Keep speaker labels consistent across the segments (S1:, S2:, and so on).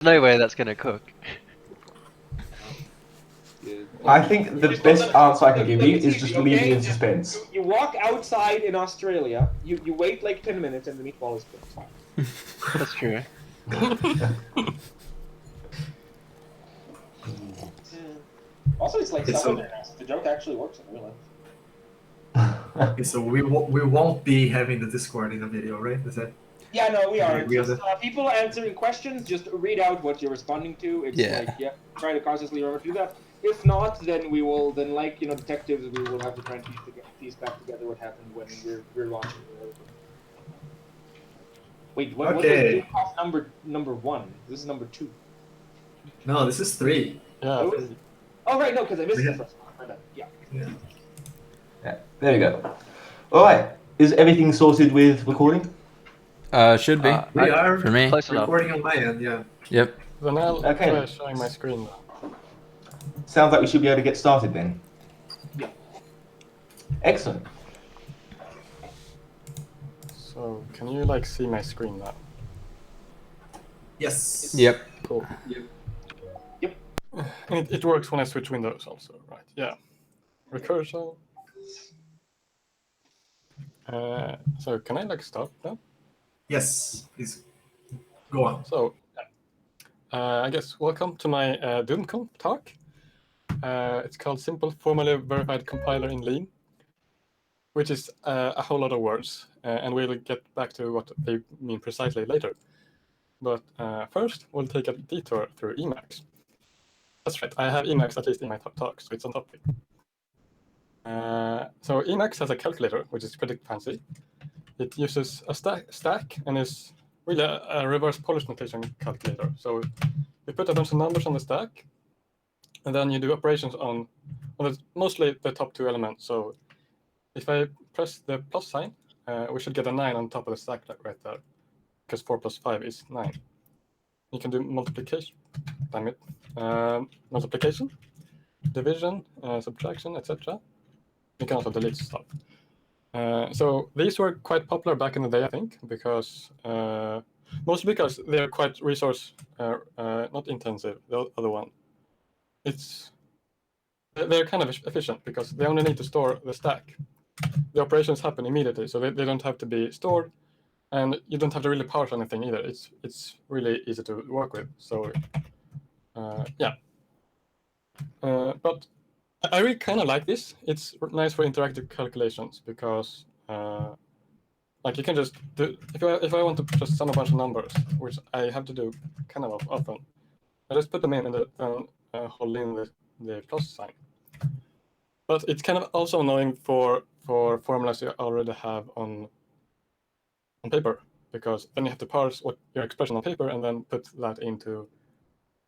S1: No way that's gonna cook.
S2: I think the best answer I can give you is just leave you in suspense.
S3: You walk outside in Australia, you wait like 10 minutes, and the meatball is cooked.
S1: That's true.
S3: Also, it's like summer there now, so the joke actually works in real life.
S4: Okay, so we won't be having the Discord in the video, right? Is that?
S3: Yeah, no, we are.
S4: We are
S3: Just, people answering questions, just read out what you're responding to. It's try to consciously remember to do that. If not, then we will, like, detectives, we will have to try and piece back together what happened when we're launching. Wait, what was DoomConf number 1? This is number 2.
S4: No, this is 3.
S3: Yeah. Oh, right, no, because I missed the first one. Yeah.
S2: There we go. All right. Is everything sorted with recording?
S5: Should be.
S4: We are
S5: for me.
S4: Recording on my end, yeah.
S5: Yep.
S6: So now
S2: Okay.
S6: try showing my screen.
S2: Sounds like we should be able to get started then.
S3: Yeah.
S2: Excellent.
S6: So can you see my screen now?
S4: Yes.
S5: Yep.
S6: Cool. Yep. And it works when I switch windows also, right? Yeah. Recursion. So can I stop now?
S4: Yes, please go on.
S6: So I guess welcome to my DoomConf talk. It's called Simple Formally Verified Compiler in Lean, which is a whole lot of words, and we'll get back to what they mean precisely later. But first, we'll take a detour through Emacs. That's right, I have Emacs at least in my talk, so it's on topic. So Emacs has a calculator, which is pretty fancy. It uses a stack and is really a reverse Polish notation calculator. So you put a bunch of numbers on the stack, and then you do operations on mostly the top 2 elements. So if I press the plus sign, we should get a 9 on top of the stack right there, because 4 plus 5 is 9. You can do multiplication, multiplication, division, subtraction, etc. You can also delete stuff. So these were quite popular back in the day, I think, because mostly because they're quite resource not intensive. The other one, they're kind of efficient because they only need to store the stack. The operations happen immediately, so they don't have to be stored, and you don't have to really parse anything either. It's really easy to work with. So yeah, but I really kind of like this. It's nice for interactive calculations because, you can just do if I want to just sum a bunch of numbers, which I have to do kind of often, I just put them in and then hold in the plus sign. But it's kind of also annoying for formulas you already have on paper, because then you have to parse what your expression on paper and then put that into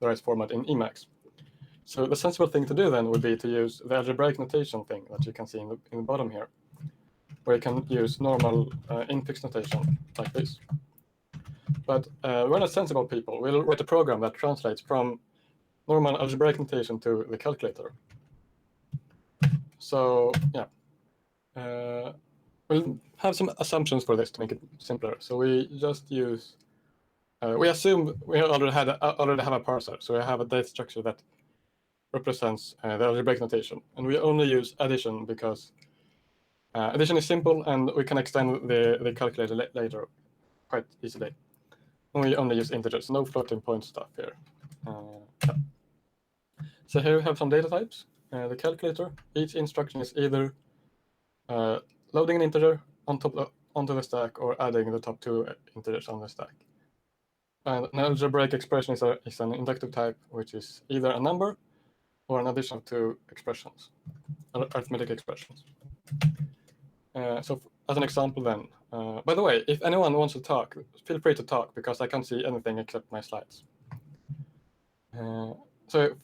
S6: the right format in Emacs. So the sensible thing to do then would be to use the algebraic notation thing that you can see in the bottom here, where you can use normal infix notation like this. But we're not sensible people. We'll write a program that translates from normal algebraic notation to the calculator. So yeah, we'll have some assumptions for this to make it simpler. So we just use, we assume we already have a parser. So we have a data structure that represents the algebraic notation, and we only use addition because addition is simple and we can extend the calculator later quite easily. And we only use integers, no floating point stuff here. Yeah. So here we have some data types. The calculator, each instruction is either loading an integer onto the stack or adding the top 2 integers on the stack. And an algebraic expression is an inductive type, which is either a number or an addition of 2 expressions, arithmetic expressions. So as an example then, by the way, if anyone wants to talk, feel free to talk, because I can't see anything except my slides. So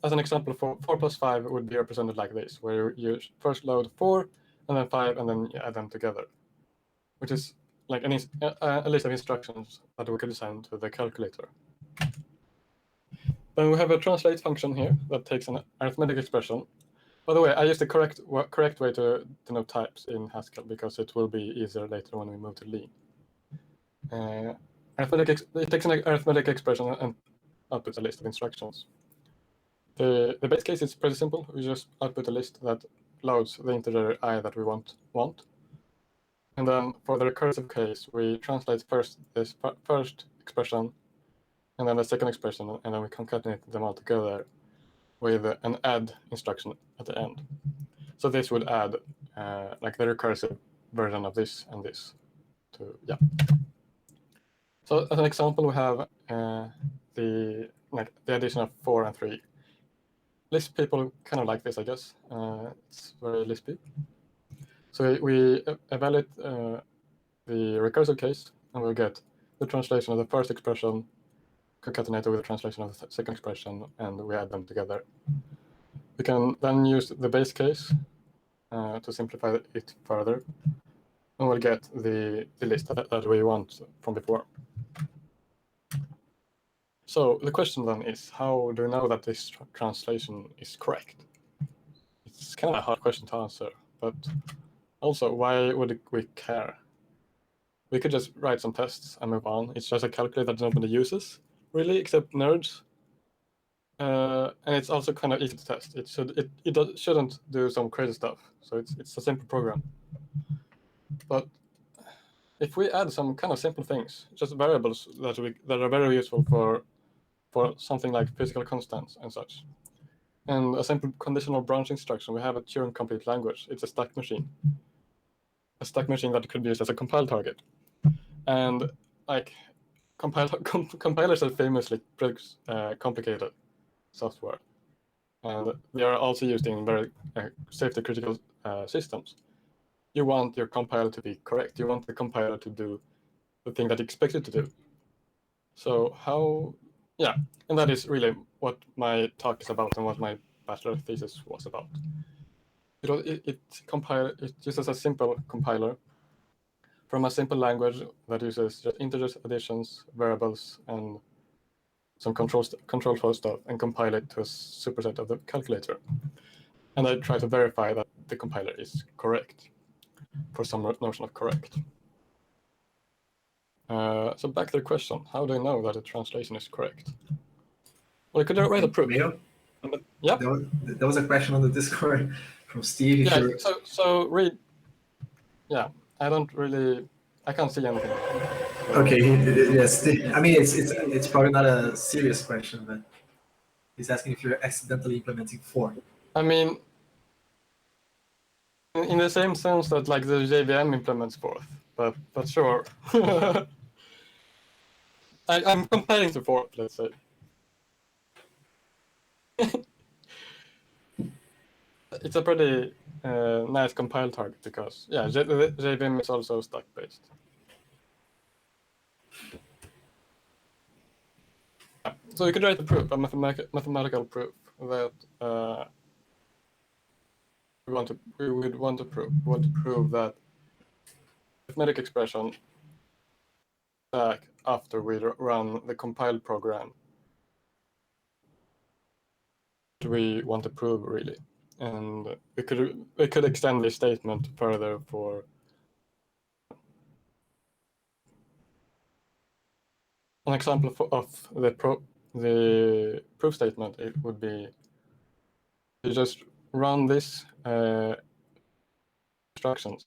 S6: as an example, 4 plus 5 would be represented like this, where you first load 4, and then 5, and then you add them together, which is like a list of instructions that we could send to the calculator. Then we have a translate function here that takes an arithmetic expression. By the way, I used the correct way to denote types in Haskell because it will be easier later when we move to Lean. it takes an arithmetic expression and outputs a list of instructions. The base case is pretty simple. We just output a list that loads the integer I that we want. And then for the recursive case, we translate first this first expression, and then the second expression, and then we concatenate them all together with an add instruction at the end. So this would add like the recursive version of this and this. So as an example, we have the addition of 4 and 3. Lisp people kind of like this, I guess. It's very Lispy. So we evaluate the recursive case, and we'll get the translation of the first expression concatenated with the translation of the second expression, and we add them together. We can then use the base case to simplify it further, and we'll get the list that we want from before. So the question then is, how do we know that this translation is correct? It's kind of a hard question to answer, but also, why would we care? We could just write some tests and move on. It's just a calculator that nobody uses, really, except nerds. And it's also kind of easy to test. It shouldn't do some crazy stuff. So it's a simple program. But if we add some kind of simple things, just variables that are very useful for something like physical constants and such, and a simple conditional branch instruction, we have a Turing-complete language. It's a stack machine. A stack machine that could be used as a compile target. And like compilers are famously pretty complicated software. And they are also used in very safety critical systems. You want your compiler to be correct. You want the compiler to do the thing that you expect it to do. So and that is really what my talk is about and what my bachelor thesis was about. It uses a simple compiler from a simple language that uses just integers, additions, variables, and some control flow stuff, and compile it to a superset of the calculator. And I try to verify that the compiler is correct for some notion of correct. So back to the question, how do I know that the translation is correct? Well, I could write a proof.
S4: Mayo?
S6: Yeah.
S4: There was a question on the Discord from Steve.
S6: So read. Yeah, I can't see anything.
S4: Okay, yes. I mean, it's probably not a serious question, but he's asking if you're accidentally implementing for.
S6: I mean, in the same sense that like the JVM implements forth, but sure. I'm comparing to forth, let's say. It's a pretty nice compile target because JVM is also stack based. So you could write a proof, a mathematical proof that we would want to prove that arithmetic expression stack after we run the compiled program. We want to prove really, and we could extend this statement further for an example of the proof statement. It would be you just run this instructions.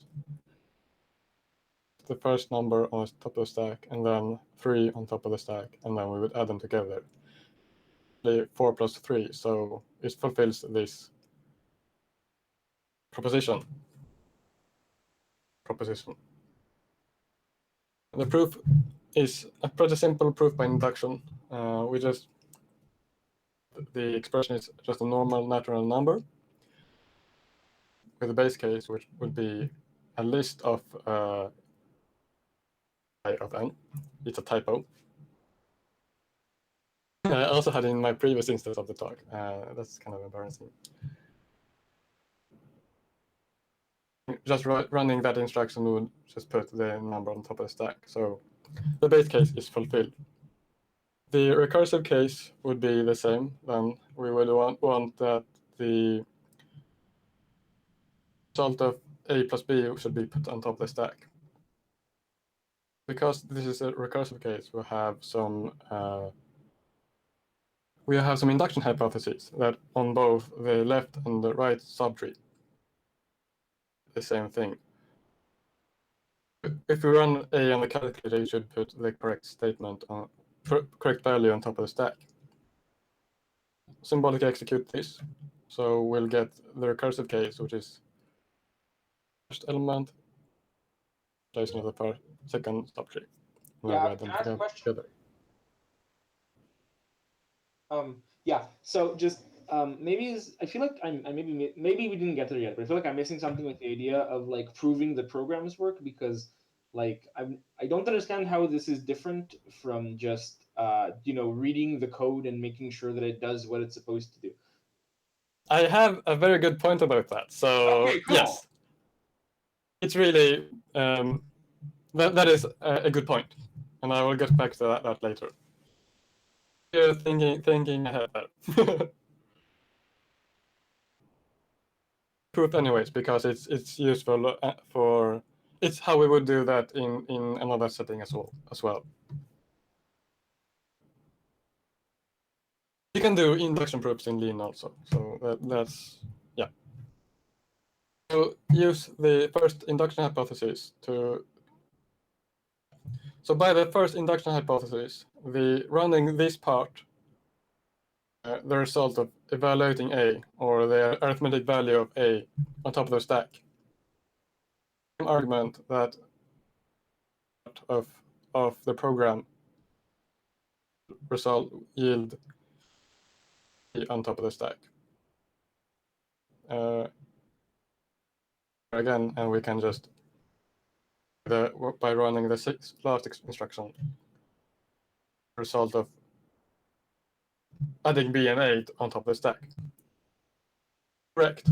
S6: The first number on top of the stack, and then 3 on top of the stack, and then we would add them together. 4 plus 3, so it fulfills this proposition. The proof is a pretty simple proof by induction. The expression is just a normal natural number with a base case, which would be a list of I of n. It's a typo. I also had in my previous instance of the talk. That's kind of embarrassing. Just running that instruction would just put the number on top of the stack. So the base case is fulfilled. The recursive case would be the same. Then we would want that the result of A plus B should be put on top of the stack. because this is a recursive case, we have some induction hypotheses that on both the left and the right subtree, the same thing. If you run A on the calculator, you should put the correct statement on correct value on top of the stack. Symbolically execute this, so we'll get the recursive case, which is first element place another per second subtree. We'll
S3: Yeah,
S6: write them
S3: can I ask a question?
S6: together.
S3: Yeah. So just maybe I feel like I'm maybe we didn't get there yet, but I feel like I'm missing something with the idea of like proving the programs work, because like I don't understand how this is different from just reading the code and making sure that it does what it's supposed to do.
S6: I have a very good point about that. So
S3: Okay, cool.
S6: yes, it's really that is a good point, and I will get back to that later. You're thinking ahead there. Proof anyways, because it's useful for it's how we would do that in another setting as well. You can do induction proofs in Lean also, so that's yeah. So use the first induction hypothesis to. So by the first induction hypothesis, the running this part, the result of evaluating A, or the arithmetic value of A on top of the stack. Argument that of the program result yield on top of the stack. Again, and we can just by running the last instruction, result of adding B and A on top of the stack. Correct.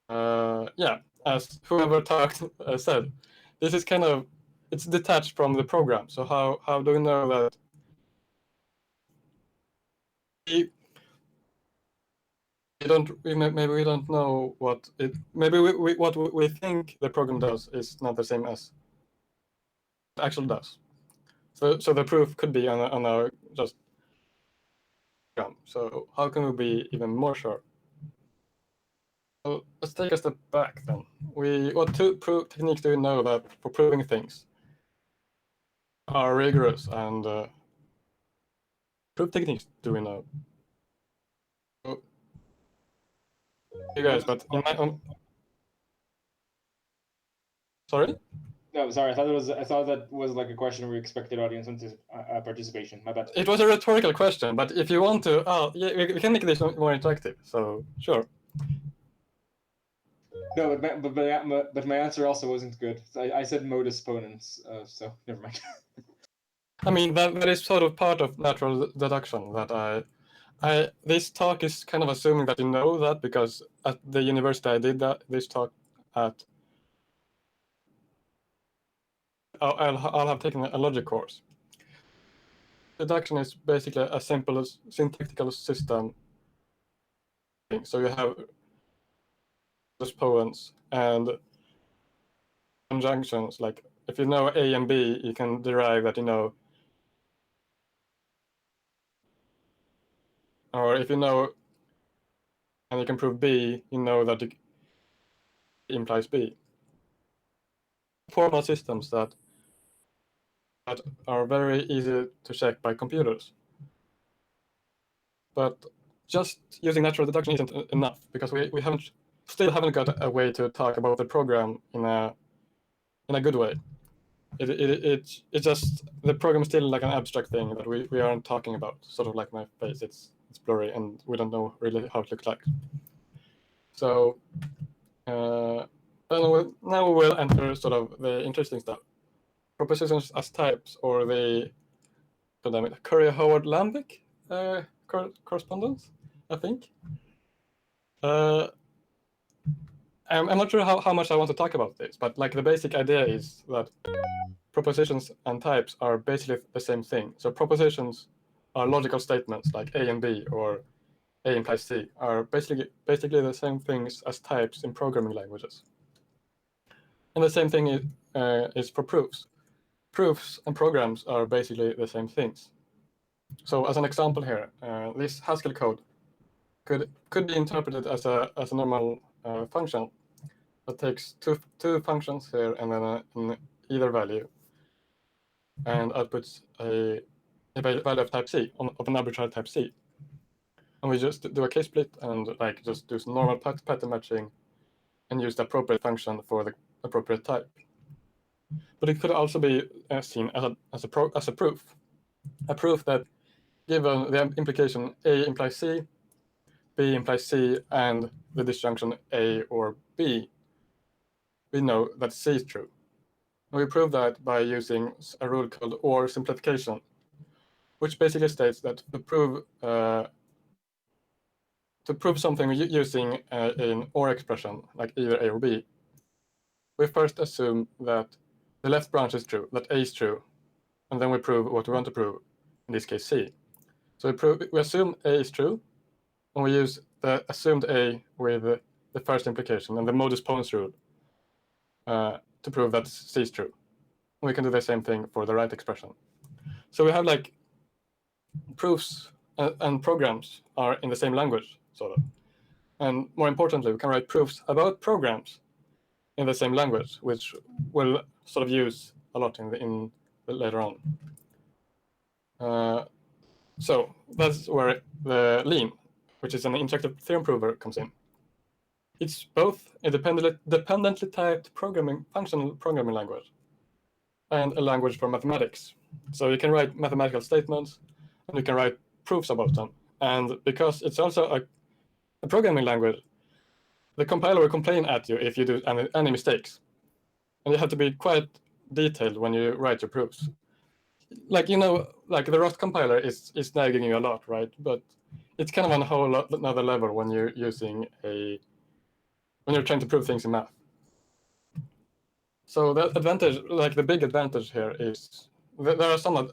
S6: Yeah, as whoever talked said, this is kind of it's detached from the program. So how do we know that? Maybe we don't know what it. Maybe what we think the program does is not the same as it actually does. So the proof could be on our just program. So how can we be even more sure? So let's take a step back then. What two techniques do we know that for proving things are rigorous, and proof techniques do we know? So, you guys, but in my own. Sorry?
S3: No, sorry. I thought that was like a question we expected audience participation. My bad.
S6: It was a rhetorical question, but if you want to, yeah, we can make this more interactive. So sure.
S3: No, but my answer also wasn't good. I said modus ponens, so never mind.
S6: I mean that is sort of part of natural deduction. That this talk is kind of assuming that you know that, because at the university I did this talk at. I'll have taken a logic course. Deduction is basically a simple syntactical system. So you have those poems and conjunctions. Like if you know A and B, you can derive that you know. Or if you know, and you can prove B, you know that it implies B. Formal systems that are very easy to check by computers. But just using natural deduction isn't enough, because we still haven't got a way to talk about the program in a good way. It's just the program is still like an abstract thing that we aren't talking about. Sort of like my face, it's blurry and we don't know really how it looks like. So now we will enter sort of the interesting stuff. Propositions as types, or the Curry-Howard-Lambic correspondence, I think. I'm not sure how much I want to talk about this, but like the basic idea is that propositions and types are basically the same thing. So propositions are logical statements like A and B, or A implies C, are basically the same things as types in programming languages. And the same thing is for proofs. proofs and programs are basically the same things. So as an example here, this Haskell code could be interpreted as a normal function that takes two functions here and then an either value, and outputs a value of type C of an arbitrary type C. And we just do a case split and like just do some normal pattern matching and use the appropriate function for the appropriate type. But it could also be seen as a proof that given the implication A implies C, B implies C, and the disjunction A or B, we know that C is true. And we prove that by using a rule called OR simplification, which basically states that to prove something using an OR expression, like either A or B, we first assume that the left branch is true, that A is true, and then we prove what we want to prove, in this case C. So we assume A is true, and we use the assumed A with the first implication and the modus ponens rule to prove that C is true. And we can do the same thing for the right expression. So we have like proofs and programs are in the same language, sort of. And more importantly, we can write proofs about programs in the same language, which we'll sort of use a lot in later on. So that's where the Lean, which is an interactive theorem prover, comes in. It's both a dependently typed functional programming language and a language for mathematics. So you can write mathematical statements and you can write proofs about them. And because it's also a programming language, the compiler will complain at you if you do any mistakes. And you have to be quite detailed when you write your proofs. Like, you know, like the Rust compiler is nagging you a lot, right? But it's kind of on a whole another level when you're when you're trying to prove things in math. So the advantage, like the big advantage here is there are some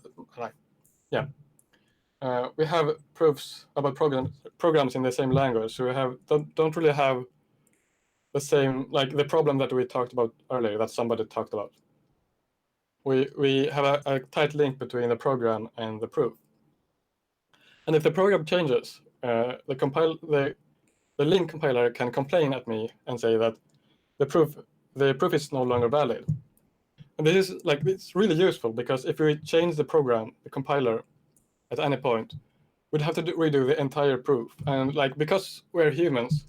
S6: we have proofs about programs in the same language, so we don't really have the same, like the problem that we talked about earlier, that somebody talked about. We have a tight link between the program and the proof. And if the program changes, the link compiler can complain at me and say that the proof is no longer valid. And this is like, it's really useful because if we change the program, the compiler, at any point, we'd have to redo the entire proof. And like, because we're humans,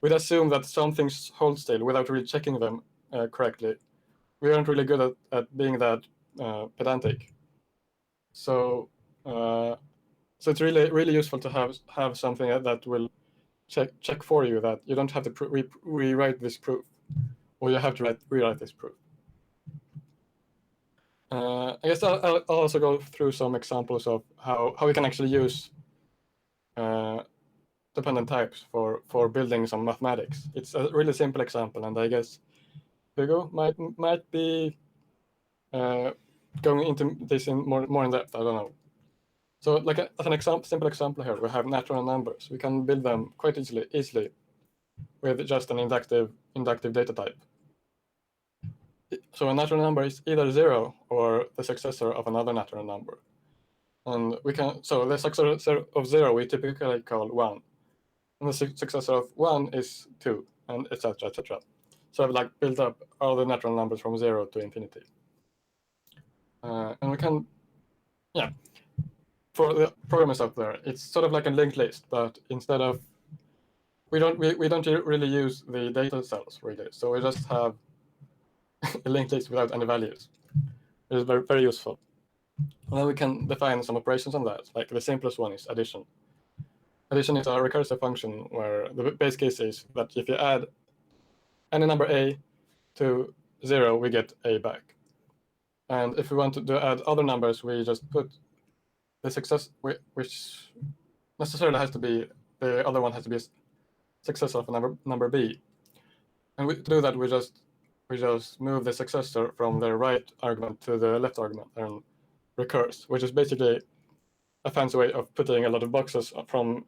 S6: we'd assume that some things hold still without really checking them correctly. We aren't really good at being that pedantic. So it's really useful to have something that will check for you that you don't have to rewrite this proof, or you have to rewrite this proof. I guess I'll also go through some examples of how we can actually use dependent types for building some mathematics. It's a really simple example, and I guess Hugo might be going into this in more in depth. I don't know. So, like as an simple example here, we have natural numbers. We can build them quite easily with just an inductive data type. So a natural number is either 0 or the successor of another natural number. And so the successor of 0 we typically call 1. And the successor of 1 is 2, and etc., etc. So I've like built up all the natural numbers from 0 to infinity. And we can, for the programmers out there, it's sort of like a linked list, but instead of, we don't really use the data cells really. So we just have a linked list without any values. It is very, very useful. And then we can define some operations on that. Like the simplest one is addition. Addition is a recursive function where the base case is that if you add any number A to 0, we get A back. And if we want to add other numbers, we just put the success, which necessarily has to be, the other one has to be a successor of a number B. And to do that, we just move the successor from the right argument to the left argument and recurse, which is basically a fancy way of putting a lot of boxes from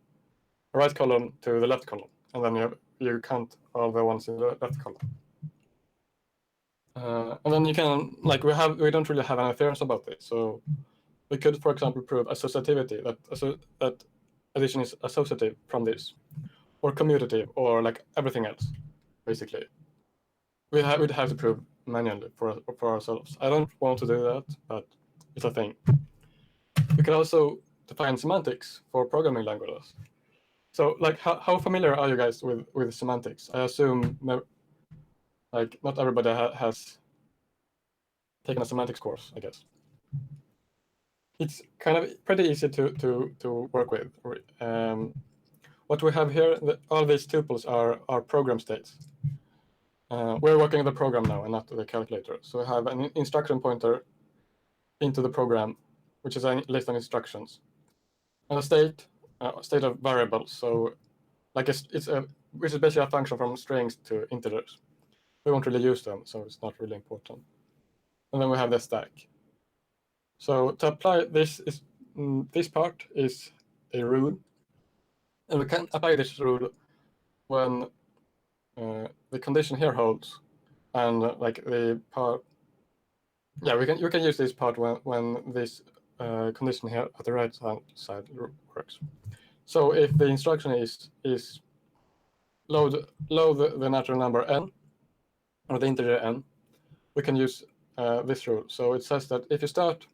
S6: the right column to the left column, and then you count all the ones in the left column. And then you can, like, we don't really have any theorems about this. So we could, for example, prove associativity, that addition is associative from this, or commutative, or like everything else, basically. We'd have to prove manually for ourselves. I don't want to do that, but it's a thing. We can also define semantics for programming languages. So, like, how familiar are you guys with semantics? I assume like not everybody has taken a semantics course, I guess. It's kind of pretty easy to work with. What we have here, all these tuples are program states. We're working with the program now and not the calculator. So we have an instruction pointer into the program, which is a list of instructions, and a state of variables. So, like which is basically a function from strings to integers. We won't really use them, so it's not really important. And then we have the stack. So to apply this part is a rule, and we can apply this rule when the condition here holds, and like the part. Yeah, you can use this part when this condition here at the right hand side works. So if the instruction is load the natural number n, or the integer n, we can use this rule. So it says that if you start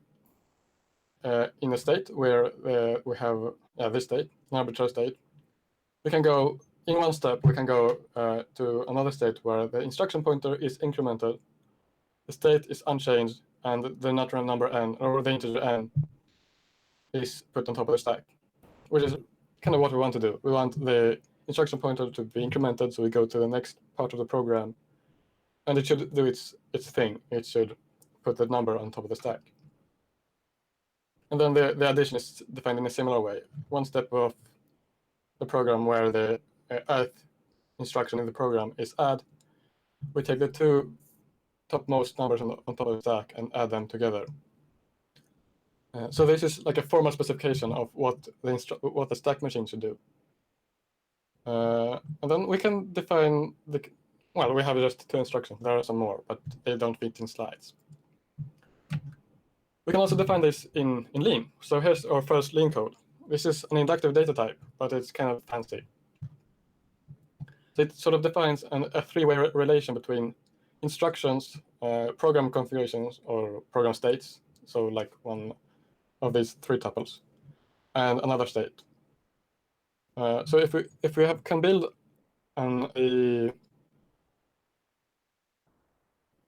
S6: in a state where we have this state, an arbitrary state, we can go in one step. We can go to another state where the instruction pointer is incremented, the state is unchanged, and the natural number n, or the integer n, is put on top of the stack, which is kind of what we want to do. We want the instruction pointer to be incremented, so we go to the next part of the program, and it should do its thing. It should put the number on top of the stack. And then the addition is defined in a similar way. One step of the program where the ith instruction in the program is add, we take the two topmost numbers on top of the stack and add them together. So this is like a formal specification of what the stack machine should do. And then we can define well, we have just two instructions. There are some more, but they don't fit in slides. We can also define this in Lean. So here's our first Lean code. This is an inductive data type, but it's kind of fancy. So it sort of defines a three-way relation between instructions, program configurations, or program states. So like one of these three tuples, and another state. So if we can build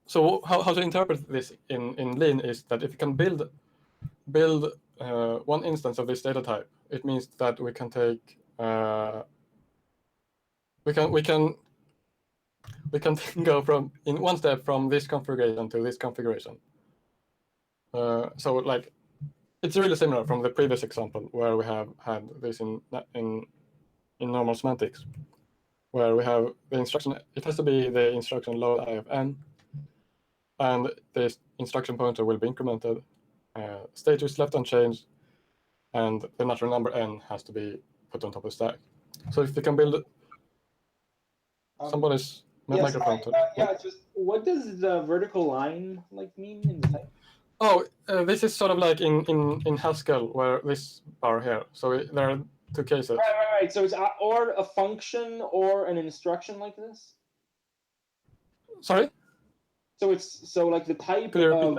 S6: so how to interpret this in Lean is that if you can build one instance of this data type, it means that we can take we can go from in one step from this configuration to this configuration. So like it's really similar from the previous example where we have had this in normal semantics, where we have the instruction. It has to be the instruction load I of n, and the instruction pointer will be incremented. State is left unchanged, and the natural number n has to be put on top of the stack. So if we can build somebody's microphone.
S3: Just what does the vertical line like mean in the type?
S6: Oh, this is sort of like in Haskell, where this bar here. So there are two cases.
S3: Right. So it's or a function or an instruction like this.
S6: Sorry.
S3: So like the type of.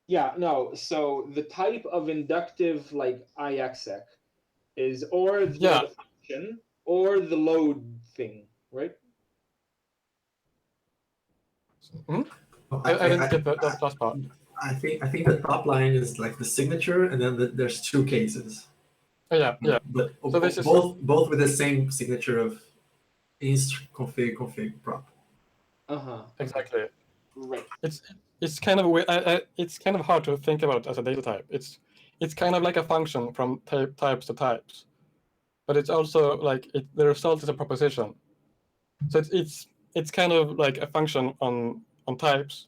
S3: Yeah, no. So the type of inductive like IXEC is or the function or the load thing, right?
S6: Hmm? I didn't get that last part.
S4: I think the top line is like the signature, and then there's two cases.
S6: Yeah.
S4: But
S6: so this is
S4: both with the same signature of inst config prop.
S6: Exactly.
S3: Right.
S6: It's kind of it's kind of hard to think about as a data type. It's kind of like a function from types to types, but it's also like the result is a proposition. So it's kind of like a function on types,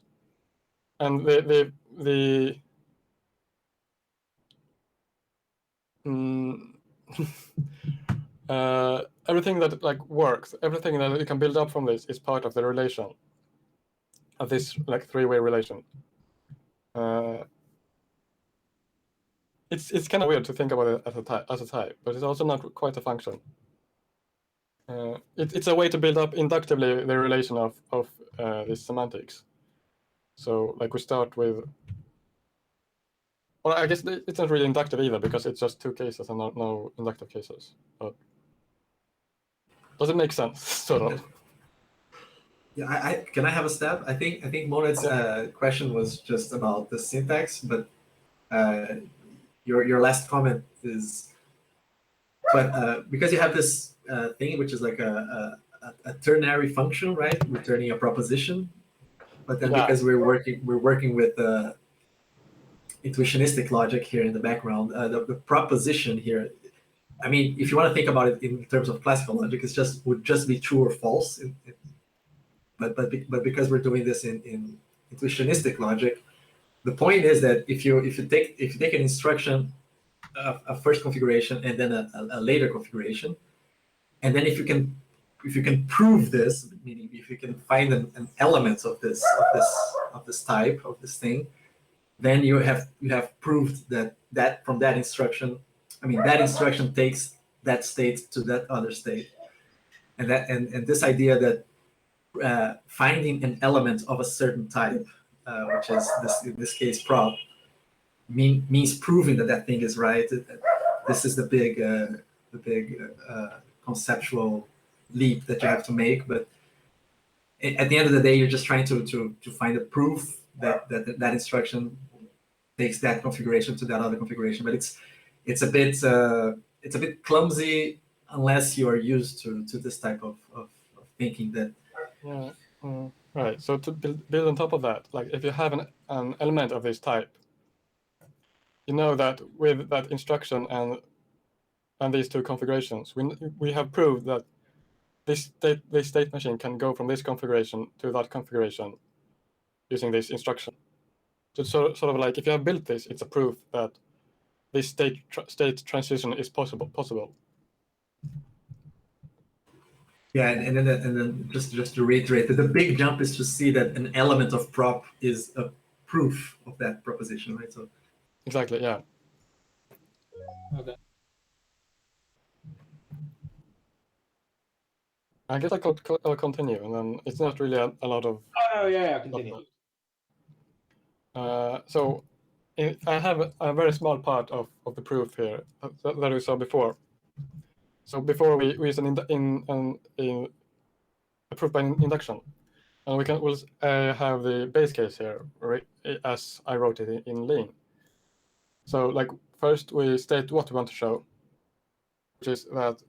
S6: and everything that like works, everything that you can build up from this is part of the relation. this like three-way relation. It's kind of weird to think about it as a type, but it's also not quite a function. It's a way to build up inductively the relation of these semantics. So like we start with, well, I guess it's not really inductive either because it's just two cases and no inductive cases. But does it make sense? Sort of.
S4: Yeah, can I have a stab? I think Monet's question was just about the syntax, but your last comment is, but because you have this thing which is like a ternary function, right, returning a proposition, but then because we're working with intuitionistic logic here in the background, the proposition here. I mean, if you want to think about it in terms of classical logic, would just be true or false. But because we're doing this in intuitionistic logic, the point is that if you take an instruction, a first configuration and then a later configuration, and then if you can prove this, meaning if you can find an element of this type of this thing, then you have proved that from that instruction, I mean that instruction takes that state to that other state, and this idea that finding an element of a certain type, which is in this case prop, means proving that thing is right. This is the big conceptual leap that you have to make. But at the end of the day, you're just trying to find a proof that instruction takes that configuration to that other configuration. But it's a bit clumsy unless you are used to this type of thinking that.
S6: Yeah. Right. So to build on top of that, like if you have an element of this type, you know that with that instruction and these two configurations, we have proved that this state machine can go from this configuration to that configuration using this instruction. So sort of like if you have built this, it's a proof that this state transition is possible.
S4: Yeah, and then just to reiterate, that the big jump is to see that an element of prop is a proof of that proposition, right? So
S6: exactly, yeah.
S3: Okay.
S6: I guess I'll continue, and then it's not really a lot of.
S3: Oh yeah, continue.
S6: So I have a very small part of the proof here that we saw before. So before we use a proof by induction, and we'll have the base case here, right, as I wrote it in lean. So like first we state what we want to show, which is that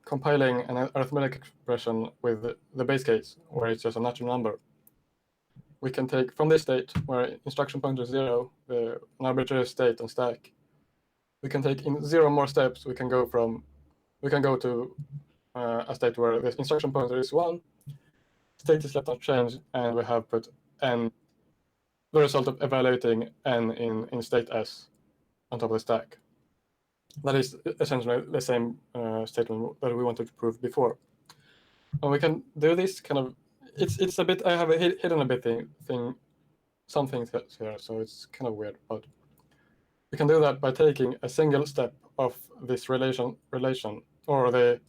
S6: compiling an arithmetic expression with the base case, where it's just a natural number. We can take from this state where instruction pointer is 0, an arbitrary state and stack. We can take in 0 more steps. We can go to a state where the instruction pointer is 1, state is left unchanged, and we have put n, the result of evaluating n in state s on top of the stack. That is essentially the same statement that we wanted to prove before. And we can do this kind of. It's a bit. I have a hidden a bit thing, some things here, so it's kind of weird. But we can do that by taking a single step of this relation, or this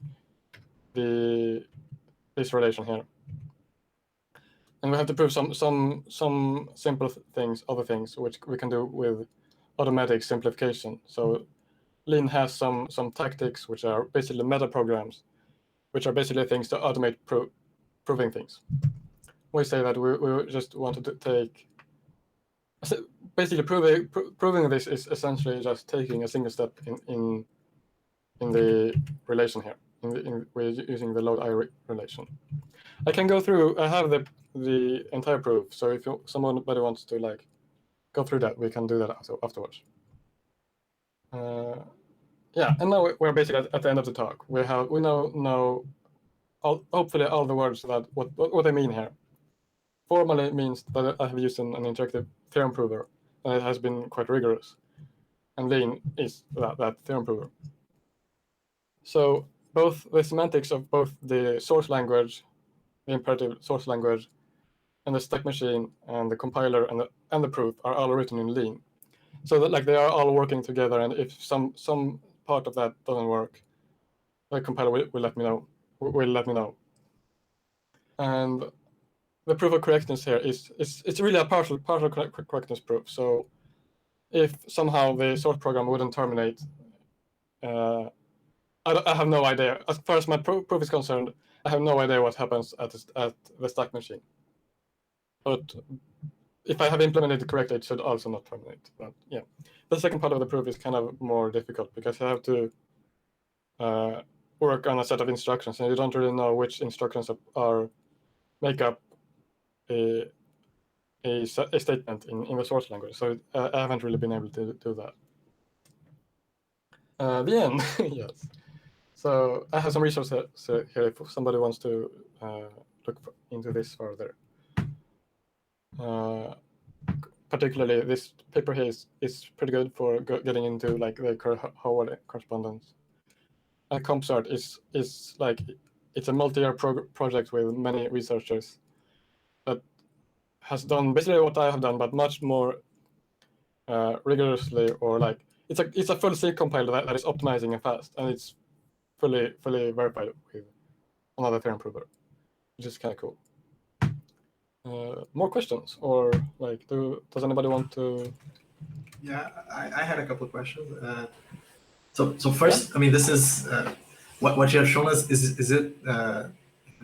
S6: relation here, and we have to prove some simple things, other things, which we can do with automatic simplification. So Lean has some tactics, which are basically meta programs, which are basically things to automate proving things. We say that we just wanted to take. Basically, proving this is essentially just taking a single step in the relation here. We're using the load I relation. I can go through. I have the entire proof. So if somebody wants to like go through that, we can do that afterwards. Yeah, and now we're basically at the end of the talk. We know hopefully all the words that what I mean here. Formally means that I have used an interactive theorem prover, and it has been quite rigorous. And Lean is that theorem prover. So both the semantics of both the source language, the imperative source language, and the stack machine and the compiler and the proof are all written in Lean, so that like they are all working together. And if some part of that doesn't work, the compiler will let me know. And the proof of correctness here it's really a partial correctness proof. So if somehow the source program wouldn't terminate, I have no idea. As far as my proof is concerned, I have no idea what happens at the stack machine. But if I have implemented it correctly, it should also not terminate. But yeah, the second part of the proof is kind of more difficult because you have to work on a set of instructions, and you don't really know which instructions make up a statement in the source language. So I haven't really been able to do that. The end, yes. So I have some resources here if somebody wants to look into this further. Particularly, this paper here is pretty good for getting into like the Howard correspondence. And CompSart is like it's a multi-year project with many researchers that has done basically what I have done, but much more rigorously, or like it's a full C compiler that is optimizing and fast, and it's fully verified with another theorem prover, which is kind of cool. More questions, or like does anybody want to?
S4: Yeah, I had a couple of questions. So first, I mean, this is what you have shown us. Is it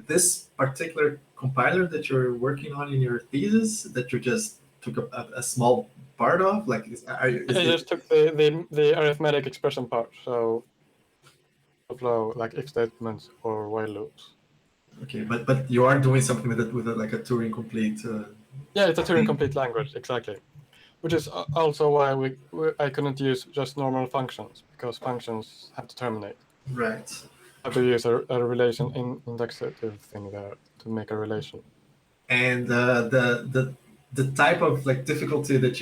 S4: this particular compiler that you're working on in your thesis that you just took a small part of? Like,
S6: I just took the arithmetic expression part, so flow like if statements or while loops.
S4: Okay, but you are doing something with it with like a Turing complete.
S6: Yeah, it's a Turing complete language, exactly. Which is also why I couldn't use just normal functions, because functions have to terminate.
S4: Right.
S6: I have to use a relation indexative thing there to make a relation.
S4: And the type of like difficulty that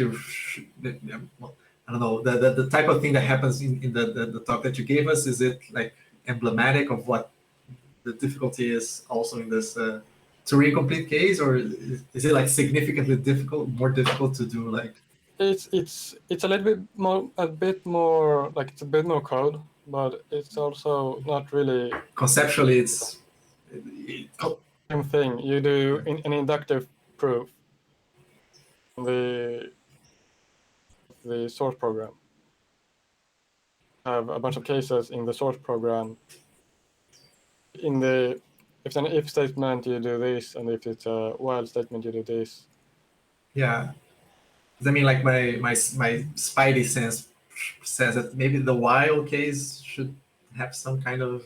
S4: well, I don't know, the type of thing that happens in the talk that you gave us, is it like emblematic of what the difficulty is also in this Turing complete case, or is it like significantly more difficult to do? Like
S6: it's a bit more like it's a bit more code, but it's also not really
S4: conceptually
S6: same thing. You do an inductive proof on the source program. Have a bunch of cases in the source program. If it's an if statement, you do this, and if it's a while statement, you do this.
S4: Yeah, I mean, like my spidey sense says that maybe the while case should have some kind of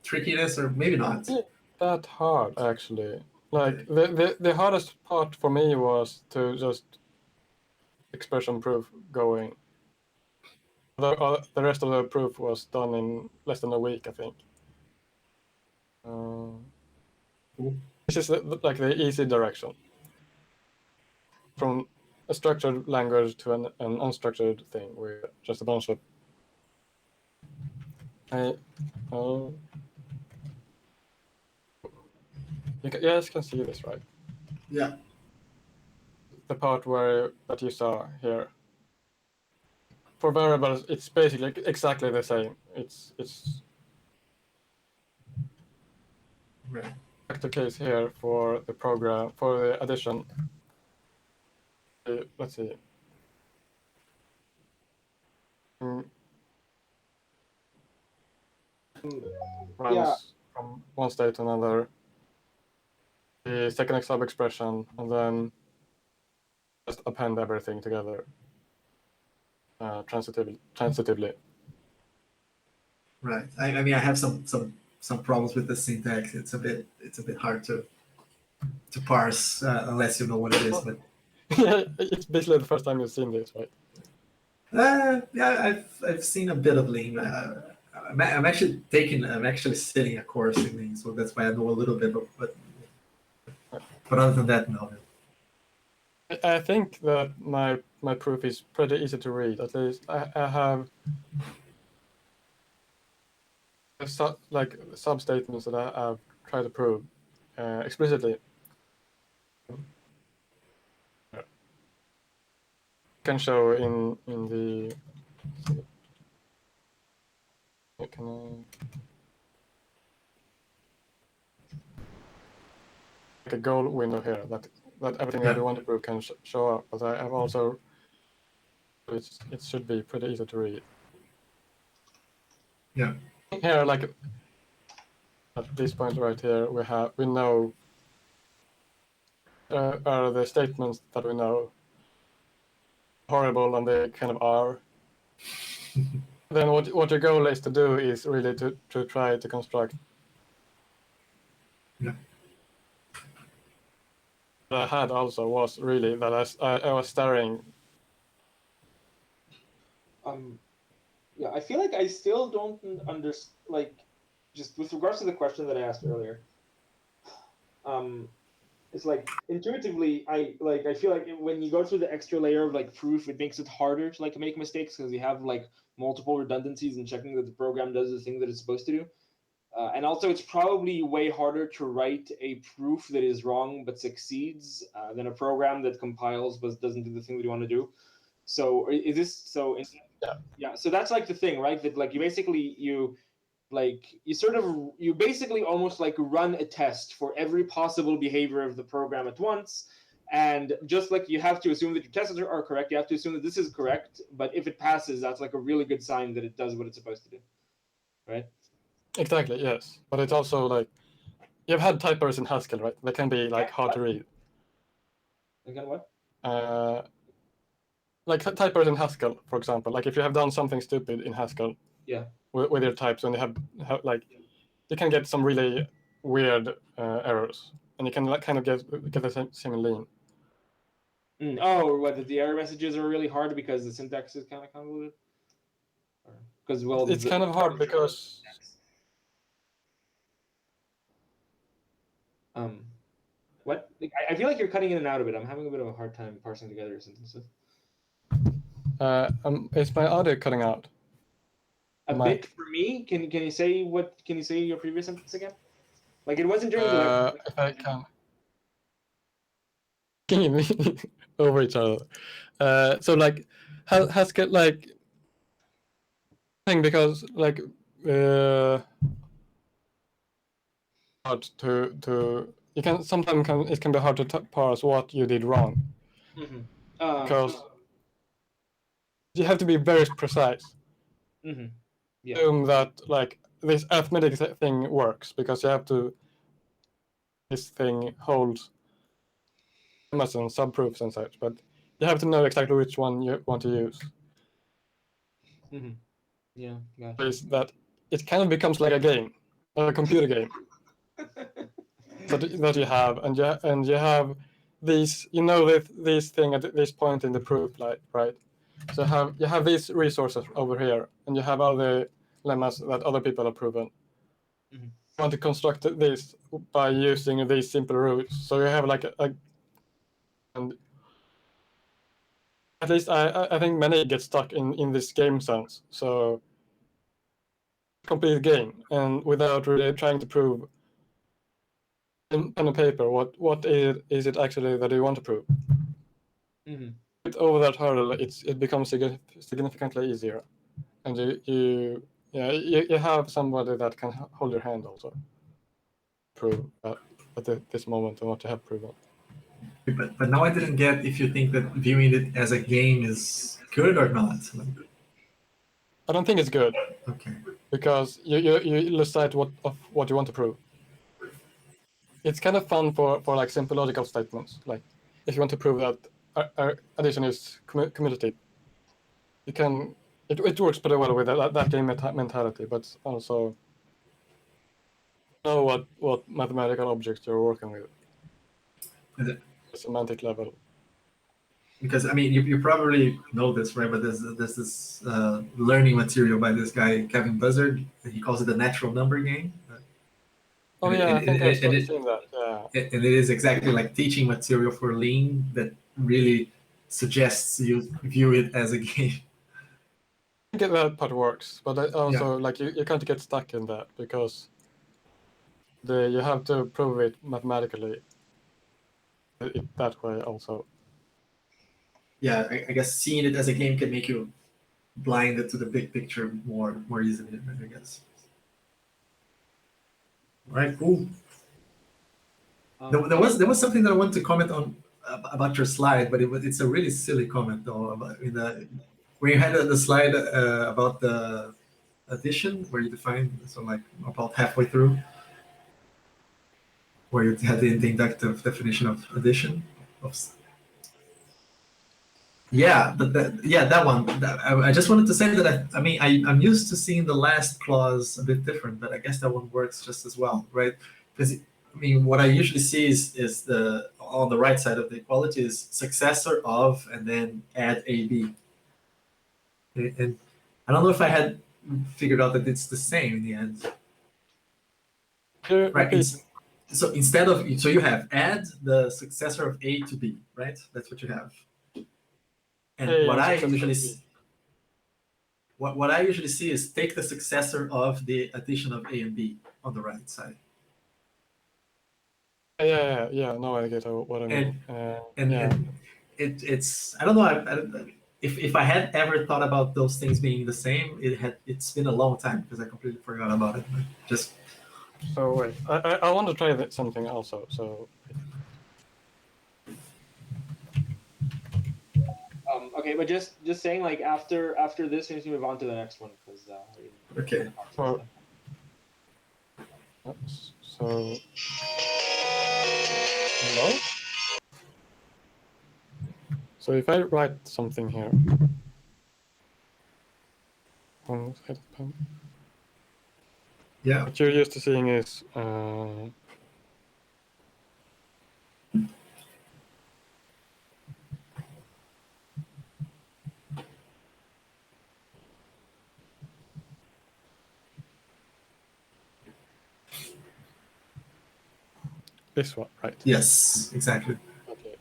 S4: trickiness, or maybe not.
S6: Not that hard, actually. Like the hardest part for me was to just expression proof going. The rest of the proof was done in less than a week, I think. This is like the easy direction from a structured language to an unstructured thing with just a bunch of. You guys can see this, right?
S4: Yeah.
S6: The part that you saw here. For variables, it's basically exactly the same. It's
S4: Right.
S6: the case here for the program for the addition. Let's see. Runs from one state to another. The second sub expression, and then just append everything together transitively.
S4: Right. I mean, I have some problems with the syntax. It's a bit hard to parse unless you know what it is. But
S6: Yeah, it's basically the first time you've seen this, right?
S4: yeah, I've seen a bit of Lean. I'm actually sitting a course in Lean, so that's why I know a little bit. But other than that, no.
S6: I think that my proof is pretty easy to read. At least I have like substatements that I've tried to prove explicitly. can show in the. Can like a goal window here that everything that you want to prove can show up. But I have also it should be pretty easy to read.
S4: Yeah.
S6: Here, like at this point right here, we know are the statements that we know horrible, and they kind of are. Then what your goal is to do is really to try to construct.
S4: Yeah.
S6: What I had also was really that I was staring.
S3: Yeah, I feel like I still don't understand. Like, just with regards to the question that I asked earlier, it's like intuitively, I feel like when you go through the extra layer of like proof, it makes it harder to like make mistakes because you have like multiple redundancies and checking that the program does the thing that it's supposed to do. And also, it's probably way harder to write a proof that is wrong but succeeds than a program that compiles but doesn't do the thing that you want to do. So is this so? Yeah. So that's like the thing, right? That like you basically almost like run a test for every possible behavior of the program at once. And just like you have to assume that your tests are correct, you have to assume that this is correct. But if it passes, that's like a really good sign that it does what it's supposed to do, right?
S6: Exactly, yes. But it's also like you've had typers in Haskell, right? They can be like hard to read.
S3: Again, what?
S6: Like typers in Haskell, for example. Like if you have done something stupid in Haskell,
S3: yeah,
S6: with your types, and you have like you can get some really weird errors, and you can like kind of get the same lean.
S3: Oh, whether the error messages are really hard because the syntax is kind of convoluted. Because
S6: It's kind of hard because.
S3: What? I feel like you're cutting in and out a bit. I'm having a bit of a hard time parsing together sentences.
S6: Is my audio cutting out?
S3: A bit for me. Can you say what? Can you say your previous sentence again? Like it wasn't during the lecture.
S6: If I can. Can you over each other? So like, Haskell like thing because like hard to you can sometimes it can be hard to parse what you did wrong because you have to be very precise.
S3: Yeah.
S6: Assume that like this arithmetic thing works because you have to. This thing holds lemmas and subproofs and such, but you have to know exactly which one you want to use.
S3: Yeah, gotcha.
S6: Is that it kind of becomes like a game, a computer game. that you have, and you have these, this thing at this point in the proof, like right. So you have these resources over here, and you have all the lemmas that other people have proven. You want to construct this by using these simple rules. So you have like and at least I think many get stuck in this game sense. So complete game and without really trying to prove in pen and paper what is it actually that you want to prove. Over that hurdle, it becomes significantly easier, and you have somebody that can hold your hand also. Prove at this moment and what you have proven.
S4: But now I didn't get if you think that viewing it as a game is good or not.
S6: I don't think it's good.
S4: Okay.
S6: Because you illustrate what you want to prove. It's kind of fun for like simple logical statements. Like if you want to prove that addition is commutative, you can. It works pretty well with that game mentality, but also know what mathematical objects you're working with. Semantic level.
S4: Because I mean, you probably know this, right? But there's this learning material by this guy Kevin Buzzard. He calls it the natural number game.
S6: Oh yeah, I think I've seen that. Yeah.
S4: And it is exactly like teaching material for Lean that really suggests you view it as a game.
S6: I think that part works, but also like you can't get stuck in that because you have to prove it mathematically. That way also.
S4: yeah, I guess seeing it as a game can make you blinded to the big picture more easily, I guess. All right, cool. There was something that I wanted to comment on about your slide, but it's a really silly comment though. About where you had the slide about the addition, where you defined like about halfway through, where you had the inductive definition of addition. Yeah, that one. I just wanted to say that I'm used to seeing the last clause a bit different, but I guess that one works just as well, right? Because what I usually see is the on the right side of the equality is successor of and then add AB. And I don't know if I had figured out that it's the same in the end. Right. So instead of you have add the successor of A to B, right? That's what you have. And what I usually see is take the successor of the addition of A and B on the right side.
S6: Yeah. No, I get what I mean.
S4: And it's I don't know. If I had ever thought about those things being the same, it's been a long time because I completely forgot about it. Just
S6: so wait, I want to try something also. So.
S3: Okay, but just saying, like after this, we need to move on to the next one because.
S4: Okay.
S6: So. Hello. So if I write something here on the side of the pen,
S4: yeah.
S6: what you're used to seeing is. This one, right?
S4: Yes, exactly.
S6: Okay.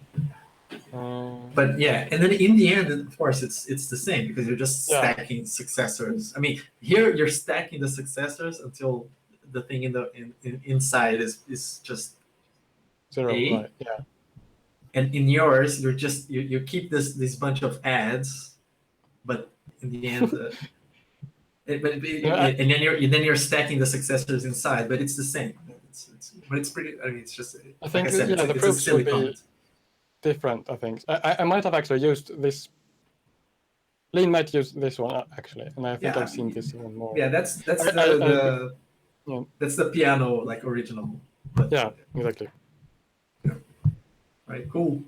S4: But yeah, and then in the end, of course, it's the same because you're just stacking successors. I mean, here you're stacking the successors until the thing inside is just
S6: zero,
S4: A.
S6: right? Yeah.
S4: And in yours, you keep this bunch of adds, but in the end, and then you're stacking the successors inside, but it's the same. But it's pretty. I mean, it's just.
S6: I think
S4: like I said,
S6: the
S4: it's a
S6: proofs
S4: silly
S6: would be
S4: comment.
S6: different. I think I might have actually used this. Lin might use this one actually, and I think I've seen this one more.
S4: Yeah, that's that's the piano like original. But,
S6: yeah, exactly.
S4: Yeah. Right. Cool.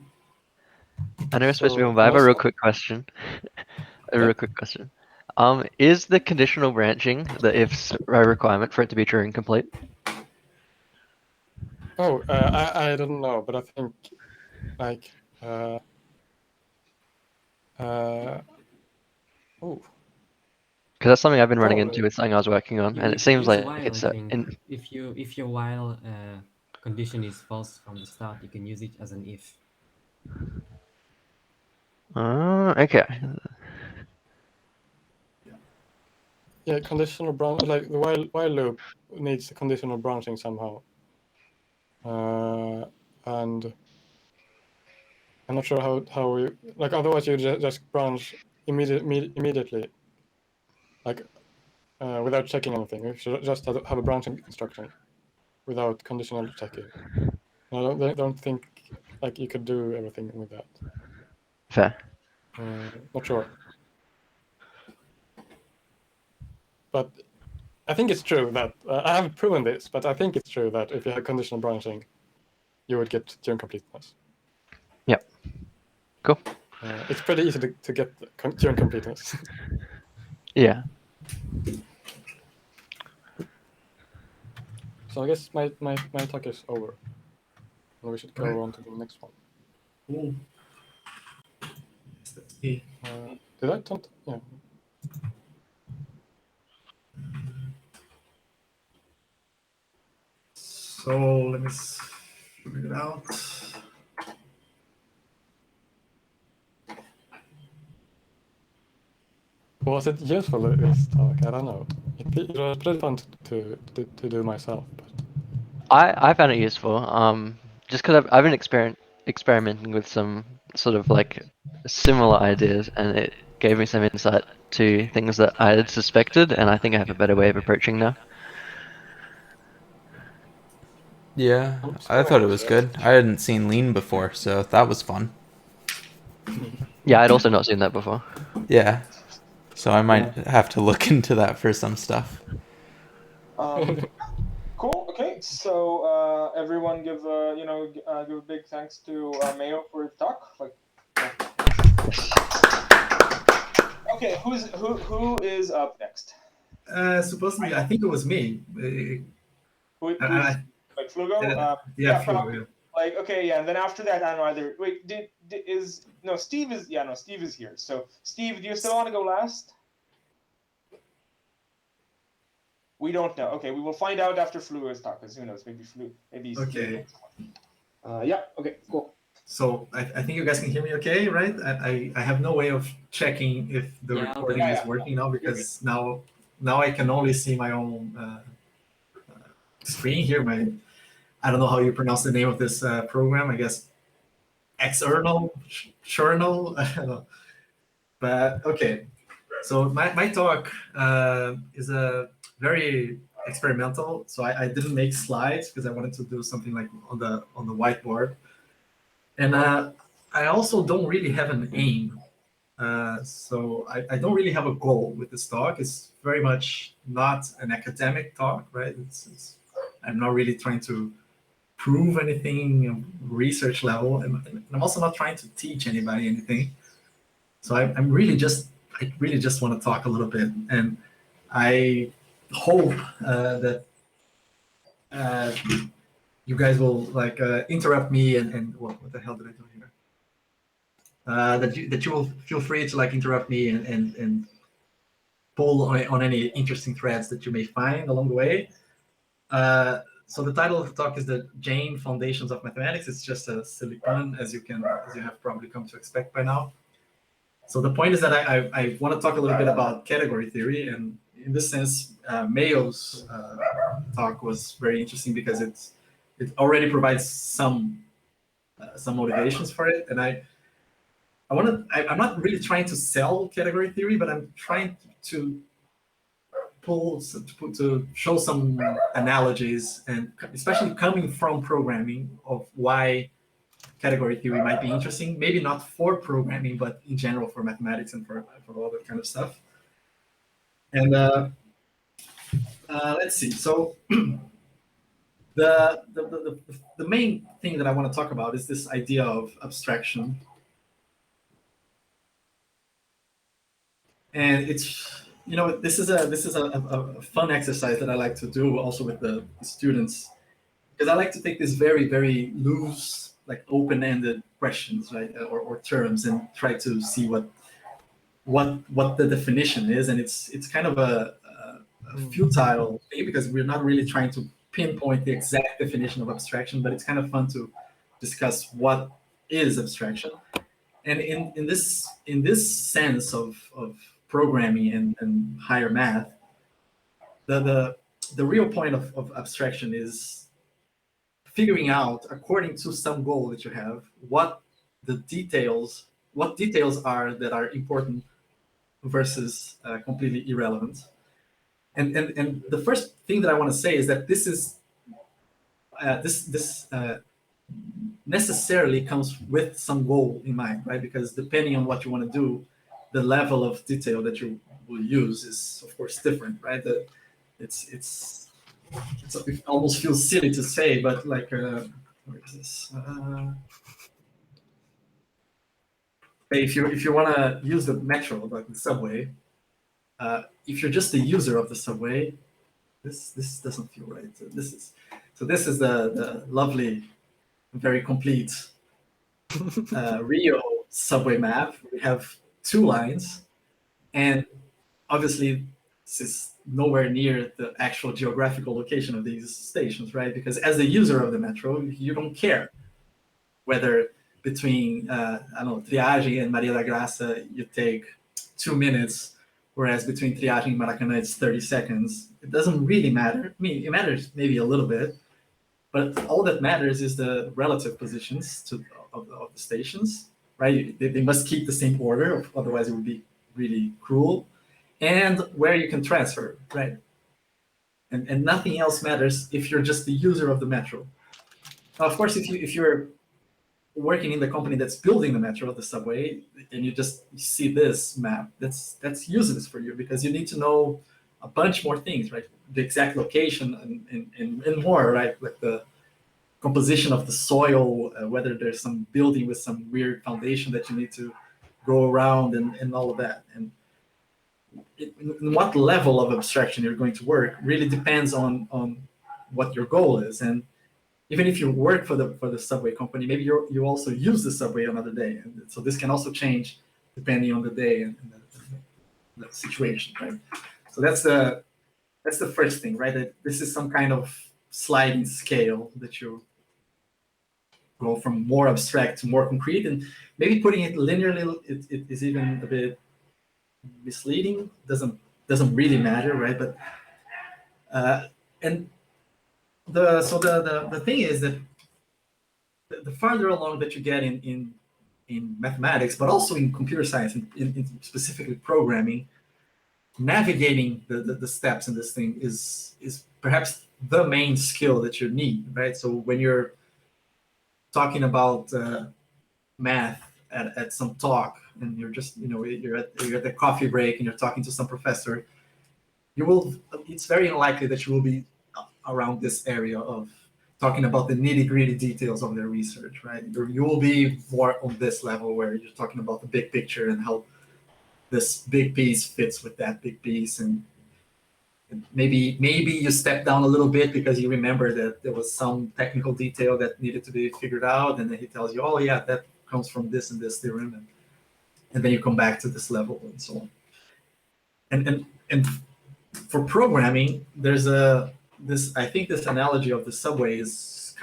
S1: I know we're supposed to be on, but I have a real quick question. Real quick question. Is the conditional branching the ifs requirement for it to be true and complete?
S6: Oh, I don't know, but I think like oh.
S1: Because that's something I've been running into with something I was working on, and it seems like
S7: while,
S1: it's
S7: I think. If your while condition is false from the start, you can use it as an if.
S1: Okay.
S6: Yeah, conditional branch, like the while loop needs a conditional branching somehow, and I'm not sure how you like. Otherwise, you just branch immediately, like without checking anything. You should just have a branching instruction without conditional checking. I don't think like you could do everything with that.
S1: Fair.
S6: Not sure, but I think it's true that I haven't proven this, but I think it's true that if you have conditional branching, you would get Turing completeness.
S1: Yep. Cool.
S6: It's pretty easy to get Turing completeness.
S1: Yeah.
S6: So I guess my talk is over, and we should go on to the next one.
S4: Cool.
S6: Did I don't? Yeah.
S4: So let me figure it out.
S6: Was it useful this talk? I don't know. It was pretty fun to do myself, but
S1: I found it useful. Just because I've been experimenting with some sort of like similar ideas, and it gave me some insight to things that I had suspected, and I think I have a better way of approaching now.
S5: Yeah, I thought it was good. I hadn't seen lean before, so that was fun.
S1: Yeah, I'd also not seen that before.
S5: Yeah, so I might have to look into that for some stuff.
S3: Cool. Okay, so everyone give give a big thanks to Mayo for his talk. Okay, who is up next?
S4: Supposedly, I think it was me.
S3: Who's like Flugo?
S4: Yeah,
S3: probably.
S4: Flugo,
S3: Like, okay, yeah, and then after that, I don't know either. Wait, Steve is here. So Steve, do you still want to go last? We don't know. Okay, we will find out after Flugo's talk, because who knows? Maybe he's
S4: Okay.
S3: Yeah. Okay. Cool.
S4: So I think you guys can hear me okay, right? I have no way of checking if the
S7: Yeah,
S4: recording
S7: okay.
S4: is working now, because now I can only see my own screen here. I don't know how you pronounce the name of this program. I guess external, journal. I don't know. But okay. So my talk is a very experimental. So I didn't make slides because I wanted to do something like on the whiteboard. And I also don't really have an aim. So I don't really have a goal with this talk. It's very much not an academic talk, right? I'm not really trying to prove anything research level. And I'm also not trying to teach anybody anything. So I really just want to talk a little bit. And I hope that you guys will like interrupt me and what the hell did I do here? That you will feel free to like interrupt me and pull on any interesting threads that you may find along the way. So the title of the talk is the Jane Foundations of Mathematics. It's just a silly pun, as you have probably come to expect by now. So the point is that I want to talk a little bit about category theory, and in this sense, Mayo's talk was very interesting because it already provides some motivations for it, and I'm not really trying to sell category theory, but I'm trying to show some analogies, and especially coming from programming, of why category theory might be interesting. Maybe not for programming, but in general for mathematics and for all that kind of stuff. And let's see. So the main thing that I want to talk about is this idea of abstraction. And it's, this is a fun exercise that I like to do also with the students, because I like to take these very, very loose, like open-ended questions, right, or terms, and try to see what the definition is. And it's kind of a futile thing, because we're not really trying to pinpoint the exact definition of abstraction, but it's kind of fun to discuss what is abstraction. And in this sense of programming and higher math, the real point of abstraction is figuring out, according to some goal that you have, what details are that are important versus completely irrelevant. And the first thing that I want to say is that this is necessarily comes with some goal in mind, right? Because depending on what you want to do, the level of detail that you will use is, of course, different, right? It almost feels silly to say, but like, where is this? If you want to use the metro, like the subway, if you're just the user of the subway, this doesn't feel right. So this is the lovely, very complete Rio subway map. We have 2 lines, and obviously this is nowhere near the actual geographical location of these stations, right? Because as the user of the metro, you don't care whether between I don't know, Triagem and Maria da Graça you take 2 minutes, whereas between Triagem and Maracanã it's 30 seconds. It doesn't really matter. I mean, it matters maybe a little bit, but all that matters is the relative positions of the stations. right? They must keep the same order, otherwise it would be really cruel. And where you can transfer, right? And nothing else matters if you're just the user of the metro. Now, of course, if you're working in the company that's building the metro, the subway, and you just see this map, that's useless for you because you need to know a bunch more things, right? The exact location and more, right? Like the composition of the soil, whether there's some building with some weird foundation that you need to go around and all of that. And in what level of abstraction you're going to work really depends on what your goal is. And even if you work for the subway company, maybe you also use the subway another day. And so this can also change depending on the day and the situation, right? So that's the first thing, right? That this is some kind of sliding scale that you go from more abstract to more concrete, and maybe putting it linearly it is even a bit misleading. Doesn't really matter, right? But and the thing is that the farther along that you get in mathematics, but also in computer science, in specifically programming, navigating the steps in this thing is perhaps the main skill that you need, right? So when you're talking about math at some talk, and you're just you're at the coffee break and you're talking to some professor, it's very unlikely that you will be around this area of talking about the nitty-gritty details of their research, right? You will be more on this level where you're talking about the big picture and how this big piece fits with that big piece, and maybe you step down a little bit because you remember that there was some technical detail that needed to be figured out, and then he tells you, oh yeah, that comes from this and this theorem, and then you come back to this level and so on. And for programming, there's I think this analogy of the subway is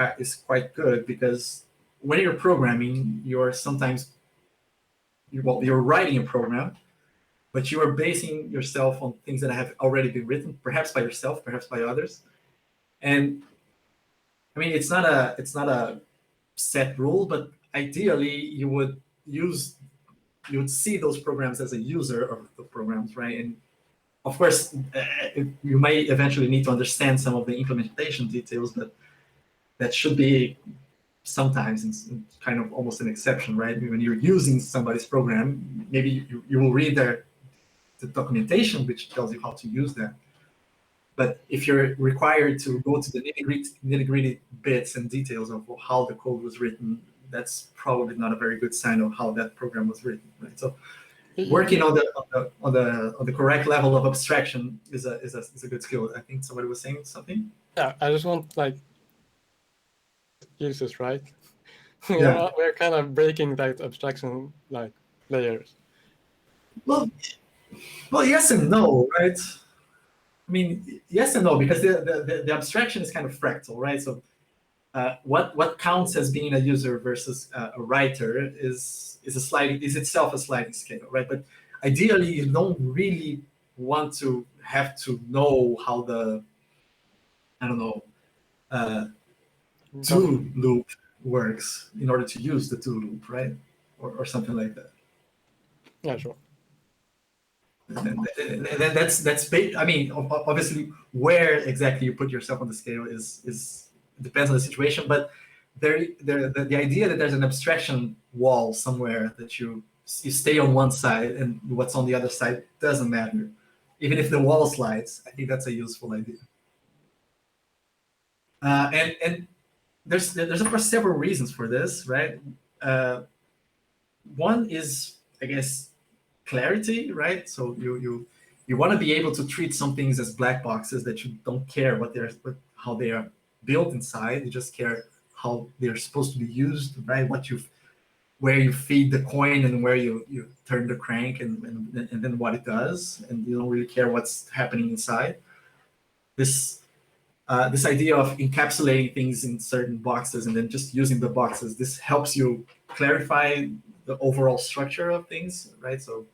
S4: quite good, because when you're programming, you're writing a program, but you are basing yourself on things that have already been written, perhaps by yourself, perhaps by others. And I mean, it's not a set rule, but ideally you would see those programs as a user of the programs, right? And of course, you may eventually need to understand some of the implementation details, but that should be sometimes kind of almost an exception, right? When you're using somebody's program, maybe you will read the documentation which tells you how to use that. But if you're required to go to the nitty-gritty bits and details of how the code was written, that's probably not a very good sign of how that program was written, right? So working on the correct level of abstraction is a good skill. I think somebody was saying something.
S6: Yeah, I just want uses, right?
S4: Yeah.
S6: We're kind of breaking that abstraction layers.
S4: Well, yes and no, right? I mean, yes and no, because the abstraction is kind of fractal, right? So what counts as being a user versus a writer is itself a sliding scale, right? But ideally, you don't really want to have to know how the do loop works in order to use the do loop, right? Or something like that.
S6: Yeah, sure.
S4: That's big. I mean, obviously, where exactly you put yourself on the scale is depends on the situation. But the idea that there's an abstraction wall somewhere that you stay on one side and what's on the other side doesn't matter, even if the wall slides. I think that's a useful idea. And there's of course several reasons for this, right? One is, I guess, clarity, right? So you want to be able to treat some things as black boxes that you don't care how they are built inside. You just care how they're supposed to be used, right? Where you feed the coin and where you turn the crank and then what it does, and you don't really care what's happening inside. This idea of encapsulating things in certain boxes and then just using the boxes, this helps you clarify the overall structure of things, right? So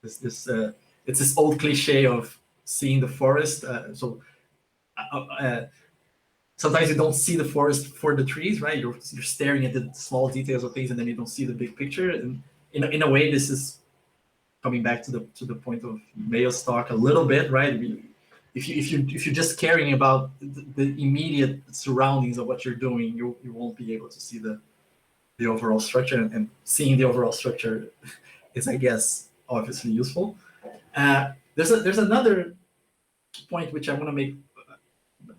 S4: it's this old cliche of seeing the forest. So sometimes you don't see the forest for the trees, right? You're staring at the small details of things, and then you don't see the big picture. And in a way, this is coming back to the point of Mayo's talk a little bit, right? If you're just caring about the immediate surroundings of what you're doing, you won't be able to see the overall structure, and seeing the overall structure is, I guess, obviously useful. There's another point which I want to make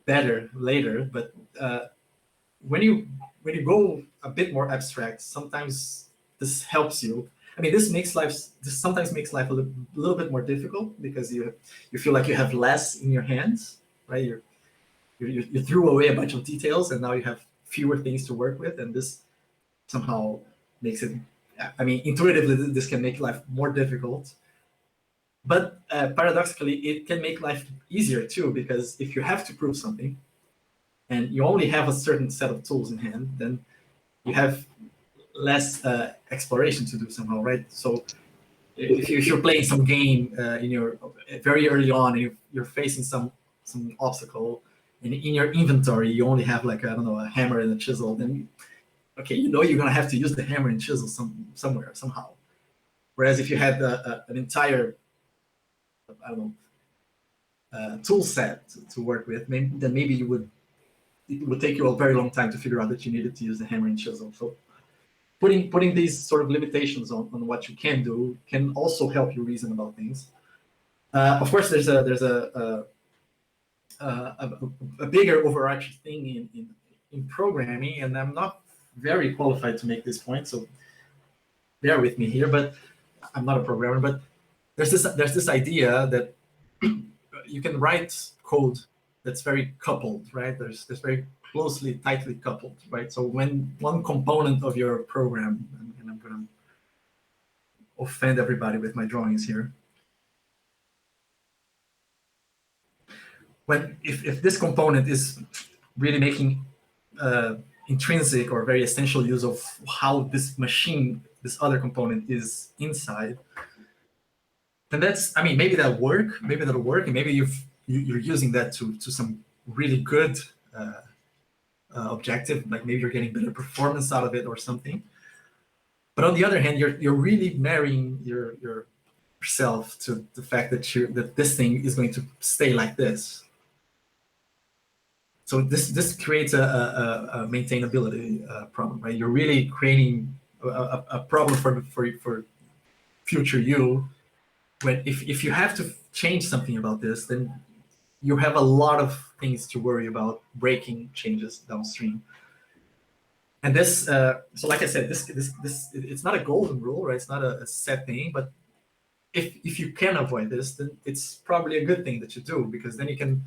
S4: better later, but when you go a bit more abstract, sometimes this helps you. I mean, this sometimes makes life a little bit more difficult because you feel like you have less in your hands, right? You threw away a bunch of details, and now you have fewer things to work with, and this somehow makes it. I mean, intuitively, this can make life more difficult. But paradoxically, it can make life easier too, because if you have to prove something, and you only have a certain set of tools in hand, then you have less exploration to do somehow, right? So if you're playing some game in your very early on, and you're facing some obstacle, and in your inventory you only have like, I don't know, a hammer and a chisel, then okay, you know you're gonna have to use the hammer and chisel somewhere somehow. Whereas if you had an entire, I don't know, tool set to work with, then maybe it would take you a very long time to figure out that you needed to use the hammer and chisel. So putting these sort of limitations on what you can do can also help you reason about things. Of course, there's a bigger overarching thing in programming, and I'm not very qualified to make this point, so bear with me here. But I'm not a programmer. But there's this idea that you can write code that's very coupled, right? There's very closely, tightly coupled, right? So when one component of your program, and I'm going to offend everybody with my drawings here. If this component is really making intrinsic or very essential use of how this machine, this other component is inside, then that's, I mean, maybe that'll work, and maybe you're using that to some really good objective, like maybe you're getting better performance out of it or something. But on the other hand, you're really marrying yourself to the fact that this thing is going to stay like this. So this creates a maintainability problem, right? You're really creating a problem for future you. When if you have to change something about this, then you have a lot of things to worry about breaking changes downstream. And this, so like I said, this it's not a golden rule, right? It's not a set thing, but if you can avoid this, then it's probably a good thing that you do, because then you can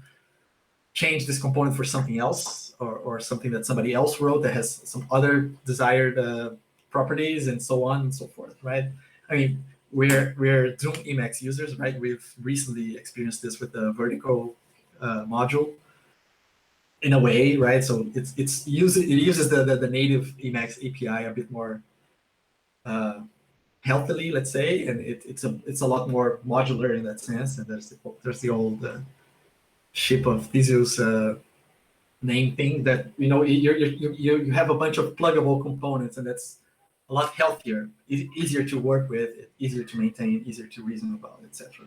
S4: change this component for something else, or something that somebody else wrote that has some other desired properties, and so on and so forth, right? I mean, we're Doom Emacs users, right? We've recently experienced this with the vertical module, in a way, right? So it uses the native Emacs API a bit more healthily, let's say, and it's a lot more modular in that sense. And there's the old ship of Theseus name thing that, you know, you have a bunch of pluggable components, and that's a lot healthier, easier to work with, easier to maintain, easier to reason about, etc.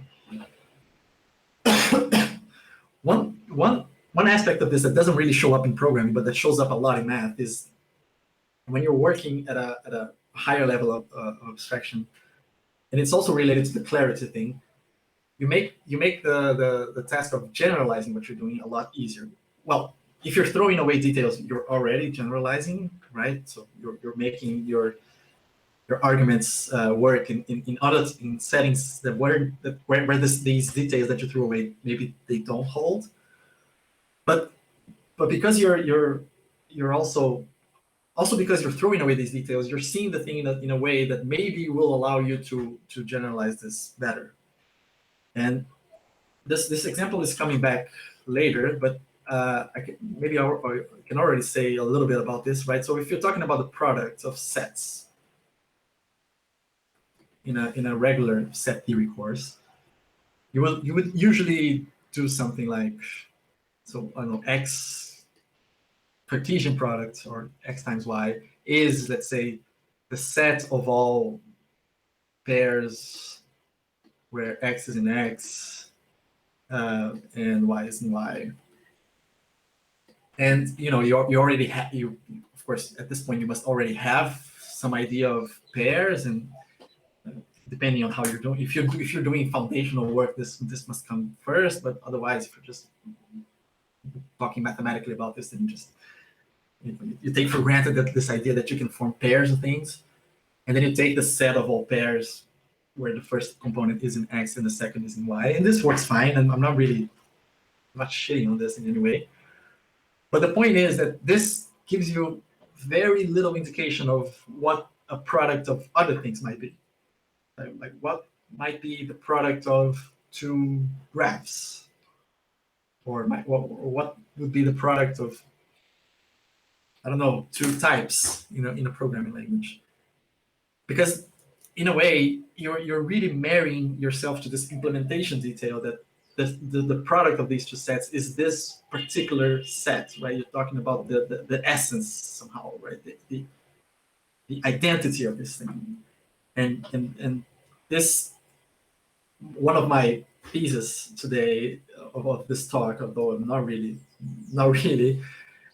S4: One aspect of this that doesn't really show up in programming, but that shows up a lot in math, is when you're working at a higher level of abstraction, and it's also related to the clarity thing. You make the task of generalizing what you're doing a lot easier. Well, if you're throwing away details, you're already generalizing, right? So you're making your arguments work in settings where these details that you threw away, maybe they don't hold. But because you're also because you're throwing away these details, you're seeing the thing in a way that maybe will allow you to generalize this better. And this example is coming back later, but I can already say a little bit about this, right? So if you're talking about the product of sets in a regular set theory course, you would usually do something like, so I don't know, X Cartesian product, or x times y, is, let's say, the set of all pairs where x is in x and y is in y. And you already have, of course, at this point you must already have some idea of pairs, and depending on how you're doing, if you're doing foundational work, this must come first. But otherwise, if you're just talking mathematically about this, then you take for granted that this idea that you can form pairs of things, and then you take the set of all pairs where the first component is in x and the second is in y, and this works fine. And I'm not shitting on this in any way. But the point is that this gives you very little indication of what a product of other things might be. Like what might be the product of two graphs, or what would be the product of, I don't know, two types, in a programming language. Because in a way, you're really marrying yourself to this implementation detail that the product of these two sets is this particular set, right? You're talking about the essence somehow, right? The identity of this thing. And this, one of my thesis today of this talk, although not really,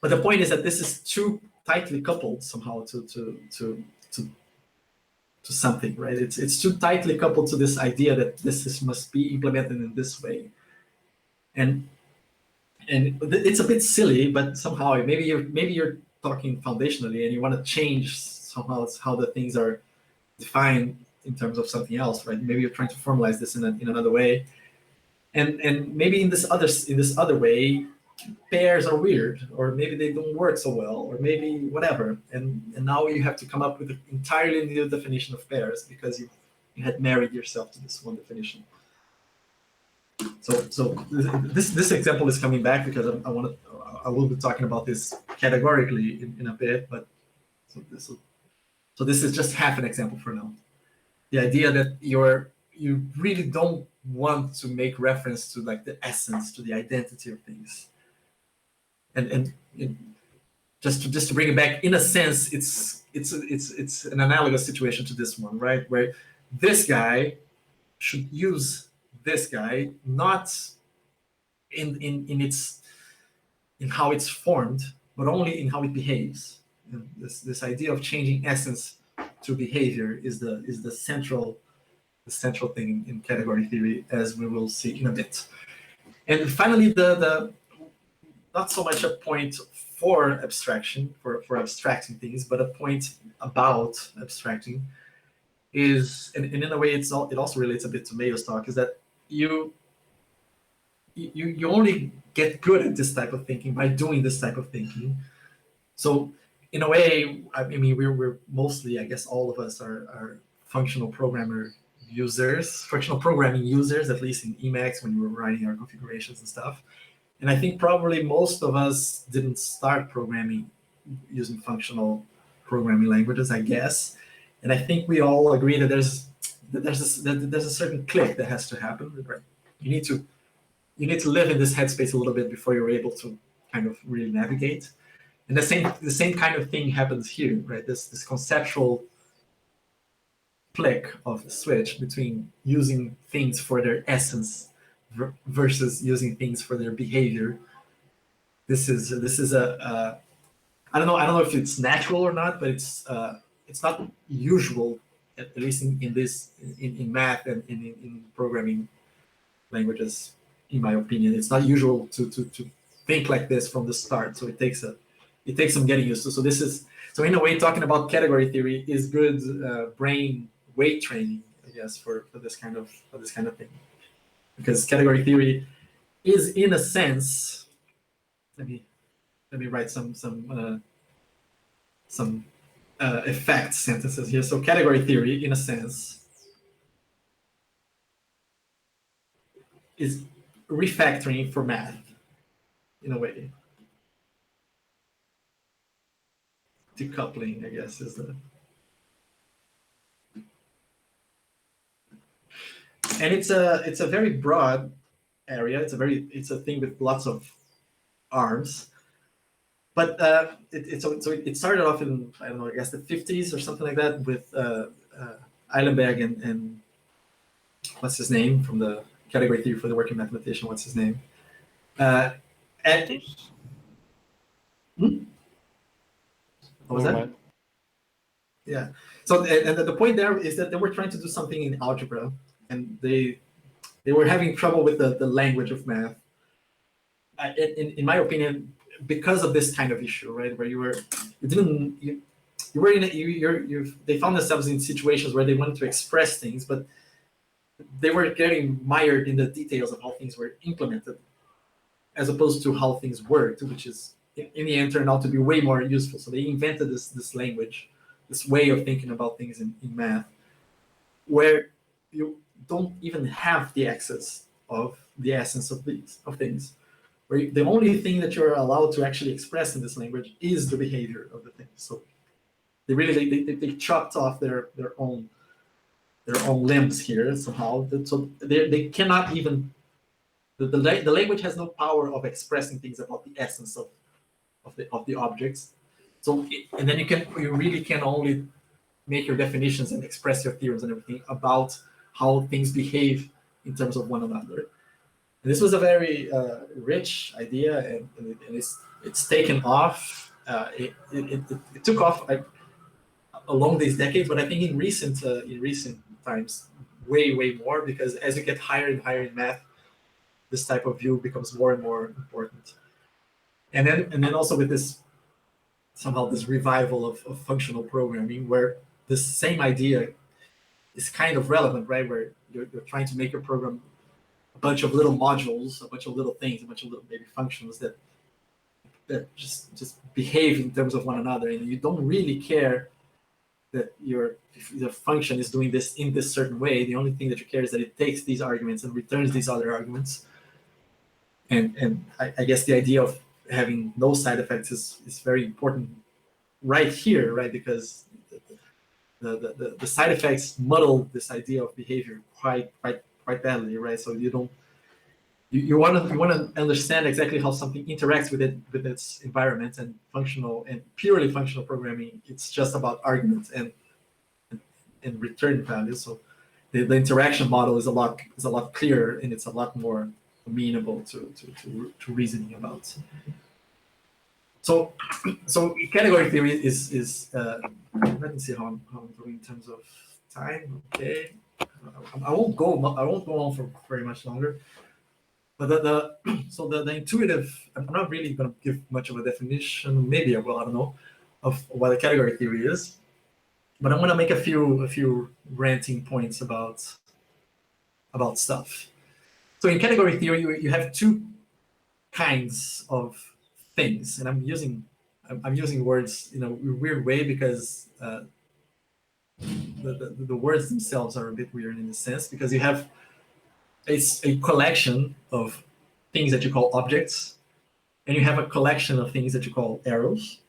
S4: but the point is that this is too tightly coupled somehow to something, right? It's too tightly coupled to this idea that this must be implemented in this way, and it's a bit silly, but somehow maybe you're talking foundationally and you want to change somehow how the things are defined in terms of something else, right? Maybe you're trying to formalize this in another way, and maybe in this other way, pairs are weird, or maybe they don't work so well, or maybe whatever, and now you have to come up with an entirely new definition of pairs because you had married yourself to this one definition. So this example is coming back because I will be talking about this categorically in a bit, but so this is just half an example for now. The idea that you really don't want to make reference to like the essence, to the identity of things. And just to bring it back, in a sense, it's an analogous situation to this one, right? Where this guy should use this guy not in how it's formed, but only in how it behaves. And this idea of changing essence to behavior is the central thing in category theory, as we will see in a bit. And finally, the not so much a point for abstraction, for abstracting things, but a point about abstracting is, and in a way it also relates a bit to Mayo's talk, is that you only get good at this type of thinking by doing this type of thinking. So in a way, I mean, we're mostly, I guess all of us are functional programming users, at least in Emacs when we were writing our configurations and stuff. And I think probably most of us didn't start programming using functional programming languages, I guess. And I think we all agree that there's a certain click that has to happen. Right? You need to live in this headspace a little bit before you're able to kind of really navigate. And the same kind of thing happens here, right? This conceptual click of the switch between using things for their essence versus using things for their behavior. This is a I don't know if it's natural or not, but it's not usual, at least in math and in programming languages, in my opinion. It's not usual to think like this from the start. So it takes some getting used to. So in a way, talking about category theory is good brain weight training, I guess, for this kind of thing. Because category theory is, in a sense, let me write some effect sentences here. So category theory, in a sense, is refactoring for math, in a way. Decoupling, I guess, is the. And it's a very broad area. It's a thing with lots of arms. But it started off in, I don't know, I guess the 50s or something like that with Eilenberg and what's his name from the category theory for the working mathematician. What's his name? And what was that? Yeah. So and the point there is that they were trying to do something in algebra, and they were having trouble with the language of math. In my opinion, because of this kind of issue, right, where they found themselves in situations where they wanted to express things, but they were getting mired in the details of how things were implemented, as opposed to how things worked, which is in the end turned out to be way more useful. So they invented this language, this way of thinking about things in math, where you don't even have the access of the essence of things. Where the only thing that you're allowed to actually express in this language is the behavior of the thing. So they really they chopped off their own limbs here somehow. So they cannot even the language has no power of expressing things about the essence of the objects. So and then you really can only make your definitions and express your theorems and everything about how things behave in terms of one another. And this was a very rich idea, and it's taken off. It took off along these decades, but I think in recent times, way more, because as you get higher and higher in math, this type of view becomes more and more important. And then also with this somehow this revival of functional programming, where this same idea is kind of relevant, right? Where you're trying to make your program a bunch of little modules, a bunch of little things, a bunch of little maybe functions that just behave in terms of one another, and you don't really care that your function is doing this in this certain way. The only thing that you care is that it takes these arguments and returns these other arguments. And I guess the idea of having no side effects is very important right here, right? Because the side effects muddle this idea of behavior quite badly, right? So you want to understand exactly how something interacts with its environment, and purely functional programming, it's just about arguments and return values. So the interaction model is a lot clearer, and it's a lot more amenable to reasoning about. So category theory is let me see how I'm doing in terms of time. Okay, I won't go on for very much longer. But the intuitive, I'm not really going to give much of a definition. Maybe I will. I don't know of what a category theory is. But I'm going to make a few ranting points about stuff. So in category theory, you have two kinds of things, and I'm using words in a weird way because the words themselves are a bit weird in a sense, because you have a collection of things that you call objects, and you have a collection of things that you call arrows.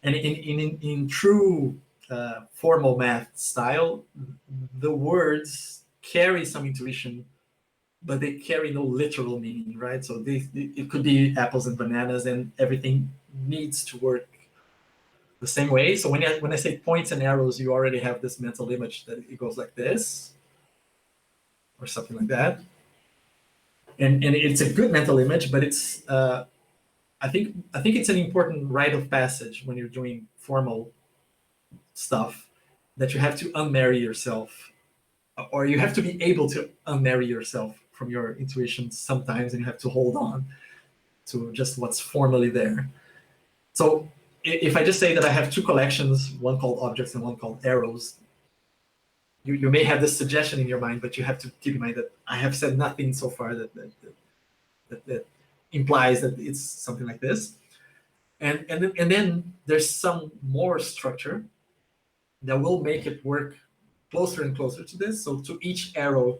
S4: And in true formal math style, the words carry some intuition, but they carry no literal meaning, right? So it could be apples and bananas, and everything needs to work the same way. So when I say points and arrows, you already have this mental image that it goes like this, or something like that. And it's a good mental image, but it's I think it's an important rite of passage when you're doing formal stuff, that you have to unmarry yourself, or you have to be able to unmarry yourself from your intuition sometimes, and you have to hold on to just what's formally there. So if I just say that I have two collections, one called objects and one called arrows, you may have this suggestion in your mind, but you have to keep in mind that I have said nothing so far that implies that it's something like this. And then there's some more structure that will make it work closer and closer to this. So to each arrow,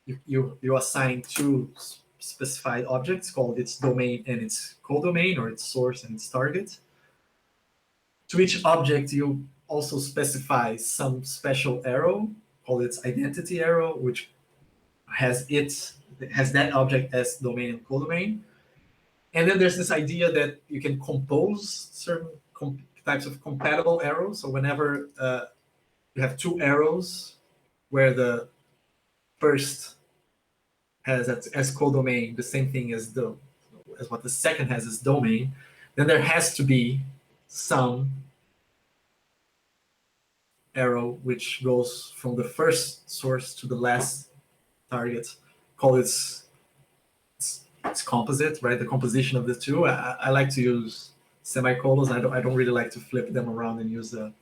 S4: you assign two specified objects called its domain and its codomain, or its source and its target. To each object, you also specify some special arrow called its identity arrow, which has that object as domain and codomain. And then there's this idea that you can compose certain types of compatible arrows. So whenever you have two arrows where the first has as codomain the same thing as what the second has as domain, then there has to be some arrow which goes from the first source to the last target, call its composite, right? The composition of the two. I like to use semicolons. I don't really like to flip them around and use a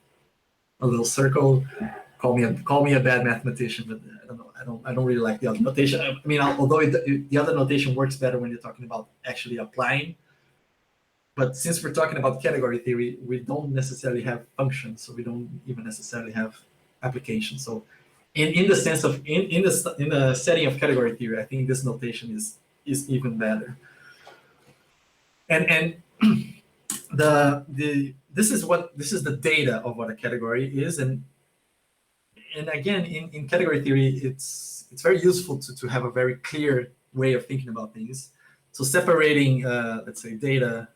S4: little circle. Call me a bad mathematician, but I don't know. I don't really like the other notation. I mean, although the other notation works better when you're talking about actually applying. But since we're talking about category theory, we don't necessarily have functions, so we don't even necessarily have applications. So, in the sense of in the setting of category theory, I think this notation is even better. And this is the data of what a category is, and again in category theory, it's very useful to have a very clear way of thinking about things. So separating, let's say, data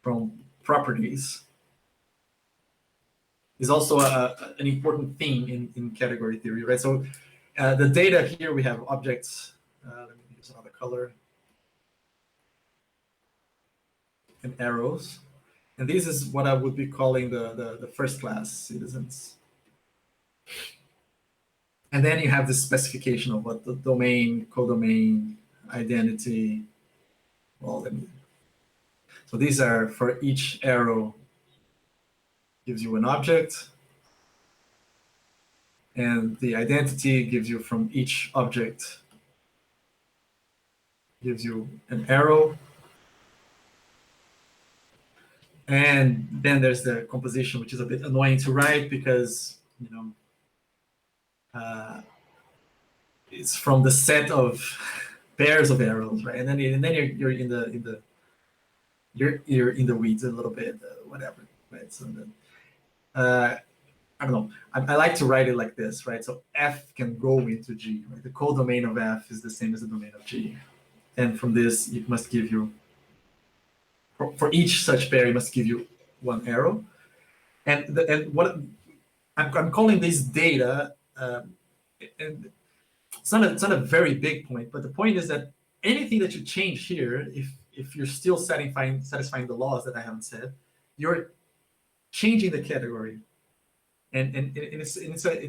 S4: from properties is also an important theme in category theory, right? So the data here, we have objects. Let me use another color. And arrows. And this is what I would be calling the first class citizens. And then you have this specification of what the domain, codomain, identity. Well, so these are for each arrow gives you an object, and the identity gives you from each object gives you an arrow. And then there's the composition, which is a bit annoying to write because, you know, it's from the set of pairs of arrows, right? And then you're in the you're in the weeds a little bit, whatever, right? So then, I don't know. I like to write it like this, right? So F can go into G, right? The codomain of F is the same as the domain of G, and from this it must give you, for each such pair, it must give you one arrow, and what I'm calling this data, and it's not a very big point, but the point is that anything that you change here, if you're still satisfying the laws that I haven't said, you're changing the category, and it's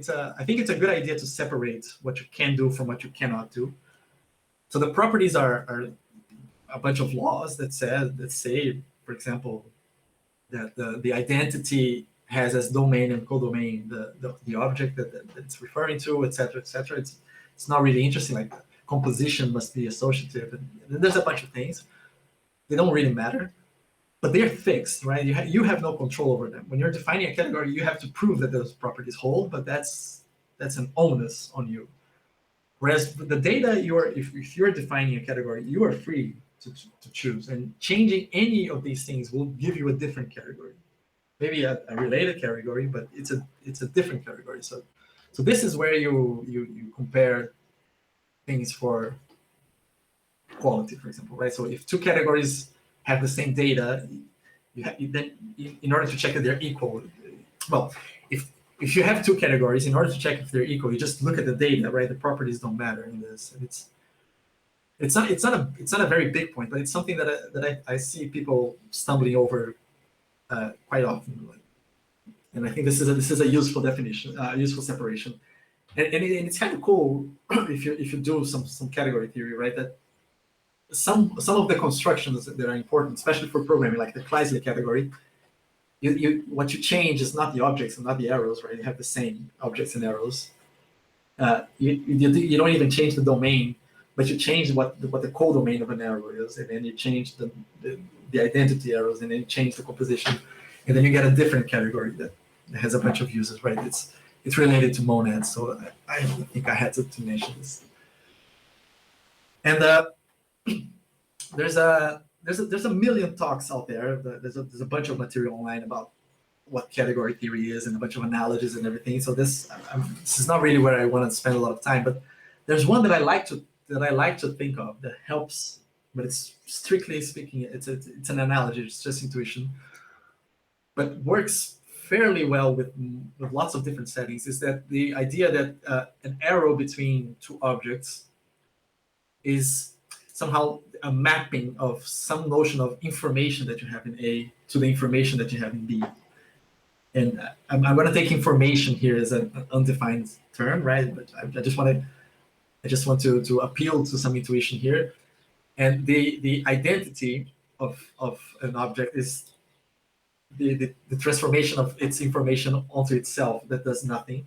S4: a I think it's a good idea to separate what you can do from what you cannot do. So the properties are a bunch of laws that say, for example, that the identity has as domain and codomain the object that it's referring to, etc., etc. It's not really interesting. Like composition must be associative, and there's a bunch of things. They don't really matter, but they're fixed, right? You have no control over them. When you're defining a category, you have to prove that those properties hold, but that's an onus on you. Whereas the data, if you're defining a category, you are free to choose, and changing any of these things will give you a different category, maybe a related category, but it's a different category. So this is where you compare things for quality, for example, right? So if two categories have the same data, then in order to check that they're equal, well, if you have two categories, in order to check if they're equal, you just look at the data, right? The properties don't matter in this, and it's not a very big point, but it's something that I see people stumbling over quite often, and I think this is a useful definition, useful separation, and it's kind of cool if you do some category theory, right? That some of the constructions that are important, especially for programming, like the Kleisler category, what you change is not the objects and not the arrows, right? You have the same objects and arrows. You don't even change the domain, but you change what the codomain of an arrow is, and then you change the identity arrows, and then you change the composition, and then you get a different category that has a bunch of uses, right? It's related to monads, so I think I had to mention this. And there's a million talks out there. There's a bunch of material online about what category theory is and a bunch of analogies and everything. So this is not really where I want to spend a lot of time, but there's one that I like to think of that helps but it's strictly speaking, it's an analogy. It's just intuition, but works fairly well with lots of different settings. Is that the idea that an arrow between two objects is somehow a mapping of some notion of information that you have in A to the information that you have in B. And I'm going to take information here as an undefined term, right? But I just want to appeal to some intuition here. And the identity of an object is the transformation of its information onto itself that does nothing.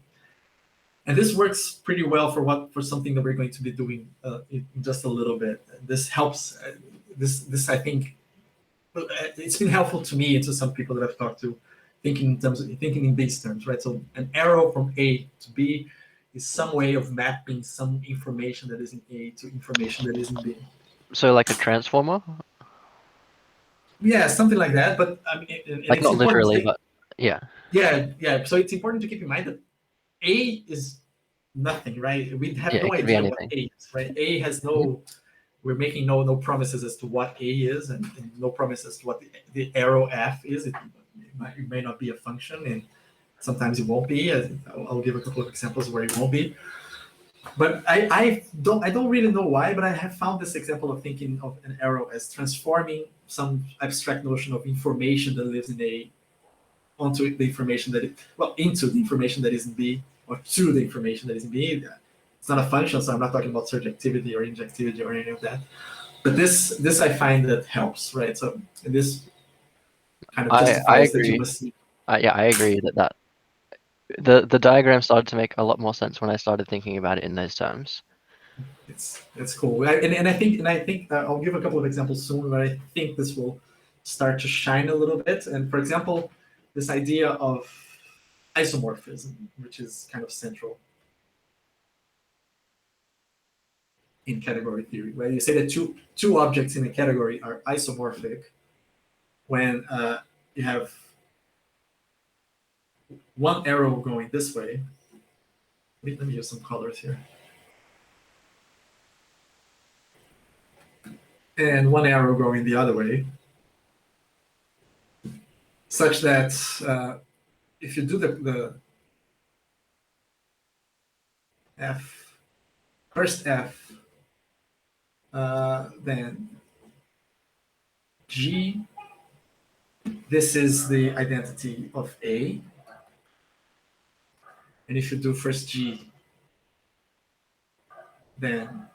S4: And this works pretty well for something that we're going to be doing in just a little bit. This helps. This I think it's been helpful to me and to some people that I've talked to, thinking in these terms, right? So an arrow from A to B is some way of mapping some information that is in A to information that is in B.
S1: So like a transformer?
S4: Yeah, something like that. But I mean, and
S1: Like
S4: it's
S1: not
S4: important
S1: literally,
S4: to think,
S1: but yeah.
S4: yeah. So it's important to keep in mind that A is nothing, right? We have
S1: Yeah,
S4: no
S1: it could be
S4: idea what
S1: anything.
S4: A is, right? A has no. We're making no promises as to what A is, and no promises to what the arrow F is. It may not be a function, and sometimes it won't be. I'll give a couple of examples where it won't be. But I don't really know why, but I have found this example of thinking of an arrow as transforming some abstract notion of information that lives in A onto the information into the information that is in B, or to the information that is in B. It's not a function, so I'm not talking about surjectivity or injectivity or any of that. But this I find that helps, right? So this kind of justifies that you must see.
S1: Yeah, I agree that the diagram started to make a lot more sense when I started thinking about it in those terms.
S4: It's cool, and I think I'll give a couple of examples soon where I think this will start to shine a little bit. And for example, this idea of isomorphism, which is kind of central in category theory, where you say that two objects in a category are isomorphic when you have one arrow going this way. Let me use some colors here. And one arrow going the other way, such that if you do the F, first F, then G, this is the identity of A. And if you do first G, then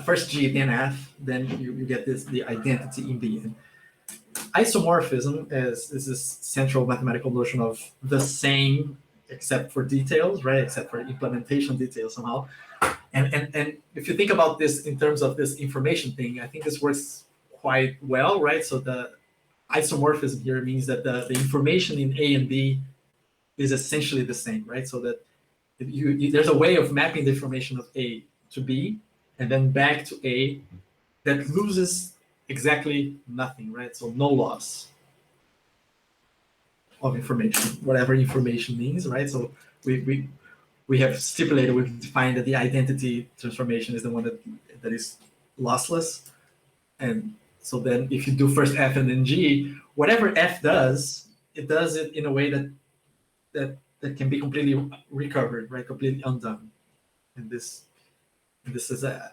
S4: first G, then F, then you get the identity in B. And isomorphism is this central mathematical notion of the same except for details, right? Except for implementation details somehow. And if you think about this in terms of this information thing, I think this works quite well, right? So the isomorphism here means that the information in A and B is essentially the same, right? So that there's a way of mapping the information of A to B and then back to A that loses exactly nothing, right? So no loss of information, whatever information means, right? So we have stipulated, we've defined that the identity transformation is the one that is lossless. And so then if you do first F and then G, whatever F does, it does it in a way that can be completely recovered, right? Completely undone. And this is I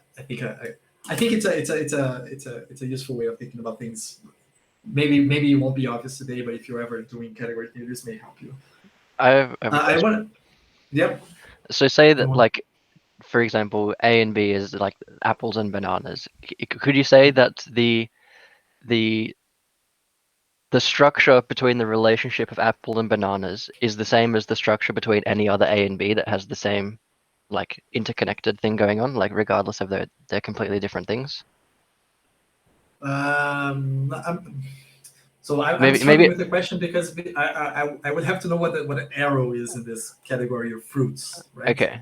S4: think it's a useful way of thinking about things. Maybe it won't be obvious today, but if you're ever doing category theory, this may help you.
S1: I
S4: want to. Yep.
S1: So say that, like, for example, A and B is like apples and bananas. Could you say that the structure between the relationship of apple and bananas is the same as the structure between any other A and B that has the same, like, interconnected thing going on, like regardless of they're completely different things?
S4: So I'm struggling with the question because I would have to know what an arrow is in this category of fruits, right?
S1: Okay.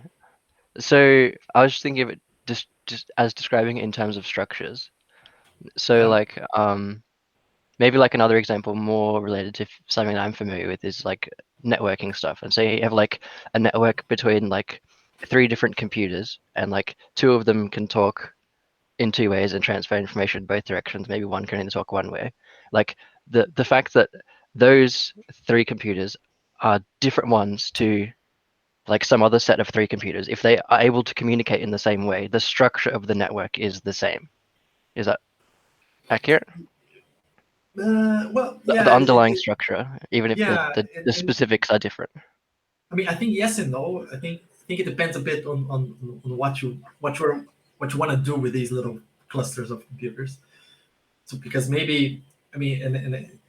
S1: So I was just thinking of it just as describing it in terms of structures. So like maybe like another example more related to something that I'm familiar with is like networking stuff. And so you have like a network between like three different computers, and like two of them can talk in two ways and transfer information in both directions. Maybe one can only talk one way. Like the fact that those three computers are different ones to like some other set of three computers, if they are able to communicate in the same way, the structure of the network is the same. Is that accurate?
S4: Well, yeah,
S1: The underlying structure, even if
S4: yeah,
S1: the specifics are different.
S4: I mean, I think yes and no. I think it depends a bit on what you want to do with these little clusters of computers. So because maybe, I mean, and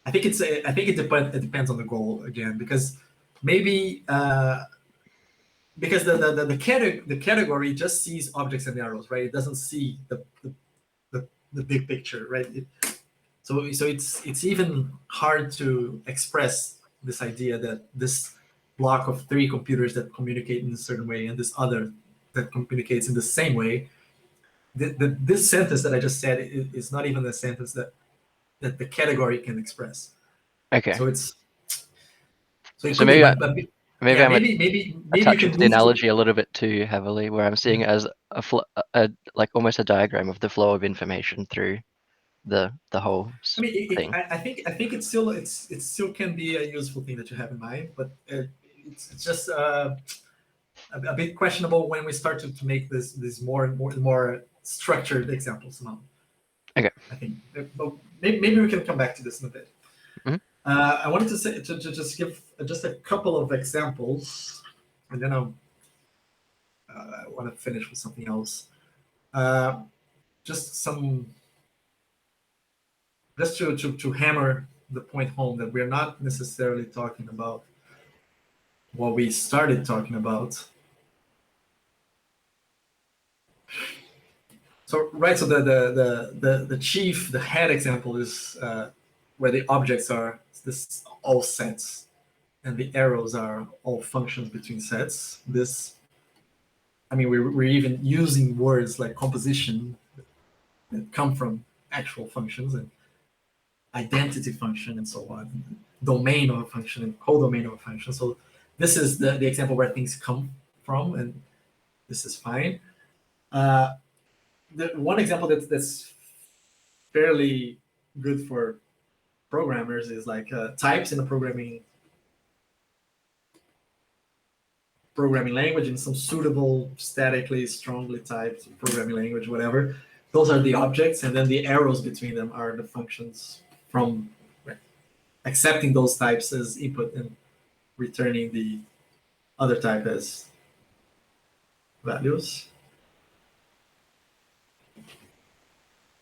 S4: I think it depends on the goal again, because maybe because the category just sees objects and arrows, right? It doesn't see the big picture, right? So it's even hard to express this idea that this block of three computers that communicate in a certain way and this other that communicates in the same way. This sentence that I just said is not even the sentence that the category can express.
S1: Okay.
S4: So it's it
S1: So
S4: could
S1: maybe
S4: be,
S1: maybe
S4: yeah,
S1: I'm
S4: maybe you
S1: touching
S4: can
S1: the
S4: move to,
S1: analogy a little bit too heavily, where I'm seeing it as a like almost a diagram of the flow of information through the whole
S4: I mean,
S1: thing.
S4: I think it still can be a useful thing that you have in mind, but it's just a bit questionable when we start to make this more structured examples now.
S1: Okay.
S4: I think, but maybe we can come back to this in a bit.
S1: Mhm.
S4: I wanted to say to just give just a couple of examples, and then I want to finish with something else. Just to hammer the point home that we're not necessarily talking about what we started talking about. So so the chief, the head example is where the objects are this all sets, and the arrows are all functions between sets. This, I mean, we're even using words like composition that come from actual functions, and identity function and so on, domain of a function and codomain of a function. So this is the example where things come from, and this is fine. The one example that's fairly good for programmers is like types in a programming language, in some suitable statically strongly typed programming language, whatever. Those are the objects, and then the arrows between them are the functions from accepting those types as input and returning the other type as values.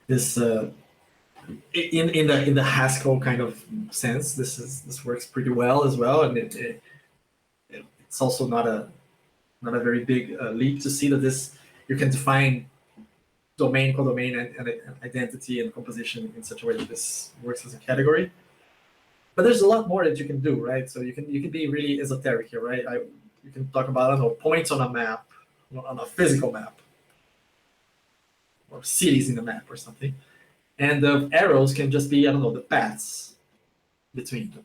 S4: This in the Haskell kind of sense, this works pretty well as well, and it's also not a very big leap to see that this you can define domain, codomain, and identity and composition in such a way that this works as a category. But there's a lot more that you can do, right? So you can be really esoteric here, right? You can talk about, I don't know, points on a map, on a physical map, or cities in a map or something. And the arrows can just be, I don't know, the paths between them.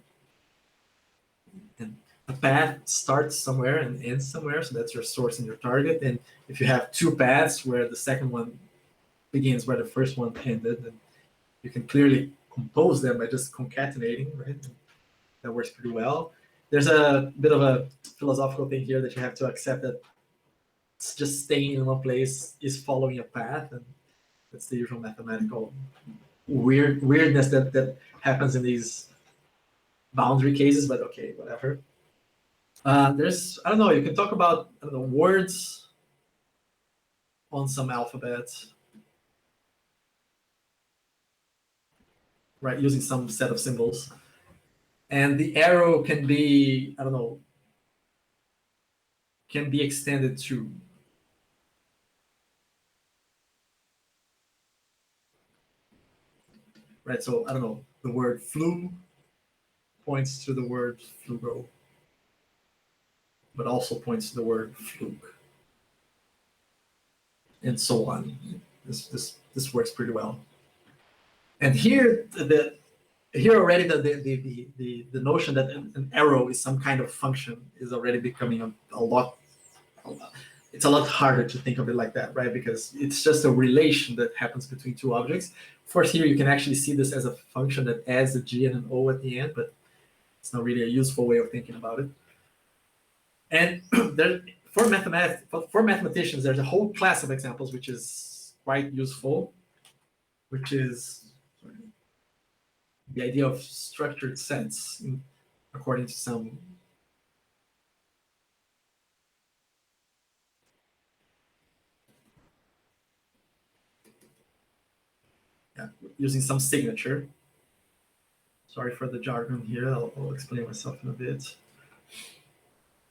S4: And the path starts somewhere and ends somewhere, so that's your source and your target. And if you have two paths where the second one begins where the first one ended, then you can clearly compose them by just concatenating, right? That works pretty well. There's a bit of a philosophical thing here that you have to accept that just staying in one place is following a path, and that's the usual mathematical weirdness that happens in these boundary cases. But okay, whatever. There's, I don't know, you can talk about, I don't know, words on some alphabets, right, using some set of symbols. And the arrow can be, I don't know, can be extended to right? So I don't know, the word flu points to the word flugo, but also points to the word fluke, and so on. This works pretty well. And here already the notion that an arrow is some kind of function is already becoming a lot it's a lot harder to think of it like that, right? Because it's just a relation that happens between two objects. Of course, here you can actually see this as a function that adds a G and an O at the end, but it's not really a useful way of thinking about it. And for mathematicians, there's a whole class of examples which is quite useful, which is the idea of structured sets, according to some using some signature. Sorry for the jargon here. I'll explain myself in a bit.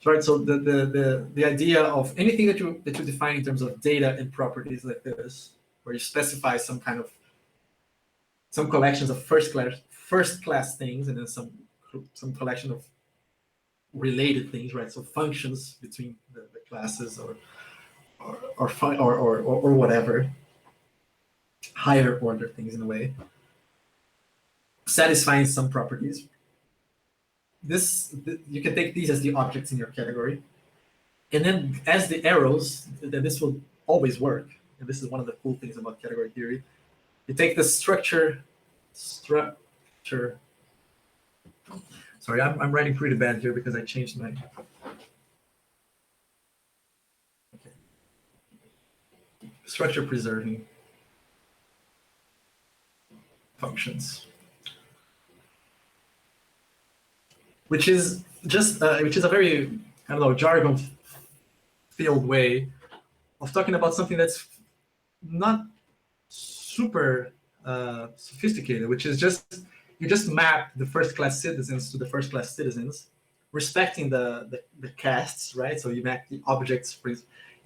S4: Right. So the idea of anything that you define in terms of data and properties like this, where you specify some collections of first class things, and then some collection of related things, right? So functions between the classes or whatever, higher order things in a way, satisfying some properties. You can take these as the objects in your category, and then as the arrows, then this will always work. And this is one of the cool things about category theory. You take the structure. Sorry, I'm writing pretty bad here because I changed my. Okay. Structure preserving functions, which is a very, I don't know, jargon-filled way of talking about something that's not super sophisticated, which is you just map the first-class citizens to the first-class citizens, respecting the castes, right? So you map the objects. If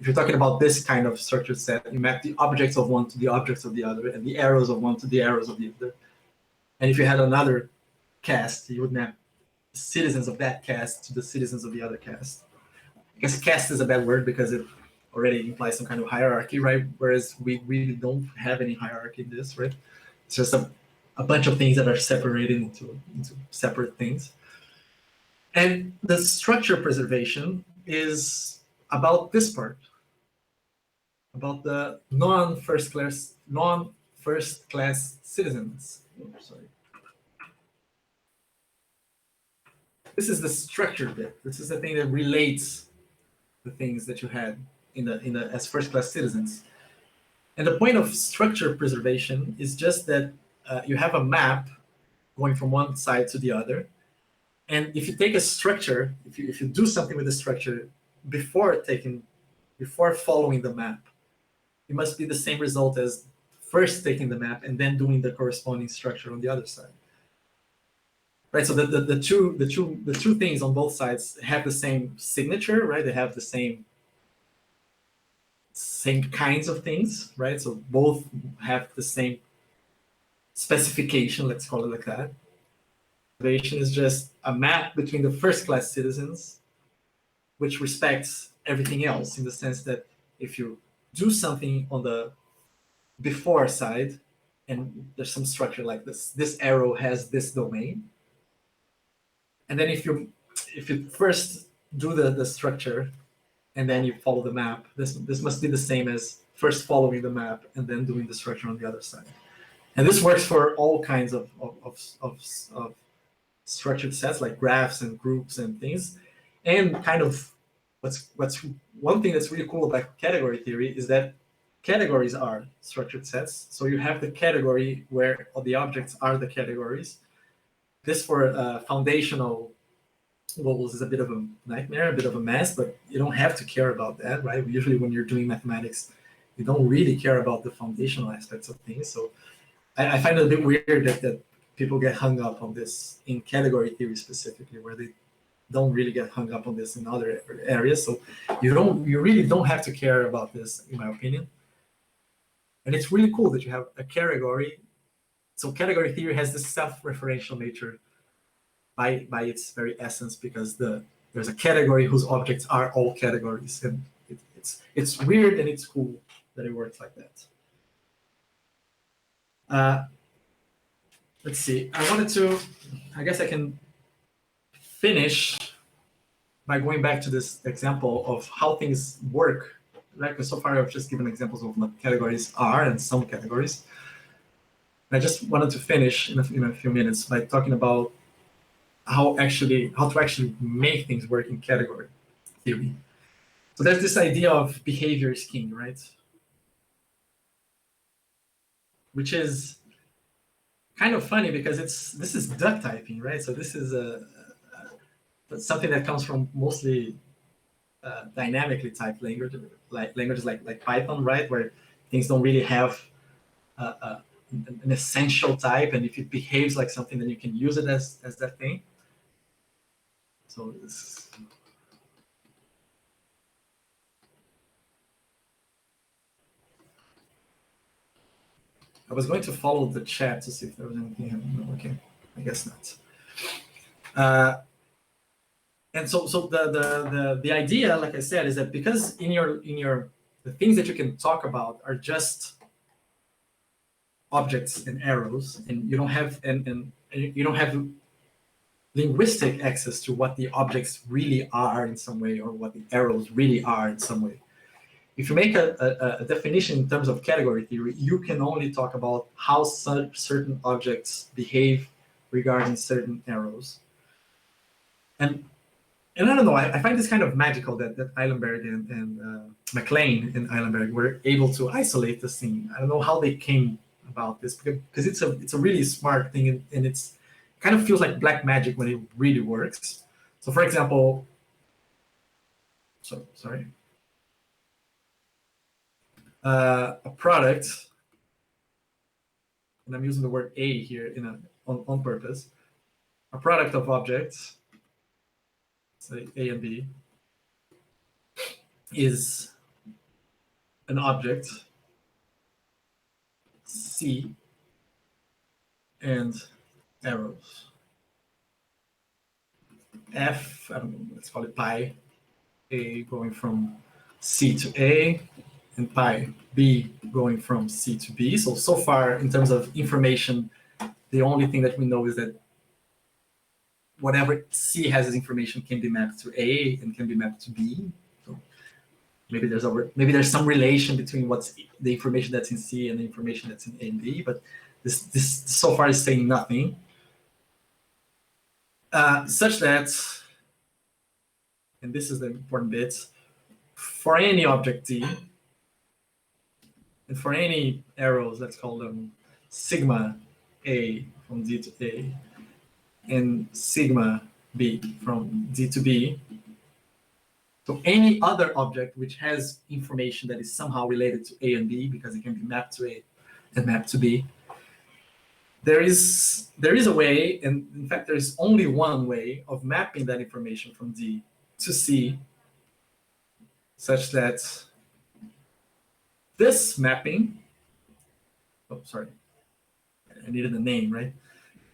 S4: you're talking about this kind of structured set, you map the objects of one to the objects of the other, and the arrows of one to the arrows of the other. And if you had another caste, you would map citizens of that caste to the citizens of the other caste. I guess caste is a bad word because it already implies some kind of hierarchy, right? Whereas we really don't have any hierarchy in this, right? It's just a bunch of things that are separated into separate things. And the structure preservation is about this part, about the non-first class citizens. Oops, sorry. This is the structure bit. This is the thing that relates the things that you had as first-class citizens. And the point of structure preservation is just that you have a map going from one side to the other. And if you take a structure, if you do something with the structure before following the map, it must be the same result as first taking the map and then doing the corresponding structure on the other side. Right, so the two things on both sides have the same signature, right? They have the same kinds of things, right? So both have the same specification, let's call it like that. Preservation is just a map between the first-class citizens, which respects everything else in the sense that if you do something on the before side, and there's some structure like this arrow has this domain. And then if you first do the structure and then you follow the map, this must be the same as first following the map and then doing the structure on the other side. And this works for all kinds of structured sets like graphs and groups and things. And kind of what's one thing that's really cool about category theory is that categories are structured sets. So you have the category where all the objects are the categories. This for foundational goals is a bit of a nightmare, a bit of a mess, but you don't have to care about that, right? Usually when you're doing mathematics, you don't really care about the foundational aspects of things. So I find it a bit weird that people get hung up on this in category theory specifically, where they don't really get hung up on this in other areas. So you really don't have to care about this, in my opinion. And it's really cool that you have a category. So category theory has this self-referential nature by its very essence, because there's a category whose objects are all categories, and it's weird and it's cool that it works like that. Let's see. I guess I can finish by going back to this example of how things work, right? Because so far I've just given examples of what categories are and some categories. And I just wanted to finish in a few minutes by talking about how to actually make things work in category theory. So there's this idea of behavior is king, right? Which is kind of funny because this is duck typing, right? So this is something that comes from mostly dynamically typed languages like Python, right? Where things don't really have an essential type, and if it behaves like something, then you can use it as that thing. So this. I was going to follow the chat to see if there was anything happening. No, okay, I guess not. And so the idea, like I said, is that because in your the things that you can talk about are just objects and arrows, and you don't have and you don't have linguistic access to what the objects really are in some way, or what the arrows really are in some way. If you make a definition in terms of category theory, you can only talk about how certain objects behave regarding certain arrows. And I don't know, I find this kind of magical that Eilenberg and MacLean and Eilenberg were able to isolate this thing. I don't know how they came about this, because it's a really smart thing, and it kind of feels like black magic when it really works. So for example, a product, and I'm using the word A here on purpose, a product of objects, say A and B, is an object C and arrows. F, let's call it pi, A going from C to A, and pi B going from C to B. So far, in terms of information, the only thing that we know is that whatever C has as information can be mapped to A and can be mapped to B. So maybe there's some relation between what's the information that's in C and the information that's in A and B, but this so far is saying nothing. Such that, and this is the important bit, for any object D, and for any arrows, let's call them sigma A from D to A, and sigma B from D to B. So any other object which has information that is somehow related to A and B, because it can be mapped to A and mapped to B, there is a way, and in fact there is only one way of mapping that information from D to C, such that this mapping, oh, sorry, I needed a name, right?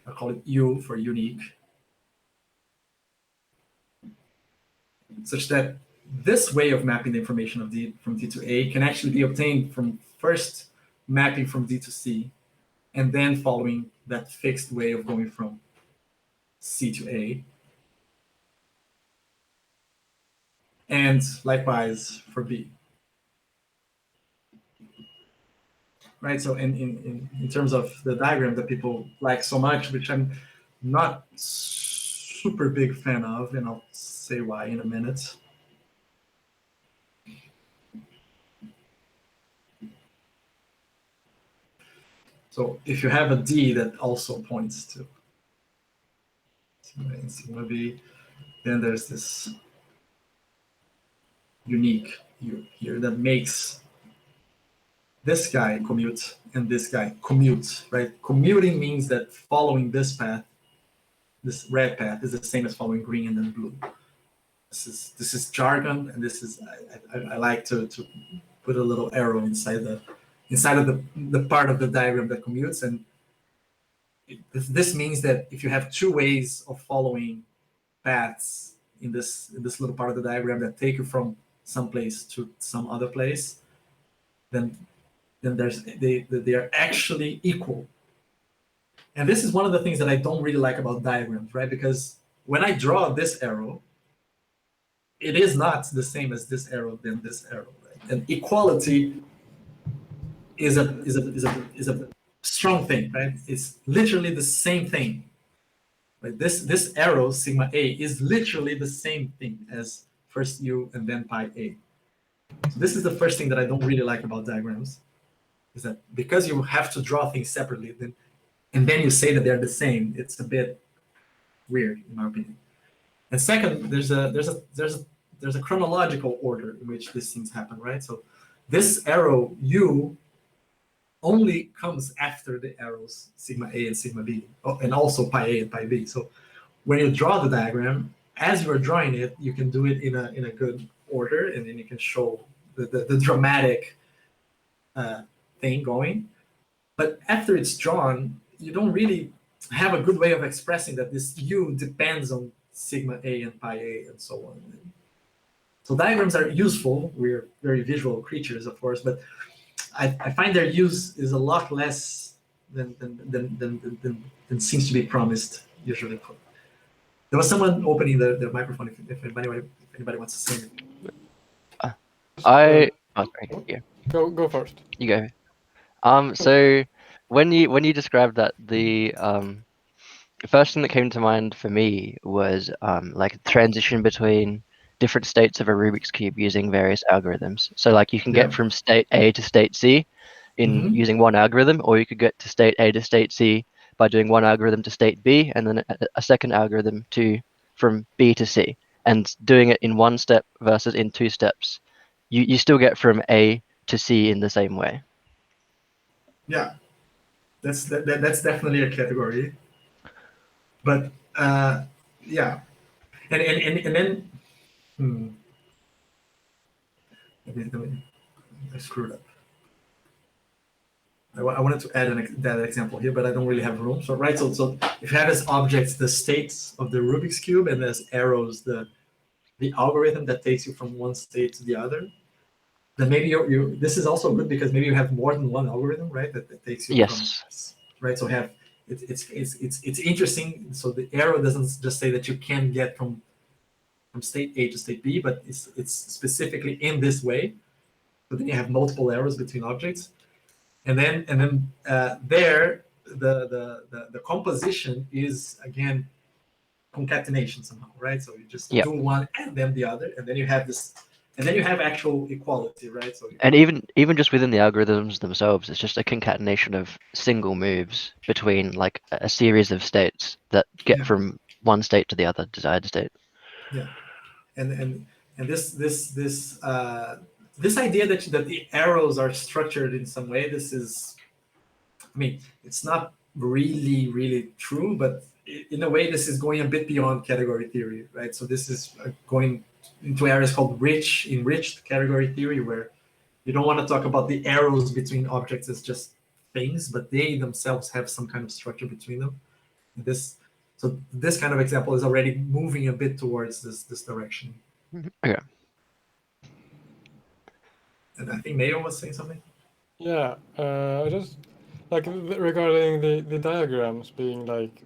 S4: I'll call it U for unique, such that this way of mapping the information of D from D to A can actually be obtained from first mapping from D to C, and then following that fixed way of going from C to A. And likewise for B. Right, so in terms of the diagram that people like so much, which I'm not super big fan of, and I'll say why in a minute. So if you have a D that also points to sigma A and sigma B, then there's this unique U here that makes this guy commute and this guy commute, right? Commuting means that following this path, this red path, is the same as following green and then blue. This is jargon, and this is I like to put a little arrow inside of the part of the diagram that commutes, and this means that if you have two ways of following paths in this little part of the diagram that take you from some place to some other place, then they are actually equal. And this is one of the things that I don't really like about diagrams, right? Because when I draw this arrow, it is not the same as this arrow than this arrow, right? And equality is a strong thing, right? It's literally the same thing. Right? This arrow sigma a is literally the same thing as first u and then pi a. So this is the first thing that I don't really like about diagrams, is that because you have to draw things separately, and then you say that they're the same, it's a bit weird in my opinion. And second, there's a chronological order in which these things happen, right? So this arrow u only comes after the arrows sigma a and sigma b, and also pi a and pi b. So when you draw the diagram, as you're drawing it, you can do it in a good order, and then you can show the dramatic thing going. But after it's drawn, you don't really have a good way of expressing that this u depends on sigma a and pi a and so on. So diagrams are useful. We're very visual creatures, of course, but I find their use is a lot less than seems to be promised usually. There was someone opening the microphone. If anybody wants to say anything.
S1: Oh, sorry. Yeah.
S6: Go first.
S1: You go. So when you described that, the first thing that came to mind for me was like transition between different states of a Rubik's Cube using various algorithms. So like you can get from state A to state C in using one algorithm, or you could get to state A to state C by doing one algorithm to state B, and then a second algorithm from B to C, and doing it in one step versus in two steps. You still get from A to C in the same way.
S4: Yeah, that's definitely a category. But yeah, and then I screwed up. I wanted to add that example here, but I don't really have room. So right, so if you have as objects the states of the Rubik's Cube, and as arrows the algorithm that takes you from one state to the other, then maybe you this is also good because maybe you have more than one algorithm, right? That takes you from, right. So have it's interesting. So the arrow doesn't just say that you can get from state A to state B, but it's specifically in this way. So then you have multiple arrows between objects, and then there the composition is again concatenation somehow, right? So you just do one and then the other, and then you have this, and then you have actual equality, right? So
S1: and even just within the algorithms themselves, it's just a concatenation of single moves between like a series of states that get from one state to the other desired state.
S4: Yeah, and this idea that the arrows are structured in some way, this is, I mean, it's not really true, but in a way, this is going a bit beyond category theory, right? So this is going into areas called enriched category theory, where you don't want to talk about the arrows between objects as just things, but they themselves have some kind of structure between them. So this kind of example is already moving a bit towards this direction.
S1: Okay.
S4: And I think Mayo was saying something.
S6: Yeah, just like regarding the diagrams being like.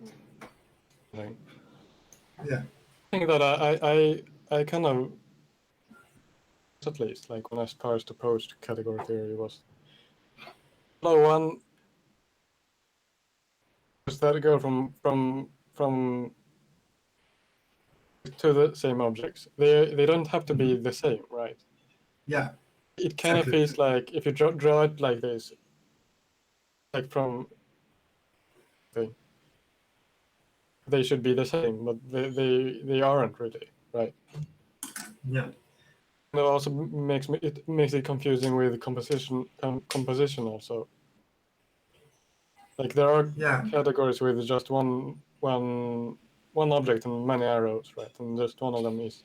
S4: Yeah.
S6: I think that I kind of, at least like when I started to post category theory was no one that go from to the same objects. They don't have to be the same, right?
S4: Yeah.
S6: It kind of feels like if you draw it like this, like from thing, they should be the same, but they aren't really, right?
S4: Yeah.
S6: And it also makes it confusing with composition also. Like there are categories with just one object and many arrows, right? And just one of them is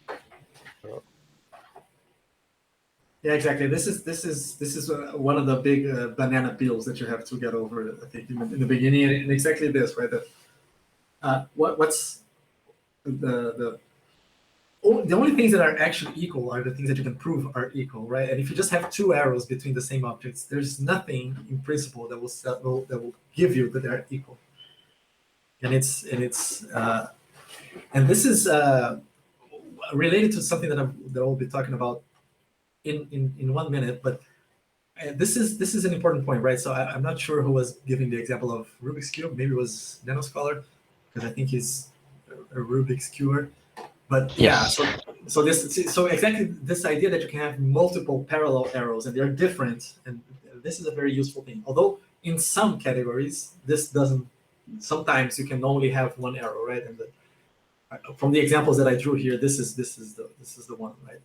S6: arrow.
S4: Yeah, exactly. This is one of the big banana peels that you have to get over, I think, in the beginning, and exactly this, right? That what's the only things that are actually equal are the things that you can prove are equal, right? And if you just have two arrows between the same objects, there's nothing in principle that will give you that they're equal. And this is related to something that I'll be talking about in 1 minute, but this is an important point, right? So I'm not sure who was giving the example of Rubik's Cube. Maybe it was Nanoscholar, because I think he's a Rubik's Cuber. But
S1: Yes.
S4: yeah, so exactly this idea that you can have multiple parallel arrows and they're different, and this is a very useful thing. Although in some categories this doesn't. Sometimes you can only have one arrow, right? And from the examples that I drew here, this is the one, right?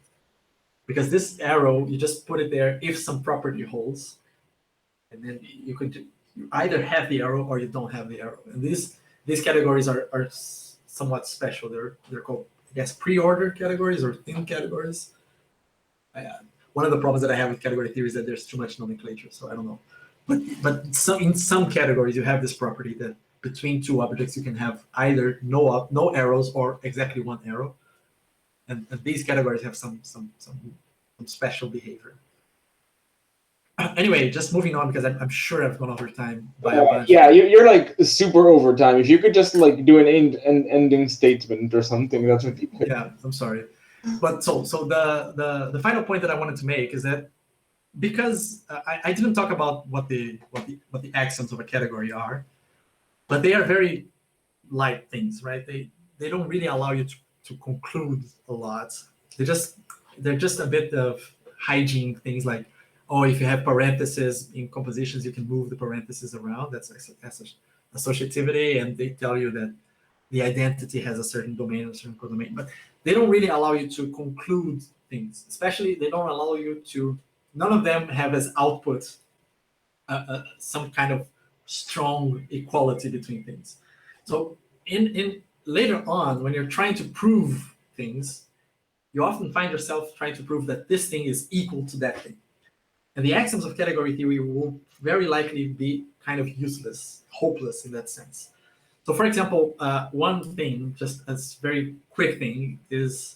S4: Because this arrow, you just put it there if some property holds, and then you either have the arrow or you don't have the arrow. And these categories are somewhat special. They're called, I guess, pre-order categories or thin categories. One of the problems that I have with category theory is that there's too much nomenclature, so I don't know. But in some categories, you have this property that between two objects, you can have either no arrows or exactly one arrow. And these categories have some special behavior. Anyway, just moving on, because I'm sure I've gone over time by a bunch.
S3: Yeah, you're like super over time. If you could just like do an ending statement or something, that's what people.
S4: Yeah, I'm sorry. But so the final point that I wanted to make is that because I didn't talk about what the axioms of a category are, but they are very light things, right? They don't really allow you to conclude a lot. They're just a bit of hygiene things, like, oh, if you have parentheses in compositions, you can move the parentheses around. That's associativity, and they tell you that the identity has a certain domain, a certain codomain, but they don't really allow you to conclude things. Especially, they don't allow you to. None of them have as output some kind of strong equality between things. So in later on, when you're trying to prove things, you often find yourself trying to prove that this thing is equal to that thing. And the axioms of category theory will very likely be kind of useless, hopeless in that sense. So for example, one thing, just as very quick thing, is,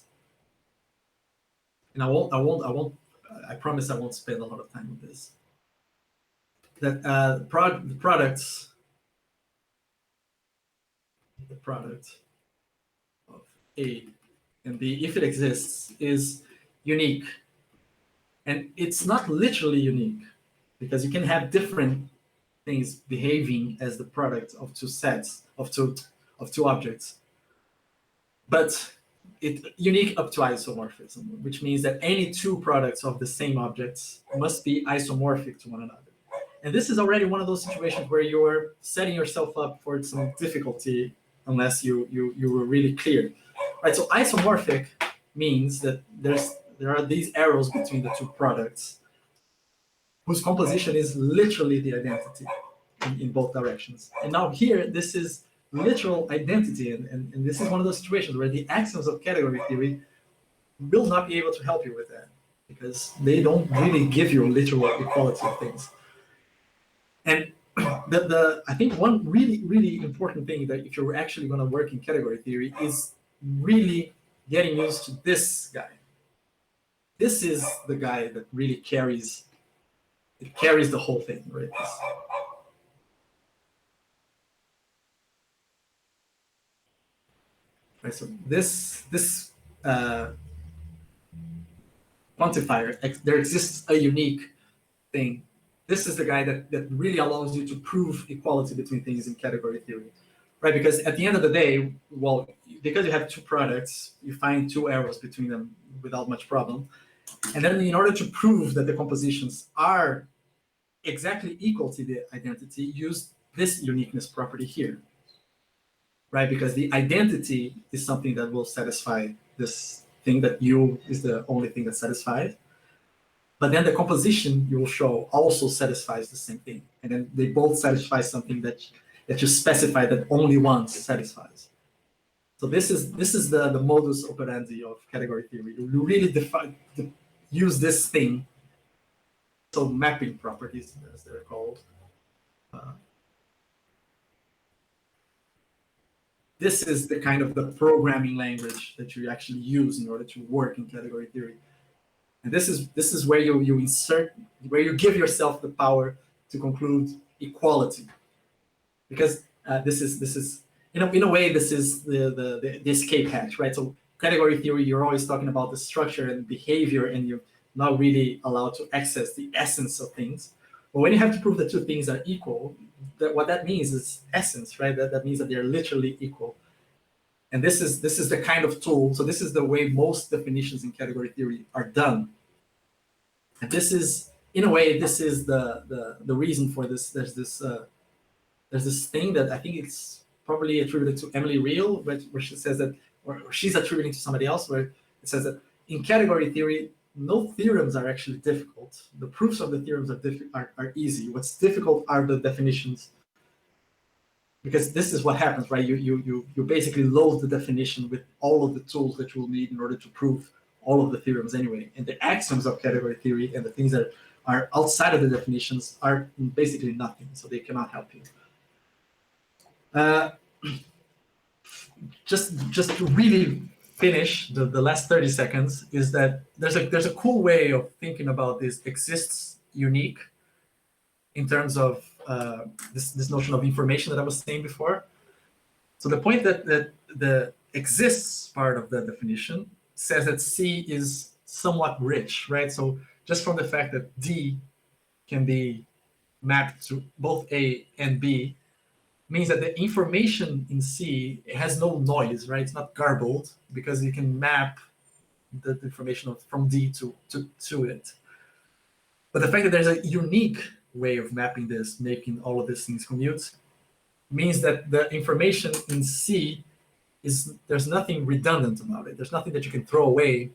S4: and I promise I won't spend a lot of time on this, that the product of A and B, if it exists, is unique. And it's not literally unique, because you can have different things behaving as the product of two sets, of two objects. But it's unique up to isomorphism, which means that any two products of the same objects must be isomorphic to one another. And this is already one of those situations where you're setting yourself up for some difficulty unless you were really clear. Right, so isomorphic means that there are these arrows between the two products whose composition is literally the identity in both directions. And now here, this is literal identity, and this is one of those situations where the axioms of category theory will not be able to help you with that, because they don't really give you literal equality of things. And I think one really important thing that if you're actually going to work in category theory is really getting used to this guy. This is the guy that really carries the whole thing, right? Right, so this quantifier, there exists a unique thing. This is the guy that really allows you to prove equality between things in category theory, right? Because at the end of the day, well, because you have two products, you find two arrows between them without much problem. And then in order to prove that the compositions are exactly equal to the identity, use this uniqueness property here, right? Because the identity is something that will satisfy this thing, that U is the only thing that satisfies. But then the composition you will show also satisfies the same thing. And then they both satisfy something that you specify that only one satisfies. So this is the modus operandi of category theory. You really use this thing, so mapping properties, as they're called. This is the kind of the programming language that you actually use in order to work in category theory. And this is where you give yourself the power to conclude equality, because this is in a way, this is the escape hatch, right? So you category theory, you're always talking about the structure and behavior, and you're not really allowed to access the essence of things. But when you have to prove that two things are equal, what that means is essence, right? That means that they're literally equal. And this is the kind of tool. So this is the way most definitions in category theory are done. And this is, in a way, this is the reason for this. There's this thing that I think it's probably attributed to Emily Real, where she says that, or she's attributing to somebody else, where it says that in category theory, no theorems are actually difficult. The proofs of the theorems are easy. What's difficult are the definitions, because this is what happens, right? You basically load the definition with all of the tools that you will need in order to prove all of the theorems anyway. And the axioms of category theory and the things that are outside of the definitions are basically nothing, so they cannot help you. Just to really finish the last 30 seconds is that there's a cool way of thinking about this exists unique in terms of this notion of information that I was saying before. So the point that the exists part of the definition says that C is somewhat rich, right? So just from the fact that D can be mapped to both A and B means that the information in C has no noise, right? It's not garbled because you can map the information from D to it. But the fact that there's a unique way of mapping this, making all of these things commute, means that the information in C there's nothing redundant about it. There's nothing that you can throw away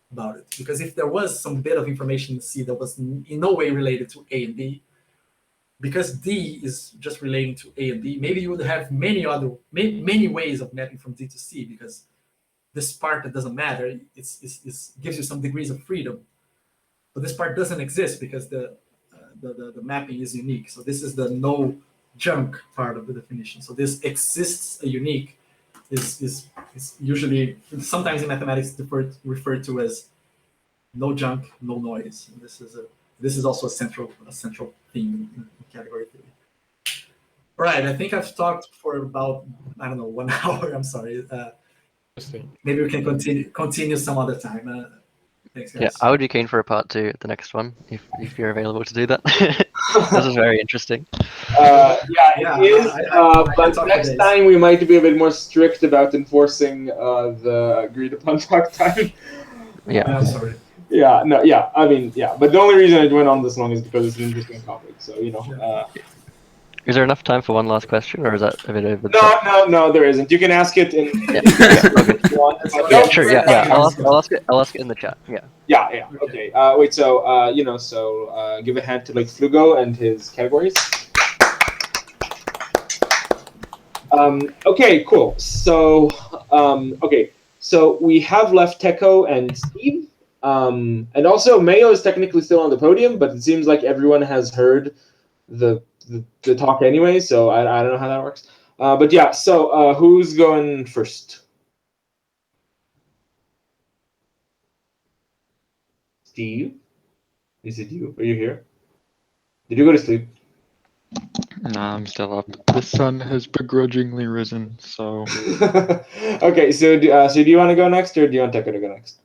S4: about it. Because if there was some bit of information in C that was in no way related to A and B, because D is just relating to A and B, maybe you would have many ways of mapping from D to C, because this part that doesn't matter, it gives you some degrees of freedom. But this part doesn't exist because the mapping is unique. So this is the no junk part of the definition. So this exists a unique is usually, sometimes in mathematics, referred to as no junk, no noise. And this is also a central theme in category theory. All right, I think I've talked for about, I don't know, 1 hour. I'm sorry. Maybe we can continue some other time. Thanks, guys.
S1: Yeah, I would be keen for a part 2 at the next one if you're available to do that. This is very interesting.
S3: It is. But next time we might be a bit more strict about enforcing the agreed upon talk time.
S1: Yeah.
S4: Sorry.
S3: Yeah. No. Yeah. I mean, yeah. But the only reason it went on this long is because it's an interesting topic. So
S1: Is there enough time for one last question, or is that a bit over?
S3: No, there isn't. You can ask it in.
S1: Sure. Yeah. I'll ask it in the chat. Yeah.
S3: Yeah. Okay. Wait. So give a hand to like Flugo and his categories. Okay. Cool. So okay. So we have left Teco and Steve. And also Mayo is technically still on the podium, but it seems like everyone has heard the talk anyway, so I don't know how that works. But yeah, so who's going first? Steve? Is it you? Are you here? Did you go to sleep?
S8: Nah, I'm still up. The sun has begrudgingly risen, so...
S3: Okay, so do you want to go next, or do you want Teco to go next?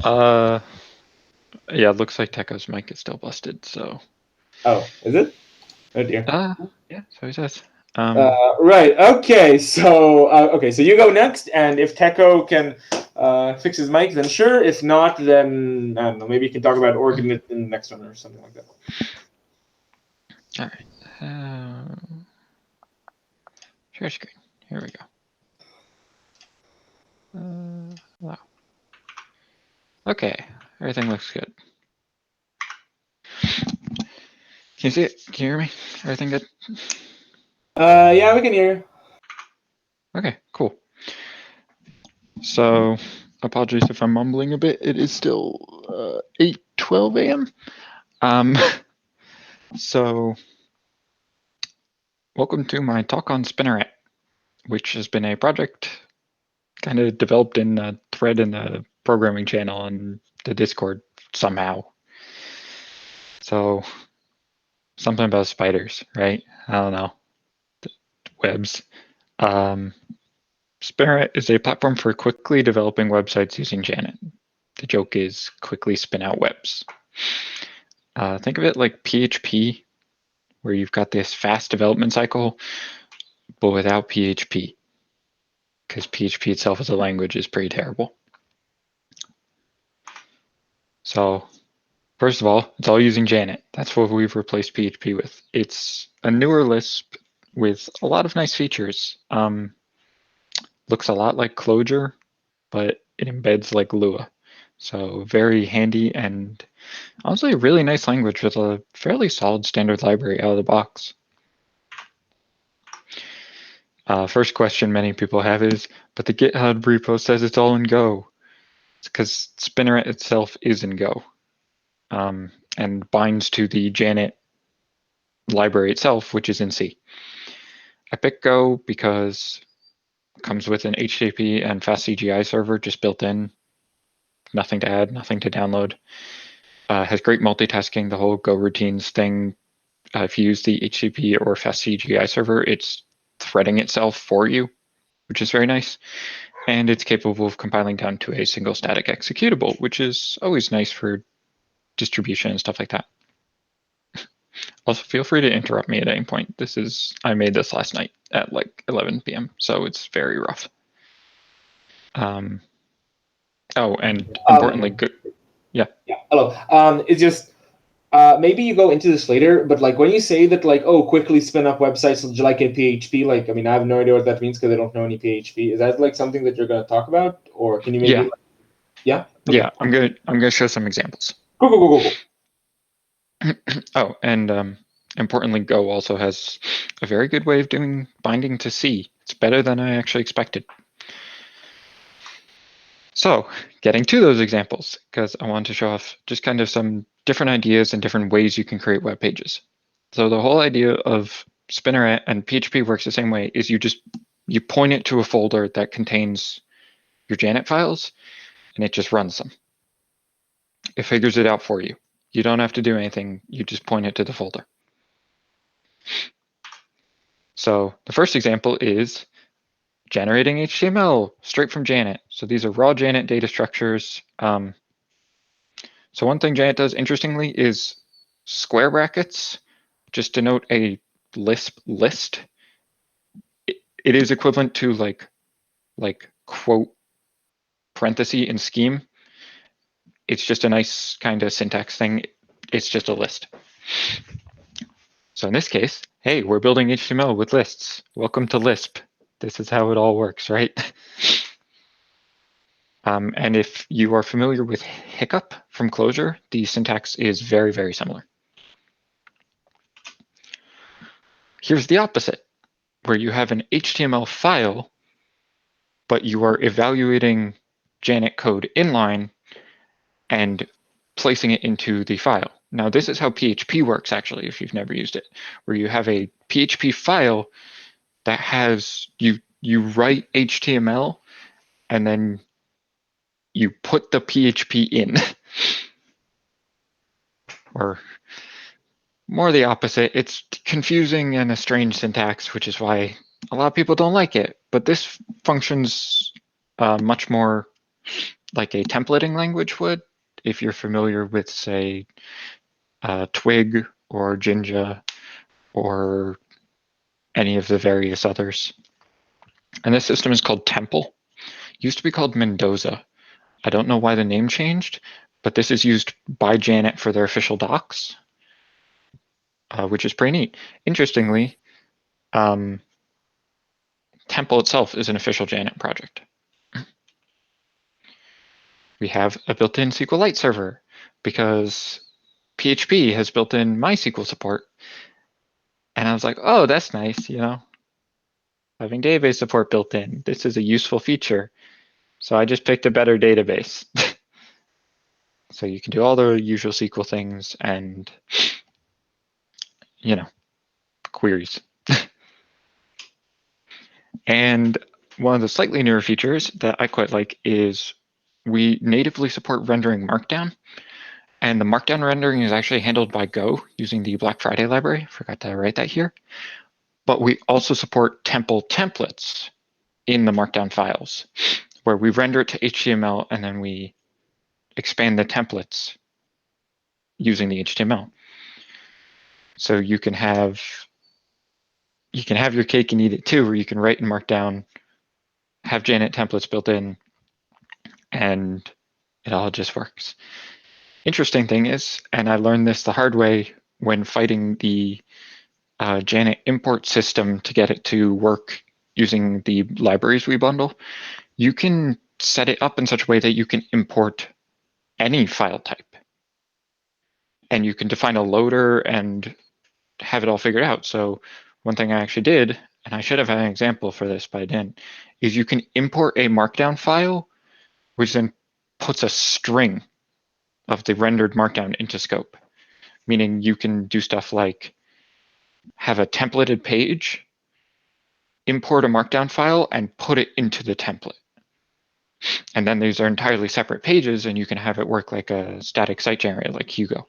S8: Yeah, it looks like Teco's mic is still busted, so...
S3: Oh, is it? Oh dear.
S8: Yeah, so he says.
S3: Right. Okay. So so you go next, and if Teco can fix his mic, then sure. If not, then I don't know. Maybe you can talk about Organist in the next one or something like that.
S8: All right. Share screen. Here we go. Wow. Okay. Everything looks good. Can you see it? Can you hear me? Everything good?
S3: Yeah, we can hear.
S8: Okay, cool. So, apologies if I'm mumbling a bit. It is still 8:12 a.m. So, welcome to my talk on Spinneret, which has been a project kind of developed in a thread in the programming channel on the Discord somehow. So, something about spiders, right? I don't know. Webs. Spinneret is a platform for quickly developing websites using Janet. The joke is quickly spin out webs. Think of it like PHP, where you've got this fast development cycle, but without PHP, because PHP itself as a language is pretty terrible. So first of all, it's all using Janet. That's what we've replaced PHP with. It's a newer Lisp with a lot of nice features. Looks a lot like Clojure, but it embeds like Lua. So very handy and honestly a really nice language with a fairly solid standard library out of the box. First question many people have is, but the GitHub repo says it's all in Go. It's because Spinneret itself is in Go and binds to the Janet library itself, which is in C. I picked Go because it comes with an HTTP and fast CGI server just built in. Nothing to add, nothing to download. Has great multitasking, the whole Go routines thing. If you use the HTTP or fast CGI server, it's threading itself for you, which is very nice. And it's capable of compiling down to a single static executable, which is always nice for distribution and stuff like that. Also, feel free to interrupt me at any point. I made this last night at like 11 p.m., so it's very rough. Oh, and importantly, good. Yeah.
S3: Yeah. Hello. It's just maybe you go into this later, but like when you say that, like, oh, quickly spin up websites like in PHP, like, I mean, I have no idea what that means because I don't know any PHP. Is that like something that you're going to talk about, or can you maybe?
S8: Yeah.
S3: Yeah. Okay.
S8: Yeah. I'm gonna show some examples.
S3: Go.
S8: Oh, and importantly, Go also has a very good way of doing binding to C. It's better than I actually expected. So getting to those examples, because I want to show off just kind of some different ideas and different ways you can create web pages. So the whole idea of Spinneret and PHP works the same way, is you point it to a folder that contains your Janet files, and it just runs them. It figures it out for you. You don't have to do anything. You just point it to the folder. So the first example is generating HTML straight from Janet. So these are raw Janet data structures. So one thing Janet does interestingly is square brackets just denote a Lisp list. It is equivalent to like quote parenthesis in scheme. It's just a nice kind of syntax thing. It's just a list. So in this case, hey, we're building HTML with lists. Welcome to Lisp. This is how it all works, right? And if you are familiar with Hiccup from Clojure, the syntax is very, very similar. Here's the opposite, where you have an HTML file, but you are evaluating Janet code inline and placing it into the file. Now, this is how PHP works, actually, if you've never used it, where you have a PHP file that has, you write HTML, and then you put the PHP in. Or more the opposite. It's confusing and a strange syntax, which is why a lot of people don't like it. But this functions much more like a templating language would, if you're familiar with, say, Twig or Jinja or any of the various others. And this system is called Temple. It used to be called Mendoza. I don't know why the name changed, but this is used by Janet for their official docs, which is pretty neat. Interestingly, Temple itself is an official Janet project. We have a built-in SQLite server because PHP has built-in MySQL support. And I was like, oh, that's nice, you know, having database support built in. This is a useful feature. So I just picked a better database. So you can do all the usual SQL things and, you know, queries. And one of the slightly newer features that I quite like is we natively support rendering Markdown. And the Markdown rendering is actually handled by Go using the Black Friday library. Forgot to write that here. But we also support Temple templates. in the markdown files, where we render it to HTML and then we expand the templates using the HTML. So you can have your cake and eat it too, where you can write in Markdown, have Janet templates built in, and it all just works. Interesting thing is, and I learned this the hard way when fighting the Janet import system to get it to work using the libraries we bundle, you can set it up in such a way that you can import any file type. And you can define a loader and have it all figured out. So one thing I actually did, and I should have had an example for this, but I didn't, is you can import a markdown file, which then puts a string of the rendered markdown into scope. Meaning you can do stuff like have a templated page, import a markdown file, and put it into the template. And then these are entirely separate pages, and you can have it work like a static site generator like Hugo.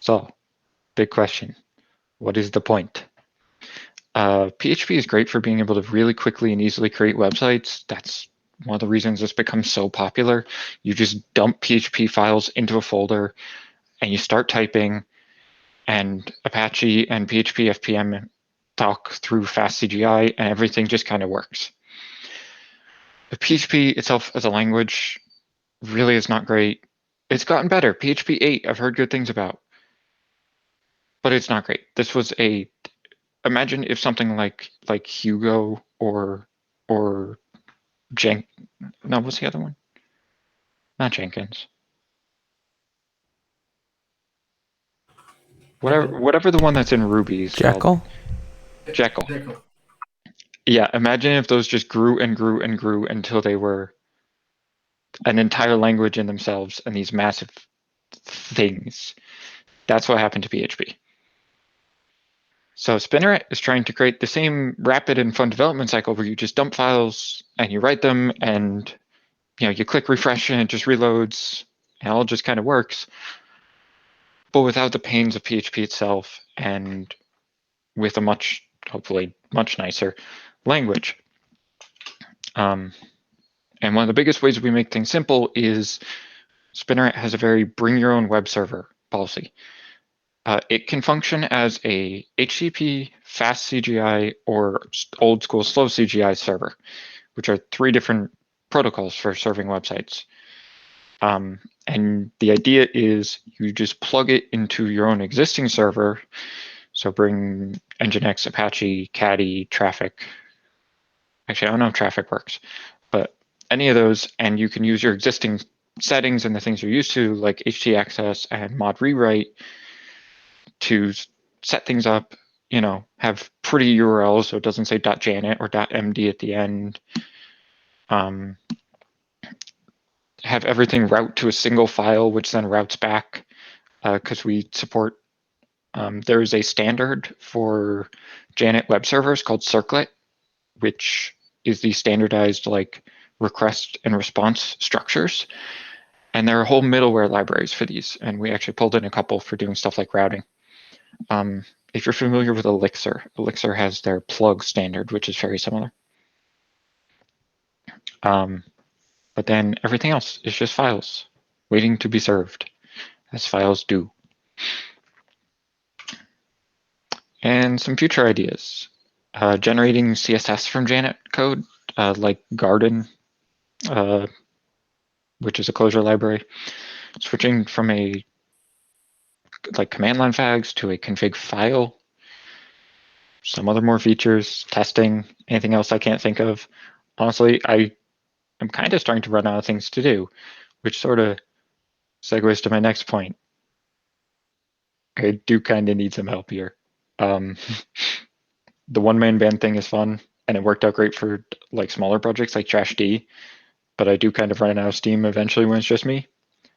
S8: So, big question. What is the point? PHP is great for being able to really quickly and easily create websites. That's one of the reasons it's become so popular. You just dump PHP files into a folder and you start typing, and Apache and PHP FPM talk through fast CGI, and everything just kind of works. The PHP itself as a language really is not great. It's gotten better. PHP 8 I've heard good things about, but it's not great. This was imagine if something like Hugo or what's the other one? Not Jenkins. Whatever the one that's in Ruby is called. Jekyll. Yeah, imagine if those just grew and grew and grew until they were an entire language in themselves and these massive things. That's what happened to PHP. So Spinneret is trying to create the same rapid and fun development cycle where you just dump files and you write them, and you click refresh and it just reloads, and it all just kind of works, but without the pains of PHP itself, and with a hopefully much nicer language. And one of the biggest ways we make things simple is Spinneret has a very bring your own web server policy. It can function as a HTTP, fast CGI, or old school slow CGI server, which are 3 different protocols for serving websites. And the idea is you just plug it into your own existing server. So bring Nginx, Apache, Caddy, Traffic. Actually, I don't know if Traffic works, but any of those, and you can use your existing settings and the things you're used to, like htaccess and mod rewrite, to set things up, have pretty URLs so it doesn't say .janet or .md at the end. Have everything route to a single file, which then routes back, because we support, there is a standard for Janet web servers called Circlet, which is the standardized request and response structures. And there are whole middleware libraries for these, and we actually pulled in a couple for doing stuff like routing. If you're familiar with Elixir has their plug standard, which is very similar. But then everything else is just files waiting to be served, as files do. And some future ideas. Generating CSS from Janet code, like Garden, which is a Clojure library. Switching from a command line fags to a config file. Some other more features, testing, anything else I can't think of. Honestly, I'm kind of starting to run out of things to do, which sort of segues to my next point. I do kind of need some help here. The one-man band thing is fun, and it worked out great for smaller projects like Trash D, but I do kind of run out of steam eventually when it's just me.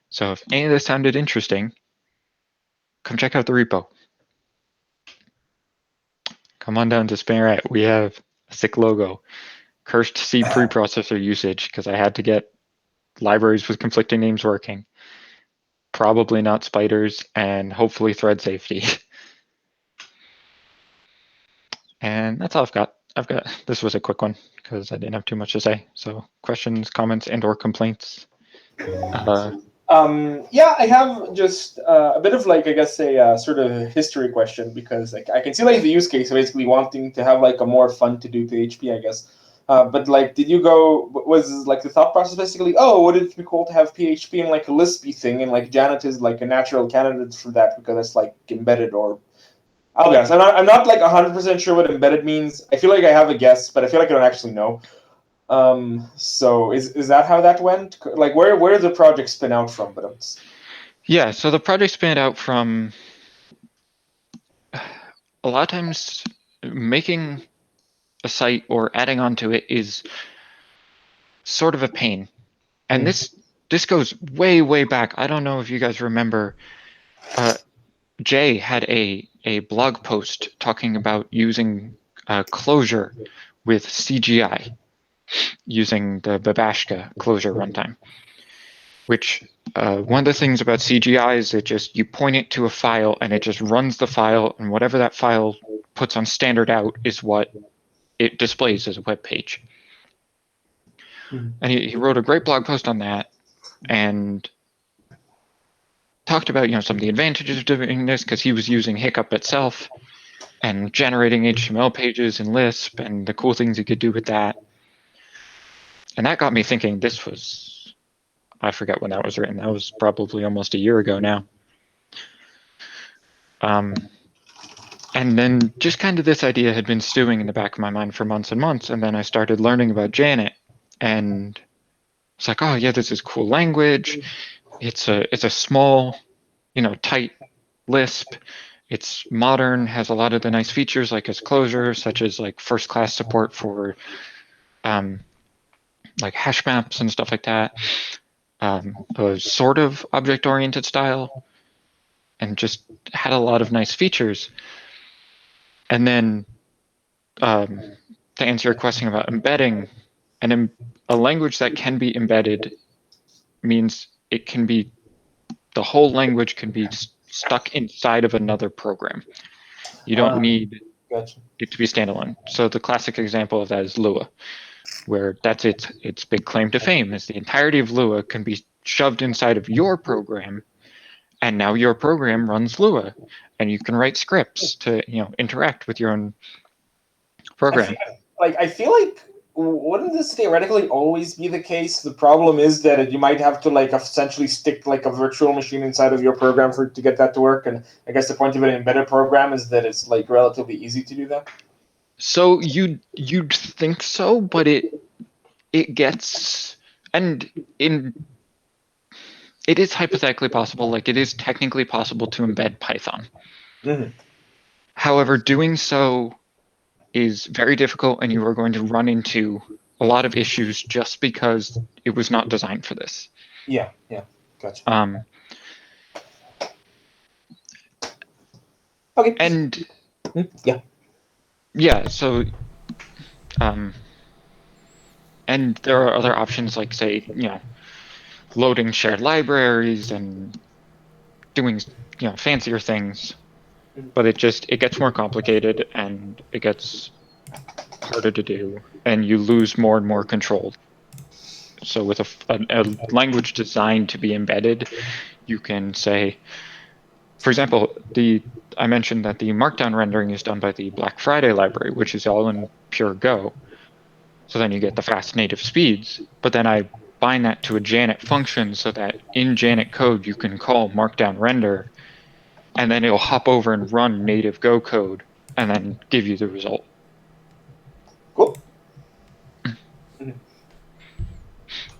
S8: So if any of this sounded interesting, come check out the repo. Come on down to Spinneret. We have a sick logo. Cursed C preprocessor usage, because I had to get libraries with conflicting names working. Probably not spiders, and hopefully thread safety. And that's all I've got. This was a quick one because I didn't have too much to say. So questions, comments, and/or complaints.
S3: Yeah, I have just a bit of like, I guess, a sort of history question, because like I can see like the use case of basically wanting to have like a more fun to do PHP, I guess. But like, was like the thought process basically, oh, would it be cool to have PHP in like a Lispy thing, and like Janet is like a natural candidate for that because it's like embedded? Or I'll be honest, I'm not like 100% sure what embedded means. I feel like I have a guess, but I feel like I don't actually know. So is that how that went? Like, where did the project spin out from? But
S8: Yeah, so the project spanned out from a lot of times making a site or adding onto it is sort of a pain. And this goes way back. I don't know if you guys remember, Jay had a blog post talking about using Clojure with CGI, using the Babashka Clojure runtime. Which one of the things about CGI is you point it to a file and it just runs the file, and whatever that file puts on standard out is what it displays as a web page. And he wrote a great blog post on that and talked about some of the advantages of doing this, because he was using Hiccup itself and generating HTML pages in Lisp and the cool things you could do with that. And that got me thinking. This was, I forget when that was written. That was probably almost a year ago now. And then just kind of this idea had been stewing in the back of my mind for months and months. And then I started learning about Janet, and it's like, oh yeah, this is cool language. It's a small, tight Lisp. It's modern, has a lot of the nice features like its Clojure, such as like first-class support for like hash maps and stuff like that. A sort of object-oriented style, and just had a lot of nice features. And then to answer your question about embedding, a language that can be embedded means it can be, the whole language can be stuck inside of another program. You don't need it to be standalone. So the classic example of that is Lua, where that's its big claim to fame, is the entirety of Lua can be shoved inside of your program, and now your program runs Lua, and you can write scripts to interact with your own program.
S3: I feel like, wouldn't this theoretically always be the case? The problem is that you might have to like essentially stick like a virtual machine inside of your program to get that to work. And I guess the point of an embedded program is that it's like relatively easy to do that.
S8: So you'd think so, but it gets, and it is hypothetically possible, like it is technically possible to embed Python. However, doing so is very difficult, and you are going to run into a lot of issues just because it was not designed for this.
S3: Yeah, gotcha. Okay.
S8: And
S3: yeah.
S8: So, and there are other options like, say, loading shared libraries and doing fancier things, but it gets more complicated and it gets harder to do, and you lose more and more control. So with a language designed to be embedded, you can say, for example, I mentioned that the Markdown rendering is done by the Black Friday library, which is all in pure Go. So then you get the fast native speeds, but then I bind that to a Janet function so that in Janet code you can call Markdown render, and then it'll hop over and run native Go code and then give you the result.
S3: Cool.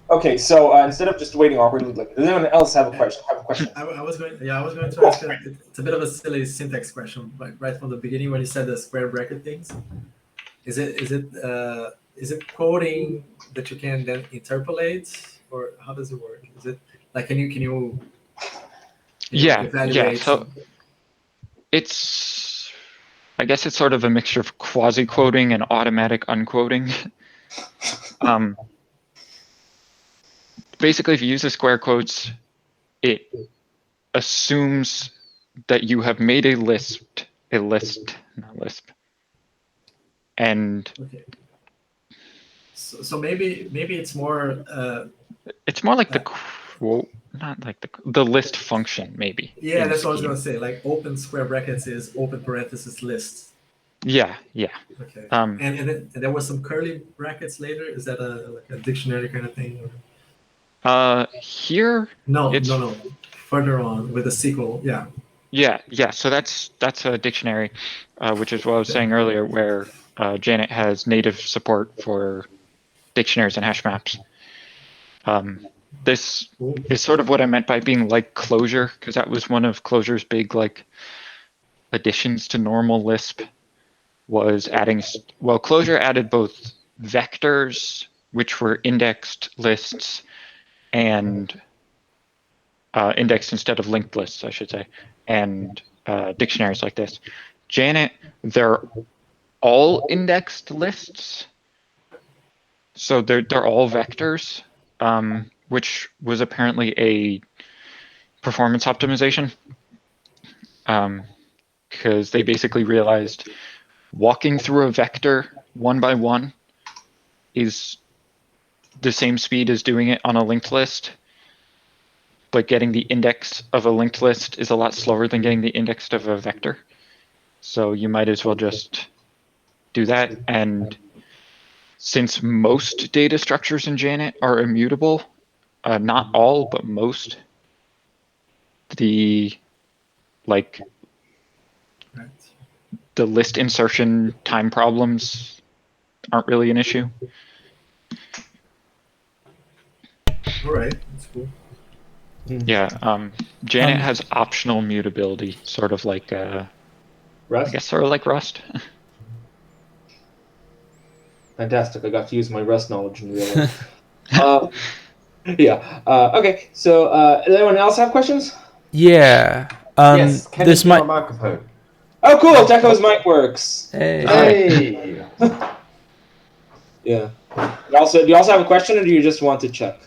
S3: Okay, so instead of just waiting awkwardly, does anyone else have a question?
S4: I was going to ask you, it's a bit of a silly syntax question, but right from the beginning when you said the square bracket things, is it quoting that you can then interpolate, or how does it work? Is it like can you evaluate?
S8: So it's, I guess it's sort of a mixture of quasi-quoting and automatic unquoting. Basically, if you use the square quotes, it assumes that you have made a list, not Lisp, And
S4: Okay. So maybe it's more.
S8: it's more like the quote, not like the list function, maybe.
S4: Yeah,
S8: in
S4: that's what I was
S8: scheme.
S4: gonna say. Like open square brackets is open parenthesis list.
S8: Yeah, yeah.
S4: Okay.
S8: Um,
S4: And there was some curly brackets later. Is that like a dictionary kind of thing?
S8: Here.
S4: No. Further on with the sequel. Yeah.
S8: Yeah. So that's a dictionary, which is what I was saying earlier, where Janet has native support for dictionaries and hash maps. This is sort of what I meant by being like Clojure, because that was one of Clojure's big like additions to normal Lisp. Was adding, well, Clojure added both vectors, which were indexed lists, and indexed instead of linked lists, I should say, and dictionaries like this. Janet, they're all indexed lists, so they're all vectors, which was apparently a performance optimization, because they basically realized walking through a vector one by one is the same speed as doing it on a linked list, but getting the index of a linked list is a lot slower than getting the index of a vector. So you might as well just do that. And since most data structures in Janet are immutable, not all, but most, the list insertion time problems aren't really an issue.
S4: All right, that's cool.
S8: Yeah, Janet has optional mutability, sort of like
S3: Rust?
S8: I guess sort of like Rust.
S3: Fantastic! I got to use my Rust knowledge in real life. Yeah. Okay. So, does anyone else have questions?
S5: Yeah.
S2: Yes. Can
S5: This
S2: you
S5: might.
S2: a microphone?
S3: Oh, cool! Teco's mic works.
S5: Hey.
S2: Hey.
S3: Yeah. Do you also have a question, or do you just want to check?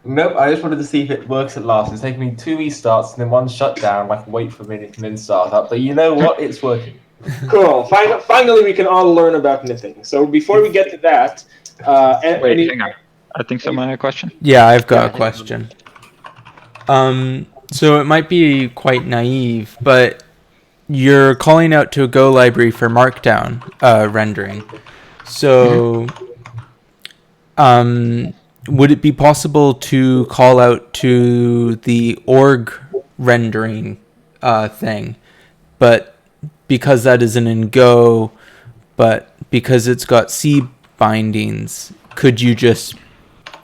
S2: Nope. I just wanted to see if it works at last. It's taken me 2 restarts and then 1 shutdown. I can wait for a minute and then start up. But you know what? It's working.
S3: Cool. Finally, we can all learn about knitting. So before we get to that,
S8: Wait, hang on. I think someone had a question.
S5: Yeah, I've got a question. So it might be quite naive, but you're calling out to a Go library for Markdown rendering. So, would it be possible to call out to the org rendering thing, but because that isn't in Go, but because it's got C bindings, could you just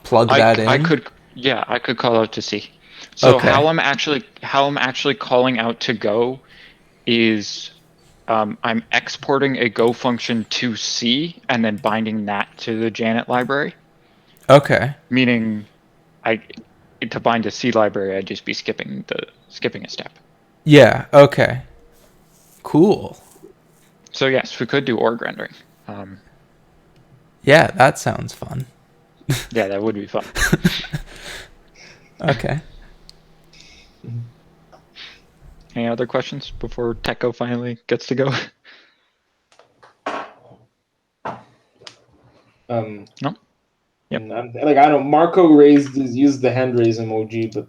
S5: plug that in?
S8: I could call out to C. So
S5: Okay.
S8: how I'm actually calling out to Go is I'm exporting a Go function to C and then binding that to the Janet library.
S5: Okay.
S8: Meaning, to bind a C library, I'd just be skipping a step.
S5: Yeah. Okay. Cool.
S8: So yes, we could do org rendering.
S5: Yeah, that sounds fun.
S8: Yeah, that would be fun.
S5: Okay.
S8: Any other questions before Teco finally gets to go? No. Yep.
S3: Like I don't. Marco used the hand raise emoji, but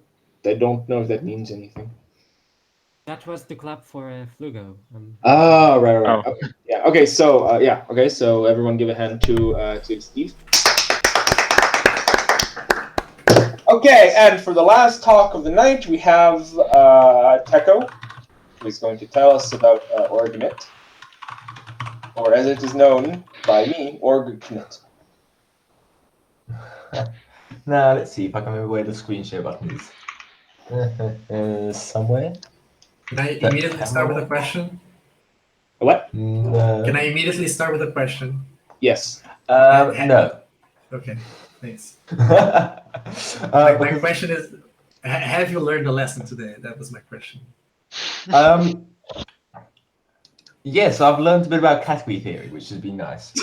S3: I don't know if that means anything.
S7: That was the clap for Flugo.
S3: Oh, right.
S8: Oh.
S3: Okay. Yeah. Okay. So Okay. So everyone, give a hand to Steve. Okay, and for the last talk of the night, we have Teco, who is going to tell us about OrgKnit, or as it is known by me, OrgKnit.
S2: Now let's see if I can remember where the screen share button is. Somewhere.
S4: Can I immediately start with a question?
S3: What?
S2: No.
S4: Can I immediately start with a question?
S3: Yes.
S2: No.
S4: Okay, thanks.
S2: My
S4: My question is, have you learned a lesson today? That was my question.
S2: Yes, I've learned a bit about category theory, which has been nice.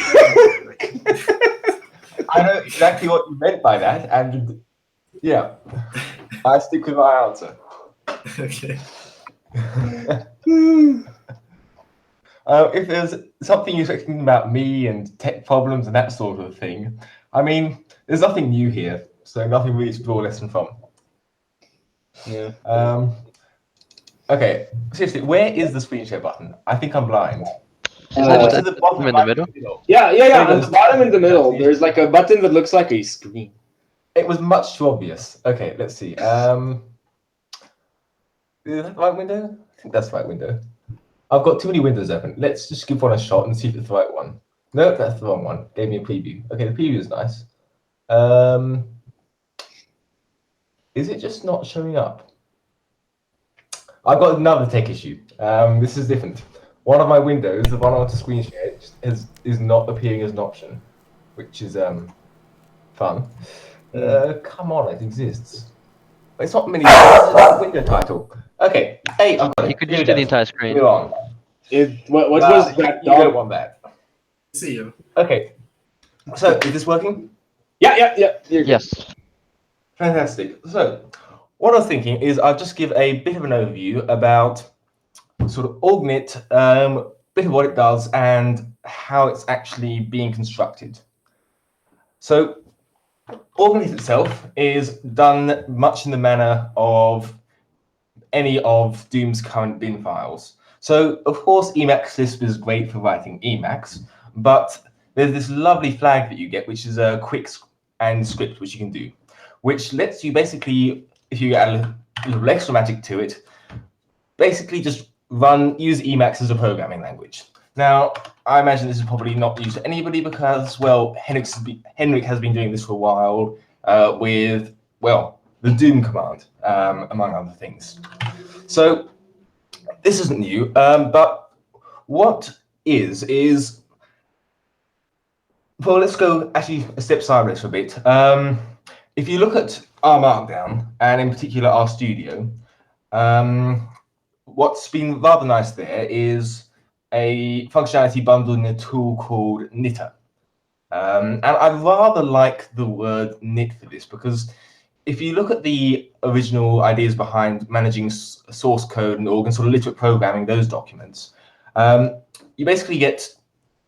S2: I know exactly what you meant by that, and yeah, I stick with my answer.
S4: Okay.
S2: If there's something you're thinking about me and tech problems and that sort of thing, I mean, there's nothing new here, so nothing really to draw a lesson from.
S3: Yeah.
S2: Okay, seriously, where is the screen share button? I think I'm blind.
S1: Isn't it just
S2: To
S1: at
S2: the bottom,
S1: in the
S2: right
S1: middle?
S3: Yeah.
S2: There
S3: On
S2: it
S3: the
S2: goes.
S3: bottom in the middle, there's like a button that looks like a screen.
S2: It was much too obvious. Okay, let's see. Is that the right window? I think that's the right window. I've got too many windows open. Let's just give one a shot and see if it's the right one. No, that's the wrong one. Gave me a preview. Okay, the preview is nice. Is it just not showing up? I've got another tech issue. This is different. One of my windows, the one I want to screen share, is not appearing as an option, which is fun. Come on, it exists. It's not many. Window title. Okay. Hey, I've got it.
S1: You could just do the entire screen.
S2: Move on.
S3: What was that?
S2: You don't want that.
S4: See you.
S2: Okay. So, is this working?
S3: Yeah. You're good.
S1: Yes.
S2: Fantastic. So, what I was thinking is I'll just give a bit of an overview about sort of orgnit, bit of what it does and how it's actually being constructed. So, orgnit itself is done much in the manner of any of Doom's current bin files. So, of course, Emacs Lisp is great for writing Emacs, but there's this lovely flag that you get, which is a quick and script, which you can do, which lets you basically, if you add a little extra magic to it, basically just use Emacs as a programming language. Now, I imagine this is probably not used to anybody because, well, Henrik has been doing this for a while with, well, the Doom command, among other things. So this isn't new, but what is, well, let's go actually a step sideways for a bit. If you look at our Markdown, and in particular our studio, what's been rather nice there is a functionality bundled in a tool called knitter. And I rather like the word knit for this because if you look at the original ideas behind managing source code and org and sort of literate programming those documents, you basically get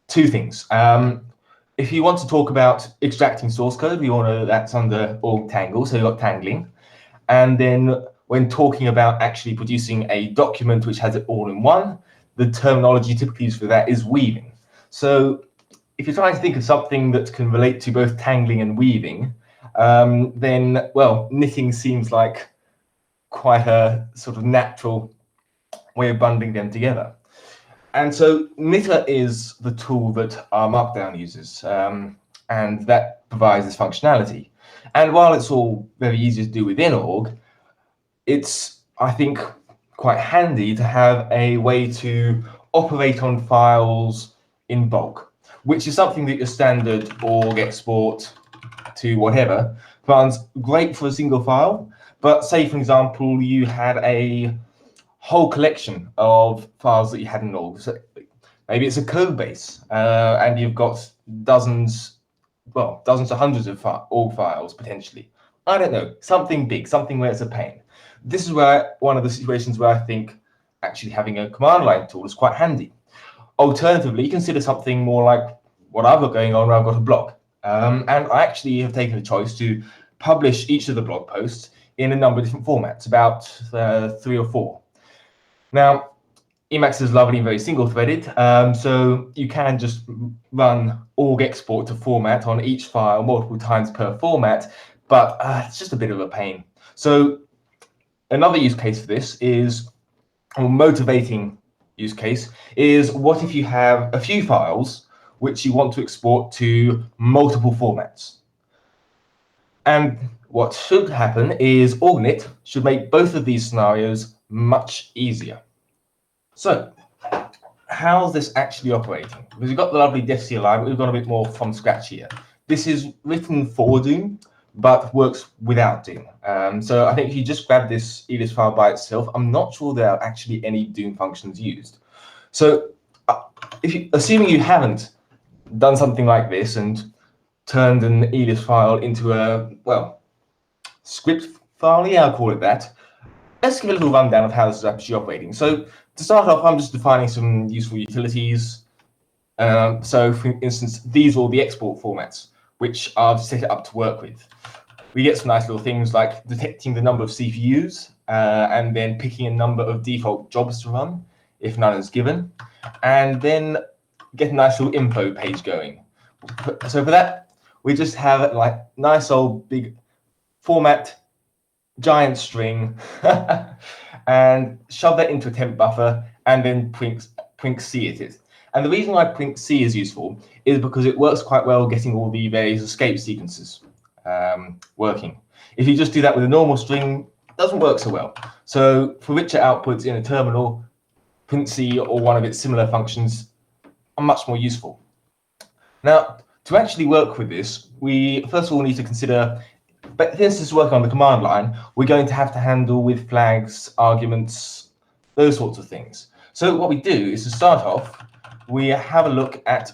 S2: two things. If you want to talk about extracting source code, we all know that's under org tangle, so you've got tangling. And then when talking about actually producing a document which has it all in one, the terminology typically used for that is weaving. So if you're trying to think of something that can relate to both tangling and weaving, then, well, knitting seems like quite a sort of natural way of bundling them together. And so knitter is the tool that our Markdown uses, and that provides this functionality. And while it's all very easy to do within org, it's, I think, quite handy to have a way to operate on files in bulk, which is something that your standard org export to whatever runs great for a single file. But say, for example, you had a whole collection of files that you had in org. So maybe it's a code base, and you've got dozens to hundreds of org files potentially. I don't know, something big, something where it's a pain. This is where one of the situations where I think actually having a command line tool is quite handy. Alternatively, consider something more like what I've got going on where I've got a blog. And I actually have taken the choice to publish each of the blog posts in a number of different formats, about 3 or 4. Now, Emacs is lovely and very single-threaded, so you can just run org export to format on each file multiple times per format, but it's just a bit of a pain. So another use case for this is, or motivating use case, is what if you have a few files which you want to export to multiple formats? And what should happen is orgnit should make both of these scenarios much easier. So how's this actually operating? Because we've got the lovely def.cli, but we've got a bit more from scratch here. This is written for Doom, but works without Doom. So I think if you just grab this ELIS file by itself, I'm not sure there are actually any Doom functions used. So assuming you haven't done something like this and turned an ELIS file into a, well, script file, yeah, I'll call it that. Let's give a little rundown of how this is actually operating. So to start off, I'm just defining some useful utilities. So, for instance, these are all the export formats, which I've set it up to work with. We get some nice little things like detecting the number of CPUs and then picking a number of default jobs to run if none is given, and then get a nice little info page going. So for that, we just have like nice old big format, giant string, and shove that into a temp buffer and then print C it. And the reason why print C is useful is because it works quite well getting all the various escape sequences working. If you just do that with a normal string, it doesn't work so well. So for richer outputs in a terminal, print C or one of its similar functions are much more useful. Now, to actually work with this, we first of all need to consider, but since this is working on the command line, we're going to have to handle with flags, arguments, those sorts of things. So what we do is to start off, we have a look at,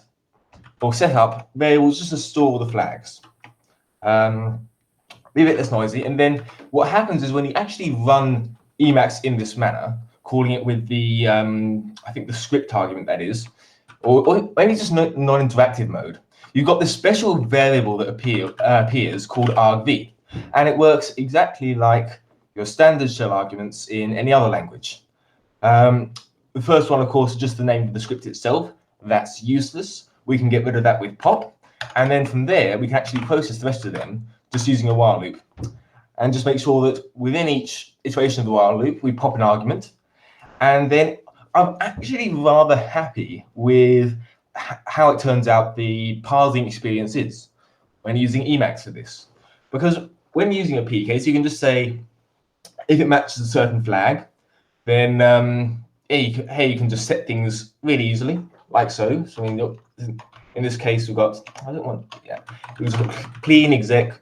S2: or set up variables just to store the flags. Be a bit less noisy, and then what happens is when you actually run Emacs in this manner, calling it with the, I think the script argument that is, or maybe just non-interactive mode, you've got this special variable that appears called argv, and it works exactly like your standard shell arguments in any other language. The first one, of course, is just the name of the script itself. That's useless. We can get rid of that with pop, and then from there, we can actually process the rest of them just using a while loop. And just make sure that within each iteration of the while loop, we pop an argument. And then I'm actually rather happy with how it turns out the parsing experience is when using Emacs for this. Because when using a P case, you can just say, if it matches a certain flag, then you can just set things really easily, like so. So I mean, in this case, we've got, it was a clean exec,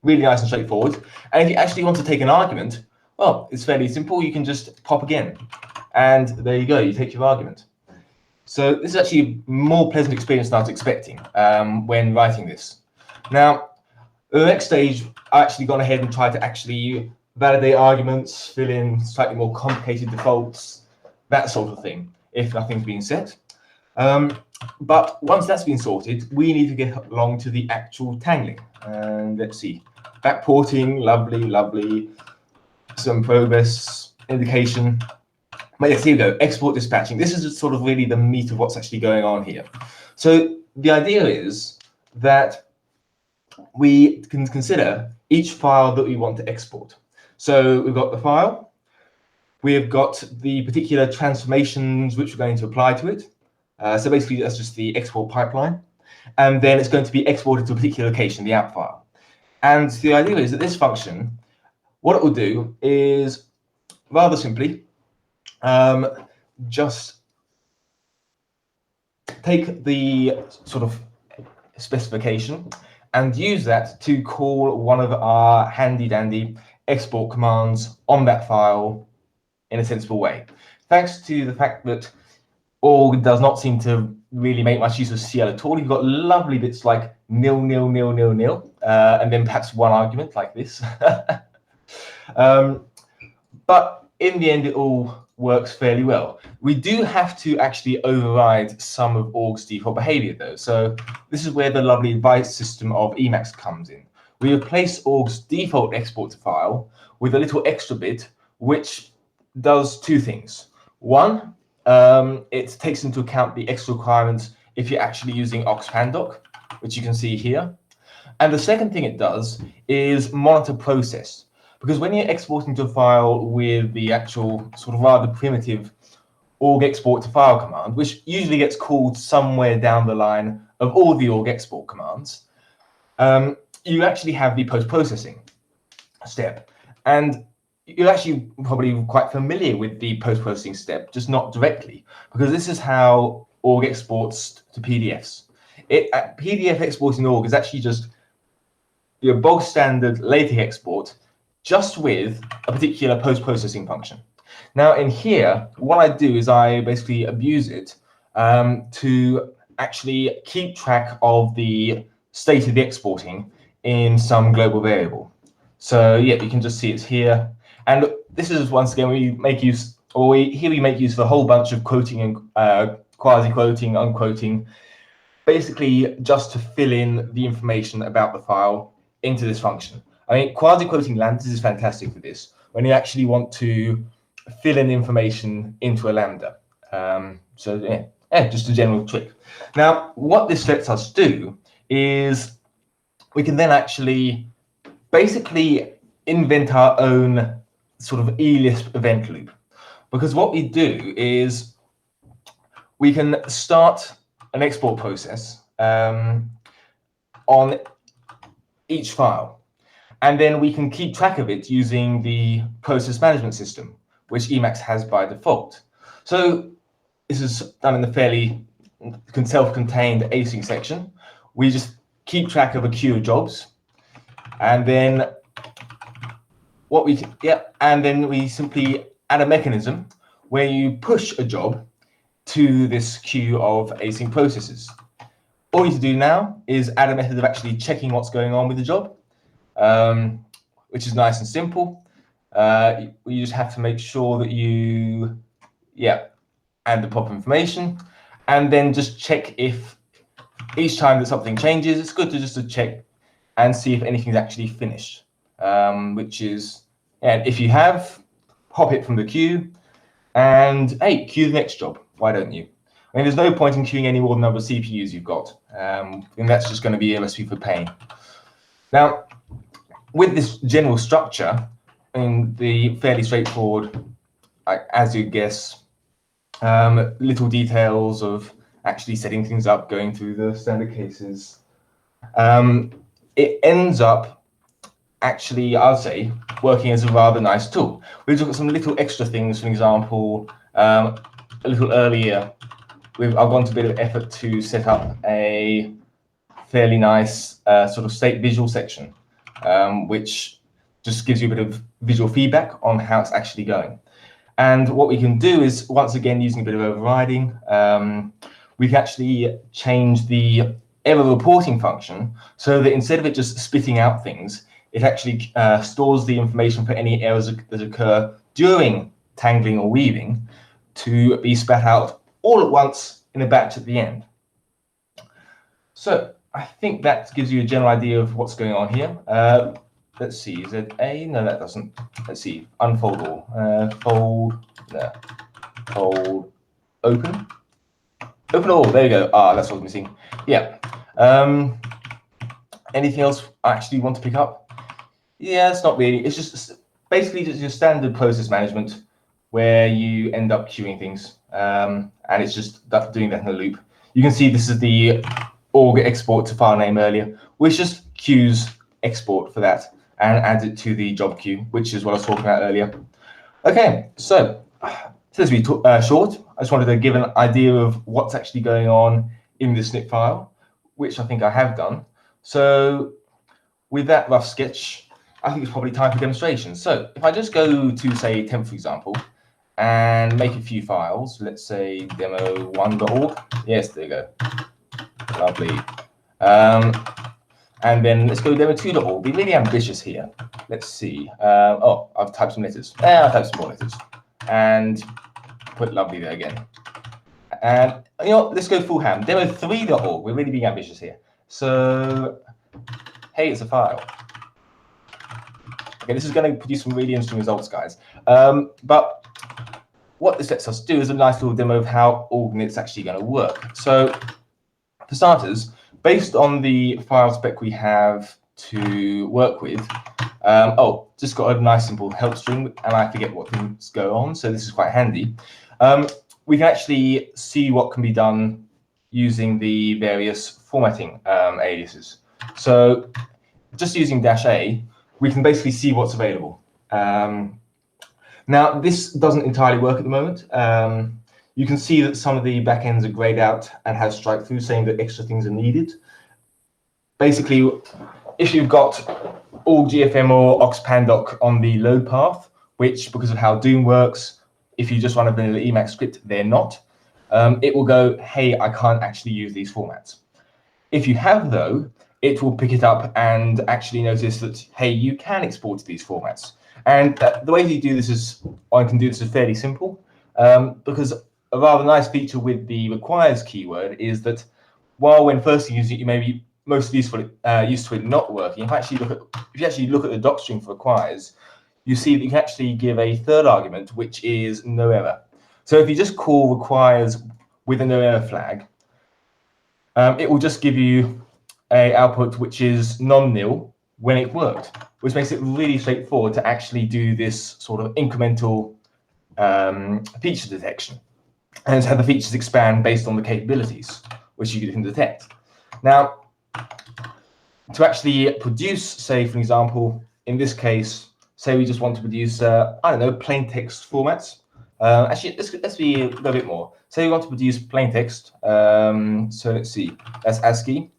S2: really nice and straightforward. And if you actually want to take an argument, well, it's fairly simple. You can just pop again. And there you go, you take your argument. So this is actually a more pleasant experience than I was expecting when writing this. Now, the next stage, I actually gone ahead and tried to actually validate arguments, fill in slightly more complicated defaults, that sort of thing, if nothing's been set. But once that's been sorted, we need to get along to the actual tangling. And let's see, backporting, lovely, some progress indication. But yes, here we go, export dispatching. This is sort of really the meat of what's actually going on here. So the idea is that we can consider each file that we want to export. So we've got the file, we've got the particular transformations which we're going to apply to it. So basically that's just the export pipeline. And then it's going to be exported to a particular location, the app file. And the idea is that this function, what it will do is rather simply, just take the sort of specification and use that to call one of our handy-dandy export commands on that file in a sensible way. Thanks to the fact that org does not seem to really make much use of CL at all, you've got lovely bits like nil, and then perhaps one argument like this. But in the end, it all works fairly well. We do have to actually override some of org's default behavior though. So this is where the lovely advice system of Emacs comes in. We replace org's default export to file with a little extra bit, which does two things. One, it takes into account the extra requirements if you're actually using oxpandoc, which you can see here. And the second thing it does is monitor process. Because when you're exporting to a file with the actual sort of rather primitive org export to file command, which usually gets called somewhere down the line of all the org export commands, you actually have the post-processing step. And you're actually probably quite familiar with the post-processing step, just not directly, because this is how org exports to PDFs. PDF exporting org is actually just your bog standard LaTeX export, just with a particular post-processing function. Now in here, what I do is I basically abuse it to actually keep track of the state of the exporting in some global variable. So yeah, you can just see it's here. And this is once again, we make use here we make use of a whole bunch of quoting and quasi-quoting, unquoting, basically just to fill in the information about the file into this function. I mean, quasi-quoting lambdas is fantastic for this, when you actually want to fill in information into a lambda. So yeah, just a general trick. Now, what this lets us do is we can then actually basically invent our own sort of eLisp event loop. Because what we do is we can start an export process on each file. And then we can keep track of it using the process management system, which Emacs has by default. So this is done in the fairly self-contained async section. We just keep track of a queue of jobs. And then we simply add a mechanism where you push a job to this queue of async processes. All you need to do now is add a method of actually checking what's going on with the job, which is nice and simple. You just have to make sure that you, add the proper information, and then just check if each time that something changes, it's good to just to check and see if anything's actually finished. Which is, and if you have, pop it from the queue, and hey, queue the next job. Why don't you? I mean, there's no point in queuing any more than the number of CPUs you've got, and that's just going to be a recipe for pain. Now, with this general structure, and the fairly straightforward, as you'd guess, little details of actually setting things up, going through the standard cases, it ends up actually, I'll say, working as a rather nice tool. We've got some little extra things. For example, a little earlier, I've gone to a bit of effort to set up a fairly nice sort of state visual section, which just gives you a bit of visual feedback on how it's actually going. And what we can do is, once again, using a bit of overriding, we can actually change the error reporting function so that instead of it just spitting out things, it actually stores the information for any errors that occur during tangling or weaving to be spat out all at once in a batch at the end. So I think that gives you a general idea of what's going on here. Let's see, is it A? No, that doesn't. Let's see, unfold all. Fold, no. Fold, open. Open all, there you go. Ah, that's what's missing. Yeah. Anything else I actually want to pick up? Yeah, it's not really. It's just basically just your standard process management where you end up queuing things. And it's just doing that in a loop. You can see this is the org export to file name earlier, which just queues export for that and adds it to the job queue, which is what I was talking about earlier. Okay, so this will be short. I just wanted to give an idea of what's actually going on in this snip file, which I think I have done. So with that rough sketch, I think it's probably time for demonstration. So if I just go to, say, temp, for example, and make a few files, let's say demo1.org. Yes, there you go. Lovely. And then let's go demo2.org. Be really ambitious here. Let's see. Oh, I've typed some letters. I'll type some more letters. And put lovely there again. And you know, let's go full ham. Demo3.org. We're really being ambitious here. So, hey, it's a file. Okay, this is going to produce some really interesting results, guys. But what this lets us do is a nice little demo of how org-init's actually going to work. So, for starters, based on the file spec we have to work with, just got a nice simple help string, and I forget what things go on, so this is quite handy. We can actually see what can be done using the various formatting aliases. So just using -a, we can basically see what's available. Now, this doesn't entirely work at the moment. You can see that some of the backends are grayed out and have strike through saying that extra things are needed. Basically, if you've got all GFM or oxpandoc on the load path, which because of how Doom works, if you just run a vanilla Emacs script, they're not, it will go, hey, I can't actually use these formats. If you have, though, it will pick it up and actually notice that, hey, you can export to these formats. And the way you do this is, I can do this is fairly simple. because a rather nice feature with the requires keyword is that while when first you use it, you may be most used to it not working. If you actually look at the doc string for requires, you see that you can actually give a third argument, which is no error. So if you just call requires with a no error flag, it will just give you a output which is non-nil when it worked, which makes it really straightforward to actually do this sort of incremental feature detection, and have the features expand based on the capabilities which you can detect. Now, to actually produce, say, for example, in this case, say we just want to produce, I don't know, plain text formats. Actually, let's be a little bit more. Say we want to produce plain text. So let's see, that's ASCII.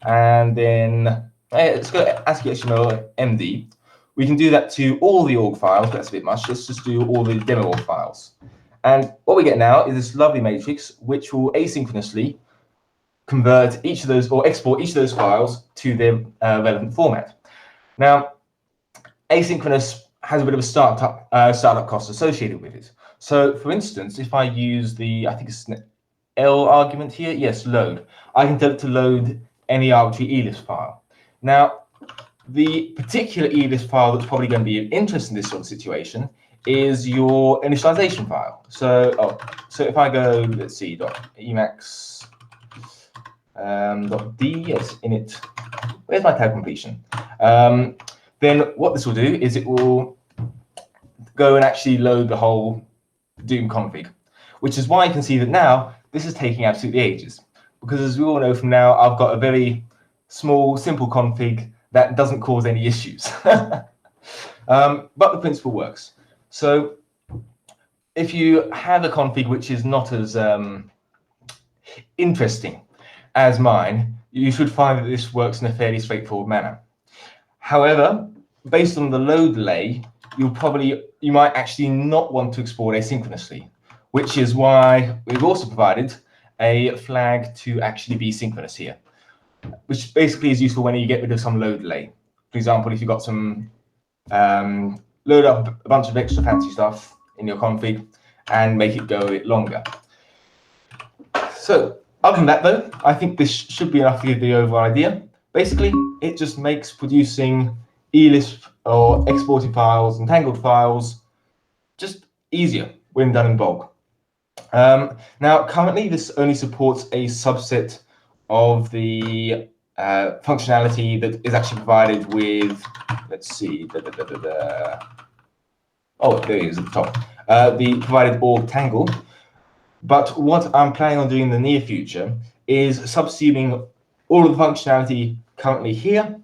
S2: And then let's go ASCII HTML MD. We can do that to all the org files, but that's a bit much. Let's just do all the demo org files. And what we get now is this lovely matrix, which will asynchronously convert each of those, or export each of those files to their relevant format. Now, asynchronous has a bit of a startup cost associated with it. So, for instance, if I use the, I think it's an L argument here, yes, load, I can tell it to load any arbitrary elist file. Now, the particular elist file that's probably going to be of interest in this sort of situation is your initialization file. So, so if I go, let's see, .emacs .d, yes, init. Where's my tab completion? Then what this will do is it will go and actually load the whole Doom config, which is why you can see that now this is taking absolutely ages. Because as we all know from now, I've got a very small, simple config that doesn't cause any issues. But the principle works. So if you have a config which is not as interesting as mine, you should find that this works in a fairly straightforward manner. However, based on the load delay, you might actually not want to export asynchronously, which is why we've also provided a flag to actually be synchronous here, which basically is useful when you get rid of some load delay. For example, if you've got some load up a bunch of extra fancy stuff in your config and make it go a bit longer. So other than that, though, I think this should be enough to give the overall idea. Basically, it just makes producing ELISP or exported files and tangled files just easier when done in bulk. Now, currently, this only supports a subset of the functionality that is actually provided with, let's see, oh, there it is at the top, the provided org tangle. But what I'm planning on doing in the near future is subsuming all of the functionality currently here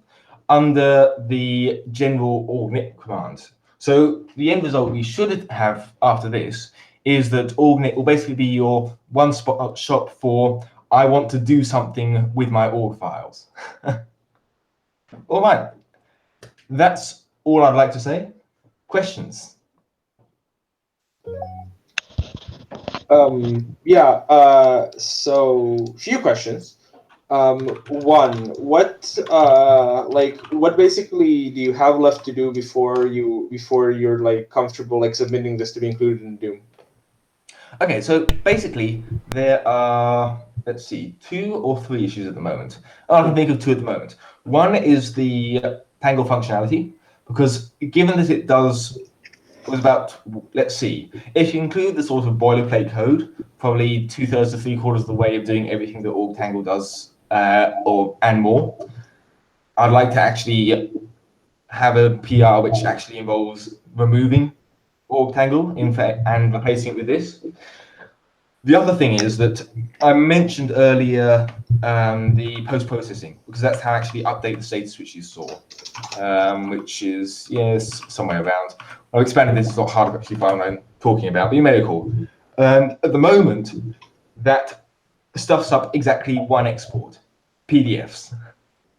S2: under the general org-init command. So the end result we should have after this is that org-init will basically be your one-stop shop for I want to do something with my org files. All right, that's all I'd like to say. Questions?
S3: So few questions. One, what basically do you have left to do before you're like comfortable like submitting this to be included in Doom?
S2: Okay, so basically there are, let's see, 2 or 3 issues at the moment. I can think of 2 at the moment. One is the tangle functionality, because given that it was about, let's see, if you include the sort of boilerplate code, probably 2/3 to 3/4 of the way of doing everything that org tangle does, and more. I'd like to actually have a PR which actually involves removing org tangle, in fact, and replacing it with this. The other thing is that I mentioned earlier the post-processing, because that's how I actually update the status which you saw, which is, yes, somewhere around. I've expanded this, it's a lot harder to actually find what I'm talking about, but you may recall. At the moment, that stuffs up exactly one export, PDFs.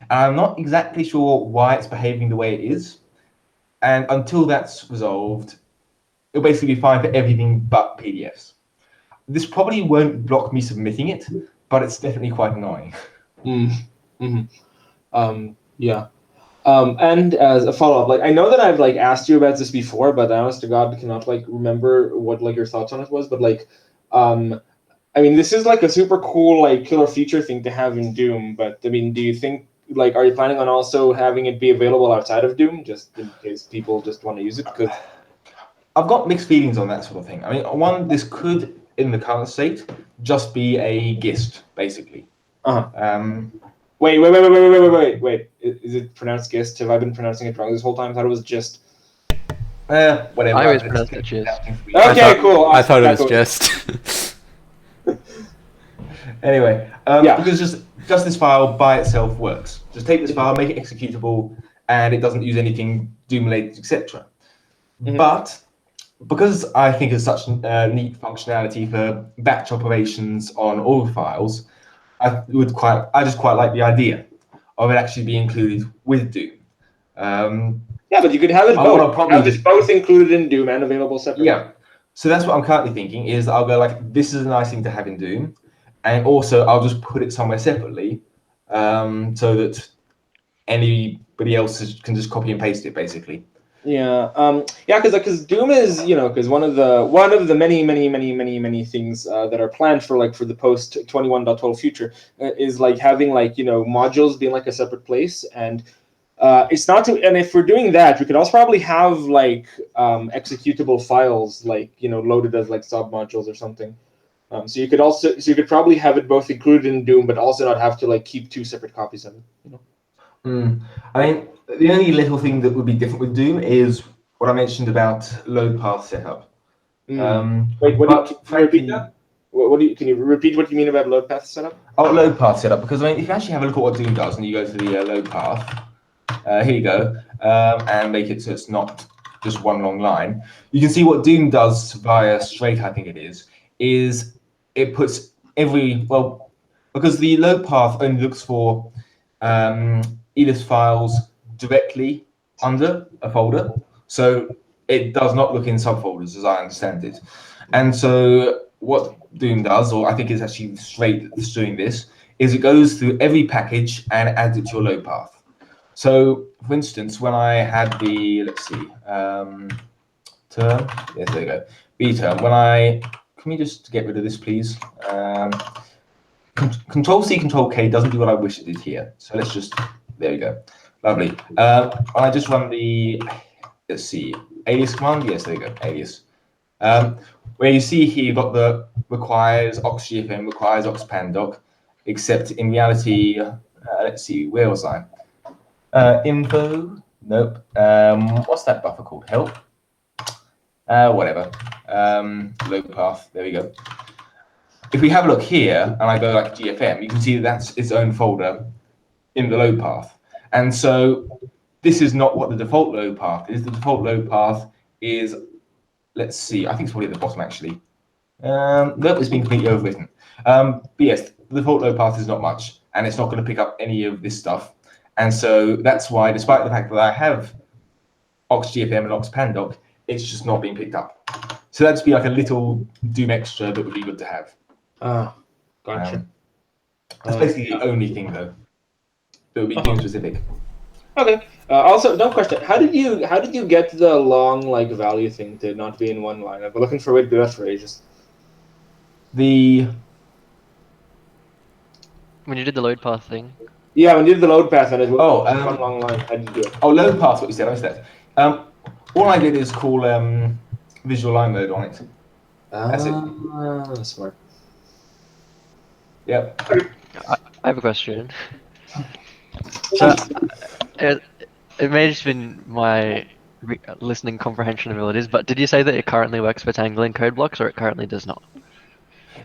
S2: I'm not exactly sure why it's behaving the way it is, and until that's resolved, it'll basically be fine for everything but PDFs. This probably won't block me submitting it, but it's definitely quite annoying.
S3: Yeah. And as a follow-up, like I know that I've like asked you about this before, but I honest to God cannot like remember what like your thoughts on it was. But like, I mean, this is like a super cool like killer feature thing to have in Doom. But I mean, do you think like are you planning on also having it be available outside of Doom, just in case people just want to use it? Because
S2: I've got mixed feelings on that sort of thing. I mean, one, this could, in the current state, just be a gist, basically.
S3: Wait. Is it pronounced gist? Have I been pronouncing it wrong this whole time? I thought it was just.
S2: Whatever.
S1: I always pronounced it gist.
S3: Okay, cool.
S5: I thought it was
S3: Awesome.
S5: just.
S2: Anyway,
S3: Yeah.
S2: because just this file by itself works. Just take this file, make it executable, and it doesn't use anything Doom-related, etc.
S3: Mhm.
S2: But because I think it's such neat functionality for batch operations on all files, I just quite like the idea of it actually being included with Doom.
S3: Yeah, but you could have it
S2: What
S3: both.
S2: I'll probably
S3: Have this
S2: do-
S3: both included in Doom and available separately.
S2: Yeah. So that's what I'm currently thinking is I'll go like, this is a nice thing to have in Doom. And also I'll just put it somewhere separately so that anybody else can just copy and paste it basically.
S3: Yeah, because Doom is because one of the many things that are planned for the post 21.12 future is like having modules being like a separate place, and it's not to, and if we're doing that, we could also probably have executable files loaded as sub modules or something. So you could probably have it both included in Doom, but also not have to keep two separate copies of it.
S2: I mean, the only little thing that would be different with Doom is what I mentioned about load path setup.
S3: Wait, can you repeat that? Can you repeat what you mean about load path setup?
S2: Oh, load path setup, because I mean, if you actually have a look at what Doom does and you go to the load path, here you go, and make it so it's not just one long line, you can see what Doom does via straight, I think it is it puts because the load path only looks for ELIS files directly under a folder, so it does not look in subfolders as I understand it. And so what Doom does, or I think it's actually straight that's doing this, is it goes through every package and adds it to your load path. So for instance, when I had the, let's see, term, yes, there you go, B term, can we just get rid of this, please? Control C, Control K doesn't do what I wish it did here. So let's just, there we go. Lovely. I just run the, let's see, alias command. Yes, there you go, alias. Where you see here, you've got the requires oxgfm, requires oxpandoc, except in reality, let's see, where was I? Info, nope. What's that buffer called? Help? Whatever. Load path, there we go. If we have a look here, and I go like GFM, you can see that that's its own folder in the load path. And so this is not what the default load path is. The default load path is, let's see, I think it's probably at the bottom actually. Nope, it's been completely overwritten. But yes, the default load path is not much, and it's not going to pick up any of this stuff. And so that's why, despite the fact that I have oxgfm and oxpandoc, it's just not being picked up. So that'd be like a little Doom extra that would be good to have.
S3: Oh, gotcha.
S2: That's basically the only thing though that would be Doom specific.
S3: Okay. Also, no question. How did you get the long value thing to not be in one line? I've been looking for a way to do that for ages.
S1: When you did the load path thing.
S3: Yeah, when you did the load path and it was one long line, how did you do it?
S2: Oh, load path, what you said, I missed that. All I did is call visual line mode on it. That's it.
S3: Smart.
S2: Yep.
S1: I have a question. So, it may have just been my listening comprehension abilities, but did you say that it currently works for tangling code blocks, or it currently does not?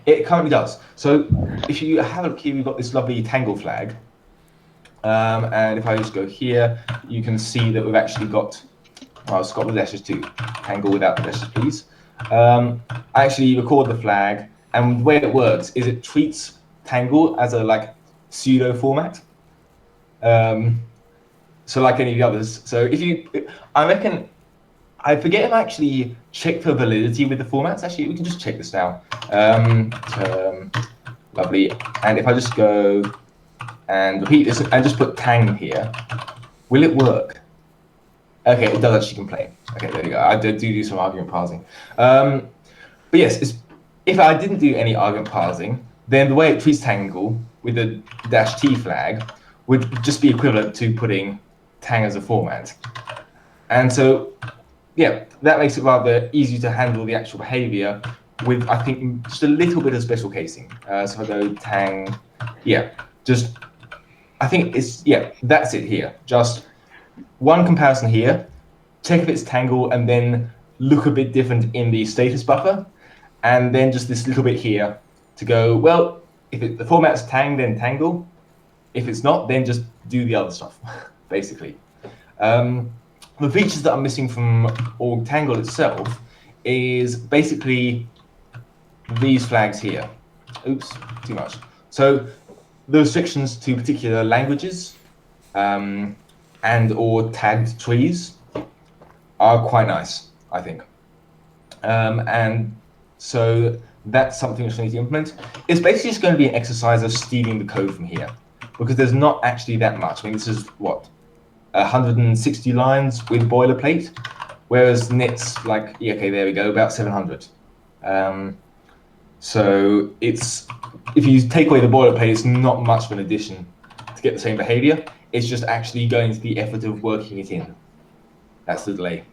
S2: It currently does. So if you have a look here, we've got this lovely tangle flag. And if I just go here, you can see that we've actually got, it's got the dashes too. Tangle without the dashes, please. I actually record the flag, and the way it works is it treats tangle as a pseudo format. So like any of the others. So if you, I reckon, I forget if I actually checked for validity with the formats. Actually, we can just check this now. Lovely. And if I just go and repeat this and just put tang here, Will it work? Okay, it does actually complain. Okay, there you go. I do some argument parsing. But yes, if I didn't do any argument parsing, then the way it treats Tangle with the -t flag would just be equivalent to putting Tang as a format. And so, yeah, that makes it rather easy to handle the actual behavior with, I think, just a little bit of special casing. So if I go Tang, yeah, just, I think it's, yeah, that's it here. Just one comparison here, check if it's Tangle, and then look a bit different in the status buffer. And then just this little bit here to go, well, if the format's Tang, then Tangle. If it's not, then just do the other stuff, basically. The features that I'm missing from org Tangle itself is basically these flags here. Oops, too much. So the restrictions to particular languages and or tagged trees are quite nice, I think. And so that's something which I need to implement. It's basically just going to be an exercise of stealing the code from here, because there's not actually that much. I mean, this is what, 160 lines with boilerplate, whereas Knit's like, yeah, okay, there we go, about 700. So it's, if you take away the boilerplate, it's not much of an addition to get the same behavior. It's just actually going to the effort of working it in. That's the delay.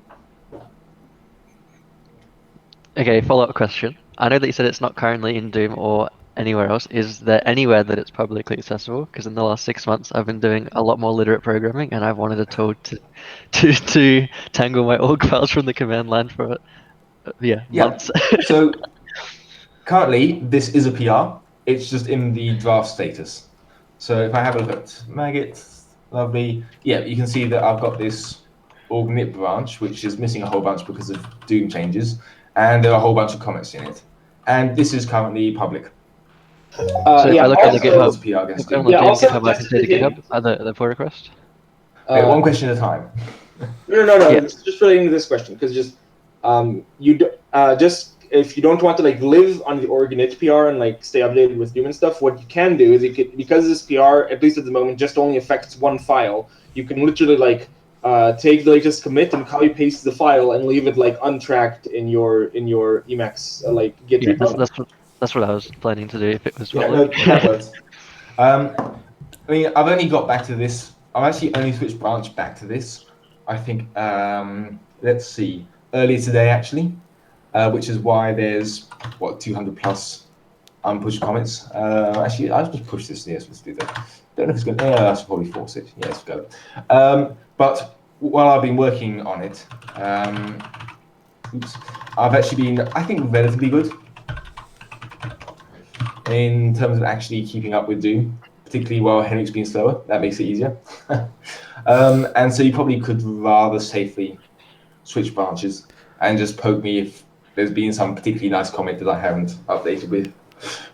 S1: Okay, follow-up question. I know that you said it's not currently in Doom or anywhere else. Is there anywhere that it's publicly accessible? Because in the last 6 months, I've been doing a lot more literate programming, and I've wanted a tool to tangle my org files from the command line for months.
S2: So currently, this is a PR. It's just in the draft status. So if I have a look at Maggot, lovely. Yeah, you can see that I've got this org knit branch, which is missing a whole bunch because of Doom changes, and there are a whole bunch of comments in it. And this is currently public.
S1: So if I look at the GitHub,
S3: GitHub,
S1: I can see the GitHub, the pull request.
S2: Wait, one question at a time.
S3: No. Yeah. Just relating to this question, because just just if you don't want to like live on the org init PR and like stay updated with Doom and stuff, what you can do is you could, because this PR, at least at the moment, just only affects one file, you can literally like take the latest commit and copy paste the file and leave it like untracked in your Emacs like Git repo.
S1: That's what I was planning to do if it was
S2: public. Yeah, no, that works. I mean, I've only got back to this. I've actually only switched branch back to this. I think, let's see, earlier today actually, which is why there's what 200 plus unpushed comments. Actually, I'll just push this. Yes, let's do that. Don't know if it's going to. Yeah, I should probably force it. Yes, go. But while I've been working on it, I've actually been, I think, relatively good in terms of actually keeping up with Doom, particularly while Henrik's been slower. That makes it easier. And so you probably could rather safely switch branches and just poke me if there's been some particularly nice comment that I haven't updated with.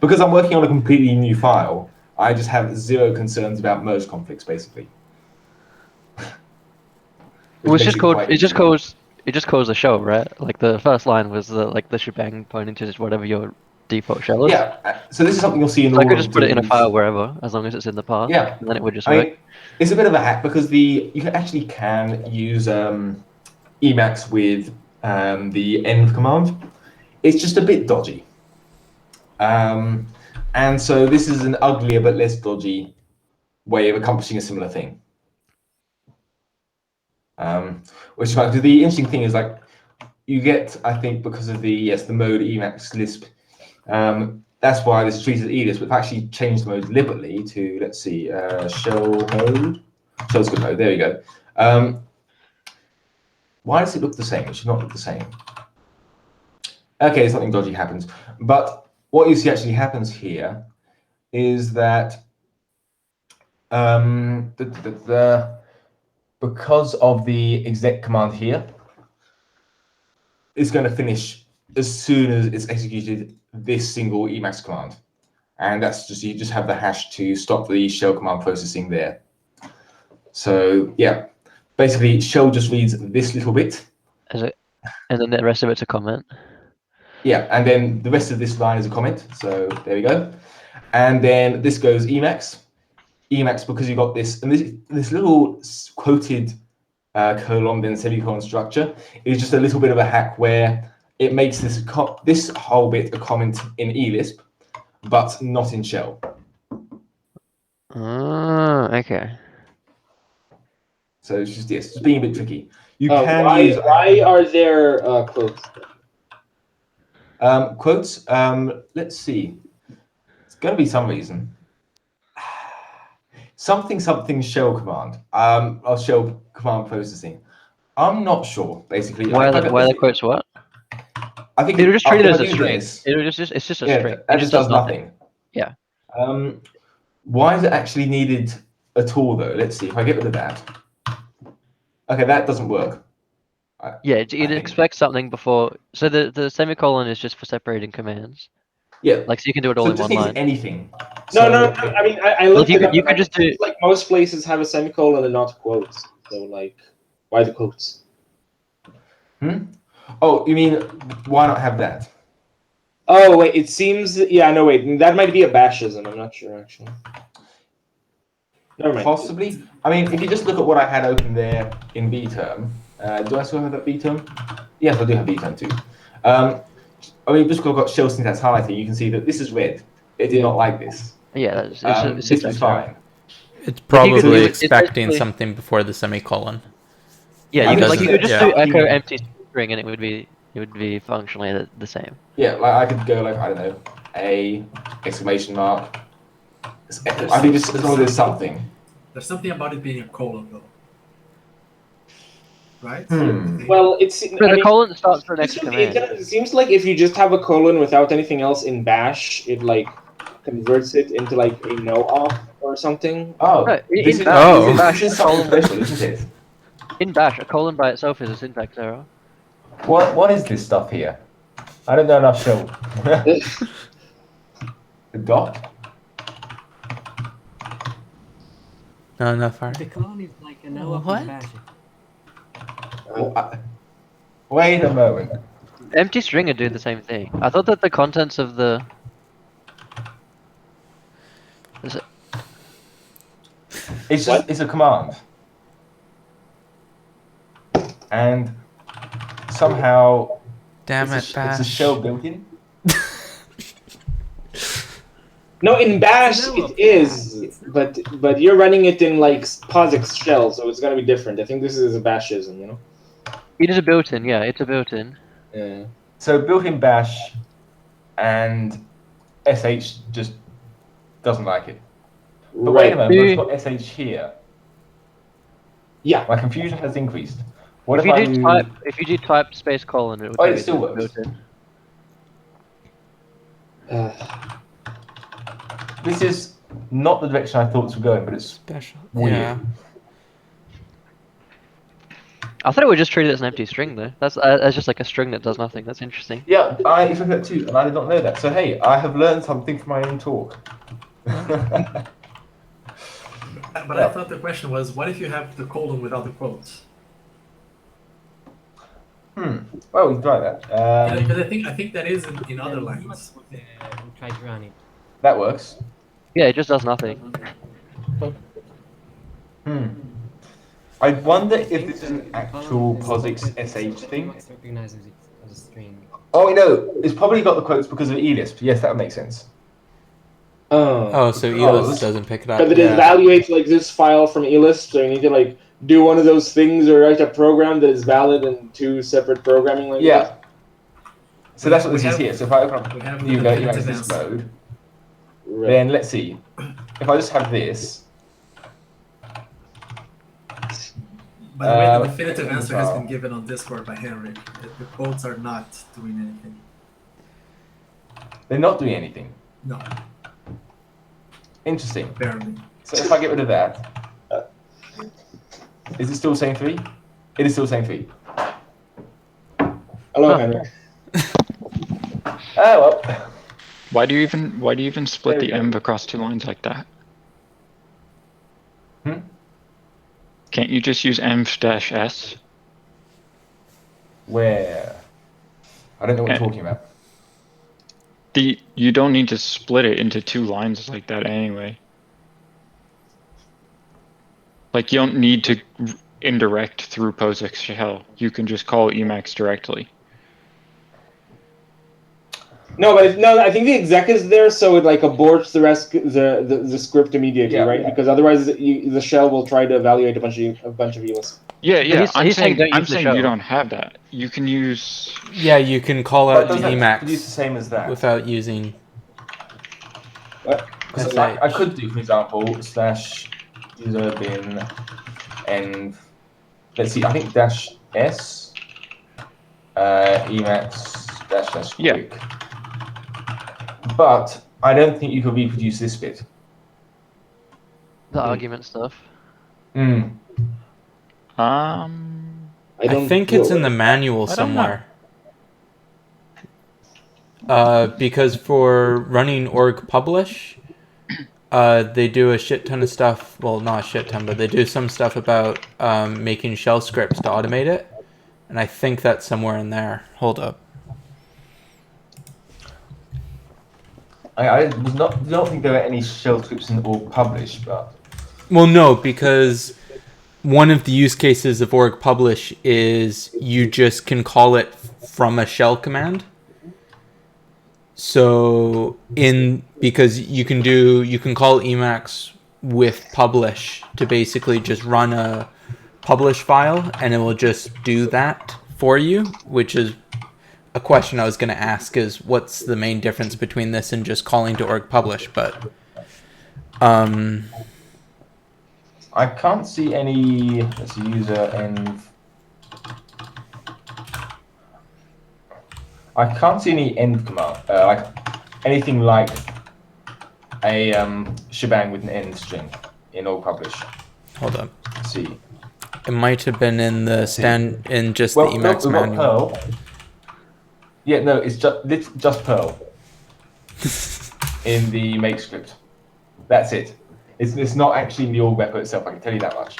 S2: Because I'm working on a completely new file, I just have zero concerns about merge conflicts, basically.
S1: Well, it just calls the shell, right? Like the first line was the shebang pointing to just whatever your default shell is.
S2: Yeah. So this is something you'll see in all.
S1: I could just put it in a file wherever, as long as it's in the path.
S2: Yeah.
S1: And then it would just work.
S2: Mean, it's a bit of a hack because you can use Emacs with the env command. It's just a bit dodgy. And so this is an uglier but less dodgy way of accomplishing a similar thing. Which is fine. The interesting thing is like you get, I think, because of the mode Emacs Lisp, that's why this is treated as EDIS, but we've actually changed the mode deliberately to, let's see, shell mode. Shell's good mode, there we go. Why does it look the same? It should not look the same. Okay, something dodgy happens. But what you see actually happens here is that because of the exec command here, it's going to finish as soon as it's executed this single Emacs command. And that's just, you just have the hash to stop the shell command processing there. So yeah, basically shell just reads this little bit.
S1: And then the rest of it's a comment.
S2: Yeah, and then the rest of this line is a comment. So there we go. And then this goes Emacs. Emacs because you got this, and this little quoted colon then semicolon structure is just a little bit of a hack where it makes this whole bit a comment in eLisp, but not in shell.
S1: Okay.
S2: So it's just being a bit tricky. You can use
S3: why are there quotes?
S2: quotes. Let's see. It's going to be some reason. Something shell command. Or shell command processing. I'm not sure. Basically,
S1: Why are the quotes what?
S2: I think
S1: It'll just treat it as a
S2: do
S1: string.
S2: this,
S1: It's just a string.
S2: that
S1: It
S2: just does nothing.
S1: Yeah.
S2: Why is it actually needed at all, though? Let's see. If I get rid of that. Okay, that doesn't work.
S1: Yeah, it expects something before. So the semicolon is just for separating commands.
S2: Yeah.
S1: Like, so you can do it all
S2: So
S1: in
S2: it just
S1: one
S2: needs
S1: line.
S2: anything.
S3: No. I mean, I looked it up.
S1: You could just do
S3: like most places have a semicolon and not quotes. So like, why the quotes?
S2: Oh, you mean why not have that?
S3: Oh wait, it seems no wait, that might be a bashism. I'm not sure actually. Never mind.
S2: Possibly. I mean, if you just look at what I had open there in B term, do I still have that B term? Yes, I do have B term too. I mean, just because I've got shell syntax highlighted, you can see that this is red. It did not like this.
S1: Yeah, it's
S2: this was fine.
S5: It's probably
S1: it's
S5: expecting
S1: basically-
S5: something before the semicolon.
S1: Yeah, you could just do echo
S2: Yeah.
S1: empty string and it would be functionally the same.
S2: Yeah, like I could go like, I don't know, a exclamation mark. I think just as long as there's something.
S4: There's something about it being a colon, though. Right?
S3: Well, it's
S1: the colon starts for next command.
S3: It seems like if you just have a colon without anything else in bash, it like converts it into like a no op or something.
S2: Oh,
S1: No,
S2: this is something special, isn't it?
S1: In bash, a colon by itself is a syntax error.
S2: What is this stuff here? I don't know enough shell. The dot?
S5: No, not far.
S7: The colon is like a no op
S5: What?
S7: in bash.
S2: Wait a moment.
S1: Empty string would do the same thing. I thought that the contents of the
S2: It's a command. And somehow
S5: Damn
S2: it's
S5: it,
S2: a shell built in.
S3: No, in bash it is, but you're running it in like POSIX shell, so it's gonna be different. I think this is a bashism, you know.
S1: It is a built-in, yeah, it's a built-in.
S3: Yeah.
S2: So built-in bash and sh just doesn't like it. But wait a moment, we've got sh here.
S3: Yeah.
S2: My confusion has increased. What
S1: if you do type space colon, it would
S2: it still works.
S1: built-in.
S2: This is not the direction I thought it was going, but it's
S5: Special.
S2: weird.
S5: Yeah.
S1: I thought it would just treat it as an empty string though. That's just like a string that does nothing. That's interesting.
S2: Yeah, I expected that too, and I did not know that. So hey, I have learned something from my own talk.
S4: But I thought the question was, what if you have the colon without the quotes?
S2: Well, we can try that.
S4: Because I think that is in other lines.
S7: We'll try to run it.
S2: That works.
S1: Yeah, it just does nothing.
S2: I wonder if this is an actual POSIX SH thing.
S7: Emacs recognizes it as a string.
S2: Oh, no, it's probably got the quotes because of eLisp. Yes, that would make sense.
S5: Oh, so eLisp doesn't pick it up.
S3: But it evaluates like this file from eLisp, so you need to like do one of those things or write a program that is valid in two separate programming languages.
S2: Yeah. So that's what this is here. So if I open up new
S4: definitive
S2: this
S4: answer.
S2: mode, then let's see. If I just have this.
S4: By the way, the definitive answer has been given on Discord by Henry. The quotes are not doing anything.
S2: They're not doing anything.
S4: No,
S2: Interesting.
S4: barely.
S2: So if I get rid of that, is it still saying 3? It is still saying 3.
S3: Hello, Henry.
S2: Oh well.
S8: Why do you even split
S2: There we
S8: the
S2: go.
S8: env across 2 lines like that?
S2: Hmm?
S8: Can't you just use env-s?
S2: Where? I don't know what you're talking about.
S8: You don't need to split it into 2 lines like that anyway. Like, you don't need to indirect through POSIX shell. You can just call Emacs directly.
S3: No, but I think the exec is there, so it like aborts the rest the script immediately, right? Because otherwise, the shell will try to evaluate a bunch of ELIS.
S8: Yeah.
S1: he's saying don't use the
S8: you
S1: shell.
S8: don't have that. You can use.
S5: Yeah, you can call out
S2: But does that produce the
S5: Emacs
S2: same as that?
S5: without using.
S3: What?
S2: So I could do, for example, / user bin env. Let's see. I think -s Emacs -- quick. But I don't think you can reproduce this bit.
S1: The argument stuff.
S5: I think it's in the manual somewhere. Because for running org publish, they do a shit ton of stuff. Well, not a shit ton, but they do some stuff about making shell scripts to automate it. And I think that's somewhere in there. Hold up.
S2: I don't think there are any shell scripts in org publish, but...
S5: Well, no, because one of the use cases of org publish is you just can call it from a shell command. So because you can call Emacs with publish to basically just run a publish file, and it will just do that for you, which is a question I was going to ask, is what's the main difference between this and just calling to org publish? But
S2: I can't see any. Let's see, user env. I can't see any env command, like anything like a shebang with an end string in org publish.
S5: Hold up.
S2: Let's see.
S5: It might have been in the the Emacs manual.
S2: Perl. Yeah, no, it's just Perl in the make script. That's it. It's not actually in the org repo itself. I can tell you that much.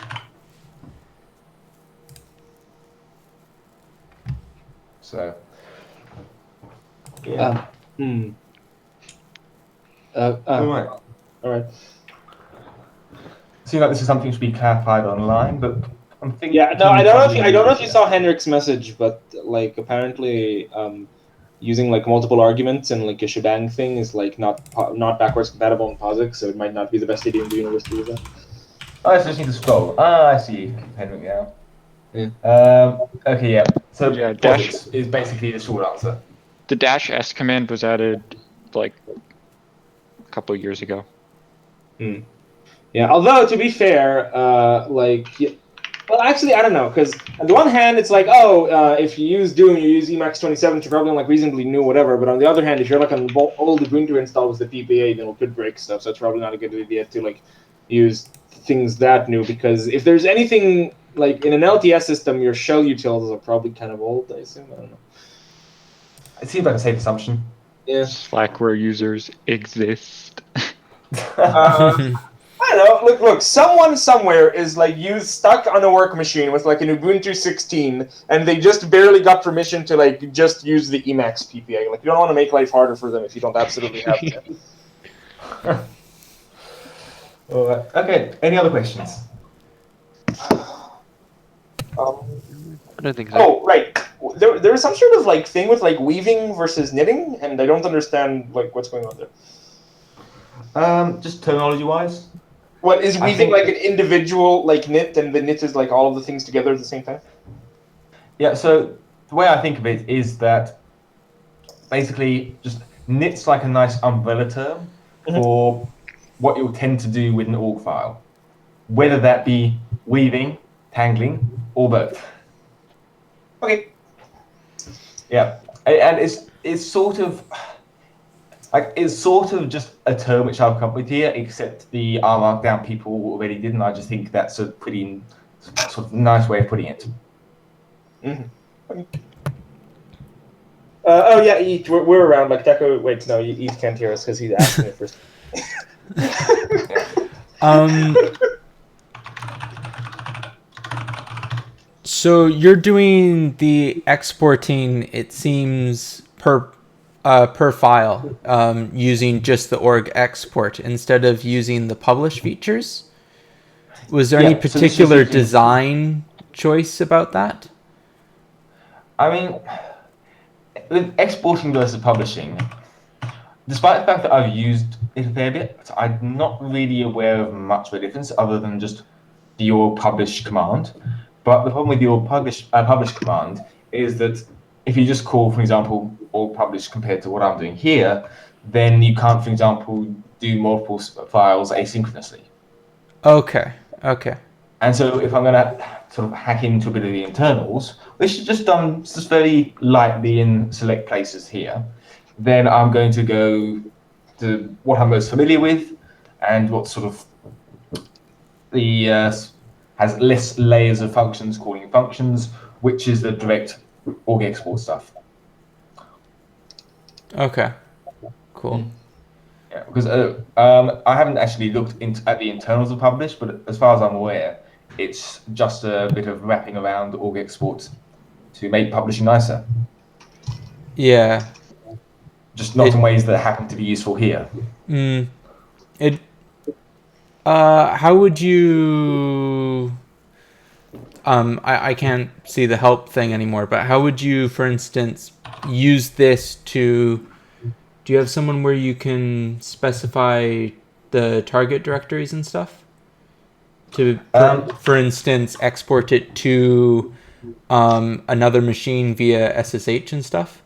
S2: So. Yeah. All right. Seems like this is something to be clarified online, but I'm thinking.
S3: Yeah, no, I don't know if you saw Henrik's message, but like apparently, using like multiple arguments and like a shebang thing is like not backwards compatible in POSIX, so it might not be the best idea in the university with that.
S2: Oh, I just need to scroll. I see Henrik now.
S3: Yeah.
S2: Okay, yeah. So
S8: Yeah,
S2: dash is basically the short answer.
S8: The -s command was added like a couple of years ago.
S3: Yeah, although to be fair, well, actually, I don't know, because on the one hand, it's like, if you use Doom, you use Emacs 27, you're probably like reasonably new, whatever. But on the other hand, if you're like an old Ubuntu install with the PPA, then it could break stuff. So it's probably not a good idea to like use things that new, because if there's anything like in an LTS system, your shell utils are probably kind of old, I assume. I don't know.
S2: It seems like a safe assumption.
S3: Yeah.
S8: Slackware users exist.
S3: I don't know. Look. Someone somewhere is like stuck on a work machine with like an Ubuntu 16, and they just barely got permission to like just use the Emacs PPA. Like, you don't want to make life harder for them if you don't absolutely have to.
S2: All right. Okay. Any other questions?
S1: I don't think so.
S3: Oh, right. There is some sort of like thing with like weaving versus knitting, and I don't understand like what's going on there.
S2: Just terminology-wise.
S3: What is weaving like an individual like knit, and the knit is like all of the things together at the same time?
S2: Yeah. So the way I think of it is that basically just knit's like a nice umbrella term for what you'll tend to do with an org file, whether that be weaving, tangling, or both.
S3: Okay.
S2: Yeah, and it's sort of just a term which I've come up with here, except the R Markdown people already did, and I just think that's a pretty sort of nice way of putting it.
S3: Mm-hmm. Oh yeah, Eat, we're around. Like Teco, wait, no, Eat can't hear us because he's asking it first.
S5: So you're doing the exporting, it seems, per file, using just the org export instead of using the publish features. Was there
S2: Yeah,
S5: any
S2: so this is
S5: particular
S2: using-
S5: design choice about that?
S2: I mean, with exporting versus publishing, despite the fact that I've used it a fair bit, I'm not really aware of much of a difference other than just the org publish command. But the problem with the org publish command is that if you just call, for example, org publish compared to what I'm doing here, then you can't, for example, do multiple files asynchronously.
S5: Okay. Okay.
S2: And so if I'm going to sort of hack into a bit of the internals, which is just done just very lightly in select places here, then I'm going to go to what I'm most familiar with and what sort of the has less layers of functions calling functions, which is the direct org export stuff.
S5: Okay. Cool.
S2: Yeah, because I haven't actually looked at the internals of Publish, but as far as I'm aware, it's just a bit of wrapping around org export to make publishing nicer.
S5: Yeah.
S2: Just not in ways that happen to be useful here.
S5: How would you... I can't see the help thing anymore, but how would you, for instance, use this to... Do you have someone where you can specify the target directories and stuff? To, for instance, export it to another machine via SSH and stuff?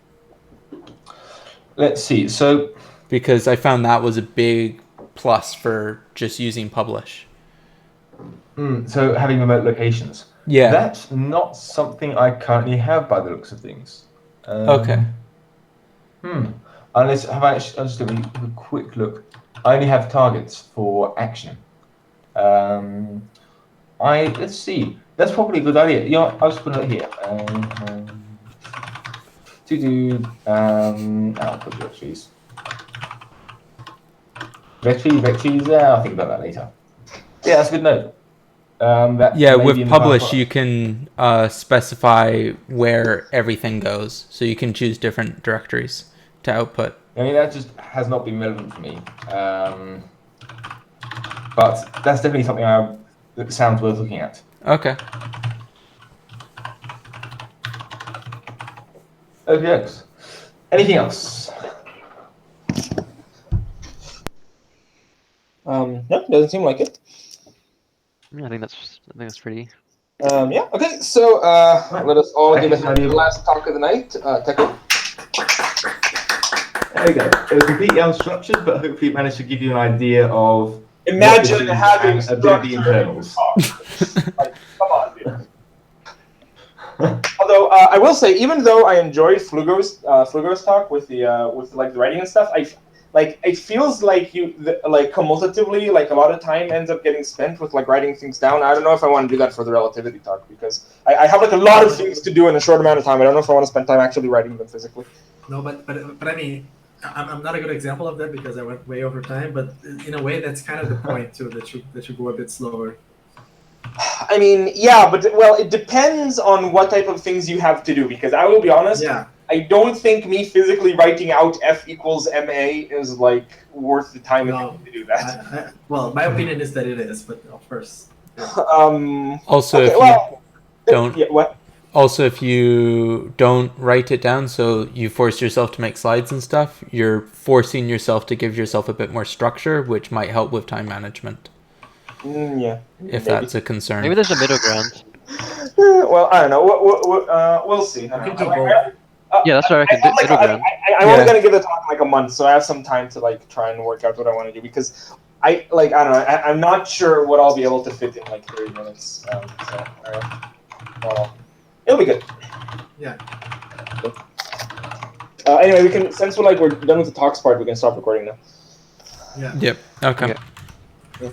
S2: Let's see. So,
S5: because I found that was a big plus for just using publish.
S2: So having remote locations.
S5: Yeah.
S2: That's not something I currently have by the looks of things.
S5: Okay.
S2: Unless I'll just have a quick look. I only have targets for action. Let's see. That's probably a good idea. You know, I'll just put it here. I'll put directories. Directories. I'll think about that later. Yeah, that's a good note.
S5: With publish, you can specify where everything goes, so you can choose different directories to output.
S2: I mean, that just has not been relevant for me. But that's definitely something that sounds worth looking at.
S5: Okay.
S2: Okay. Anything else?
S3: No, doesn't seem like it.
S1: Yeah, I think that's pretty.
S3: Yeah. Okay. So let us all give it the last talk of the night. Teco.
S2: There we go. It was completely unstructured, but hopefully it managed to give you an idea of.
S3: Imagine having
S2: a bit of the internals.
S3: Like, come on, dude. Although I will say, even though I enjoyed Flugo's talk with the writing and stuff, it feels like cumulatively, like a lot of time ends up getting spent with like writing things down. I don't know if I want to do that for the relativity talk because I have like a lot of things to do in a short amount of time. I don't know if I want to spend time actually writing them physically.
S4: No, but I mean, I'm not a good example of that because I went way over time. But in a way, that's kind of the point too, that you go a bit slower.
S3: I mean, yeah, but it depends on what type of things you have to do. Because I will be honest, I don't think me physically writing out F equals MA is like worth the time to do that.
S4: Well, my opinion is that it is, but of course.
S5: Also, Also, if you don't write it down, so you force yourself to make slides and stuff, you're forcing yourself to give yourself a bit more structure, which might help with time management.
S3: Yeah.
S5: If that's a concern.
S1: Maybe there's a middle ground.
S3: Well, I don't know. We'll see.
S1: Yeah, that's what I reckon. Middle ground.
S3: I'm only gonna give the talk like a month, so I have some time to like try and work out what I want to do because I don't know. I'm not sure what I'll be able to fit in like 30 minutes. Well, it'll be good.
S4: Yeah.
S3: Anyway, we can since we're done with the talks part, we can stop recording now.
S4: Yeah.
S5: Yep. Okay.
S3: Yeah.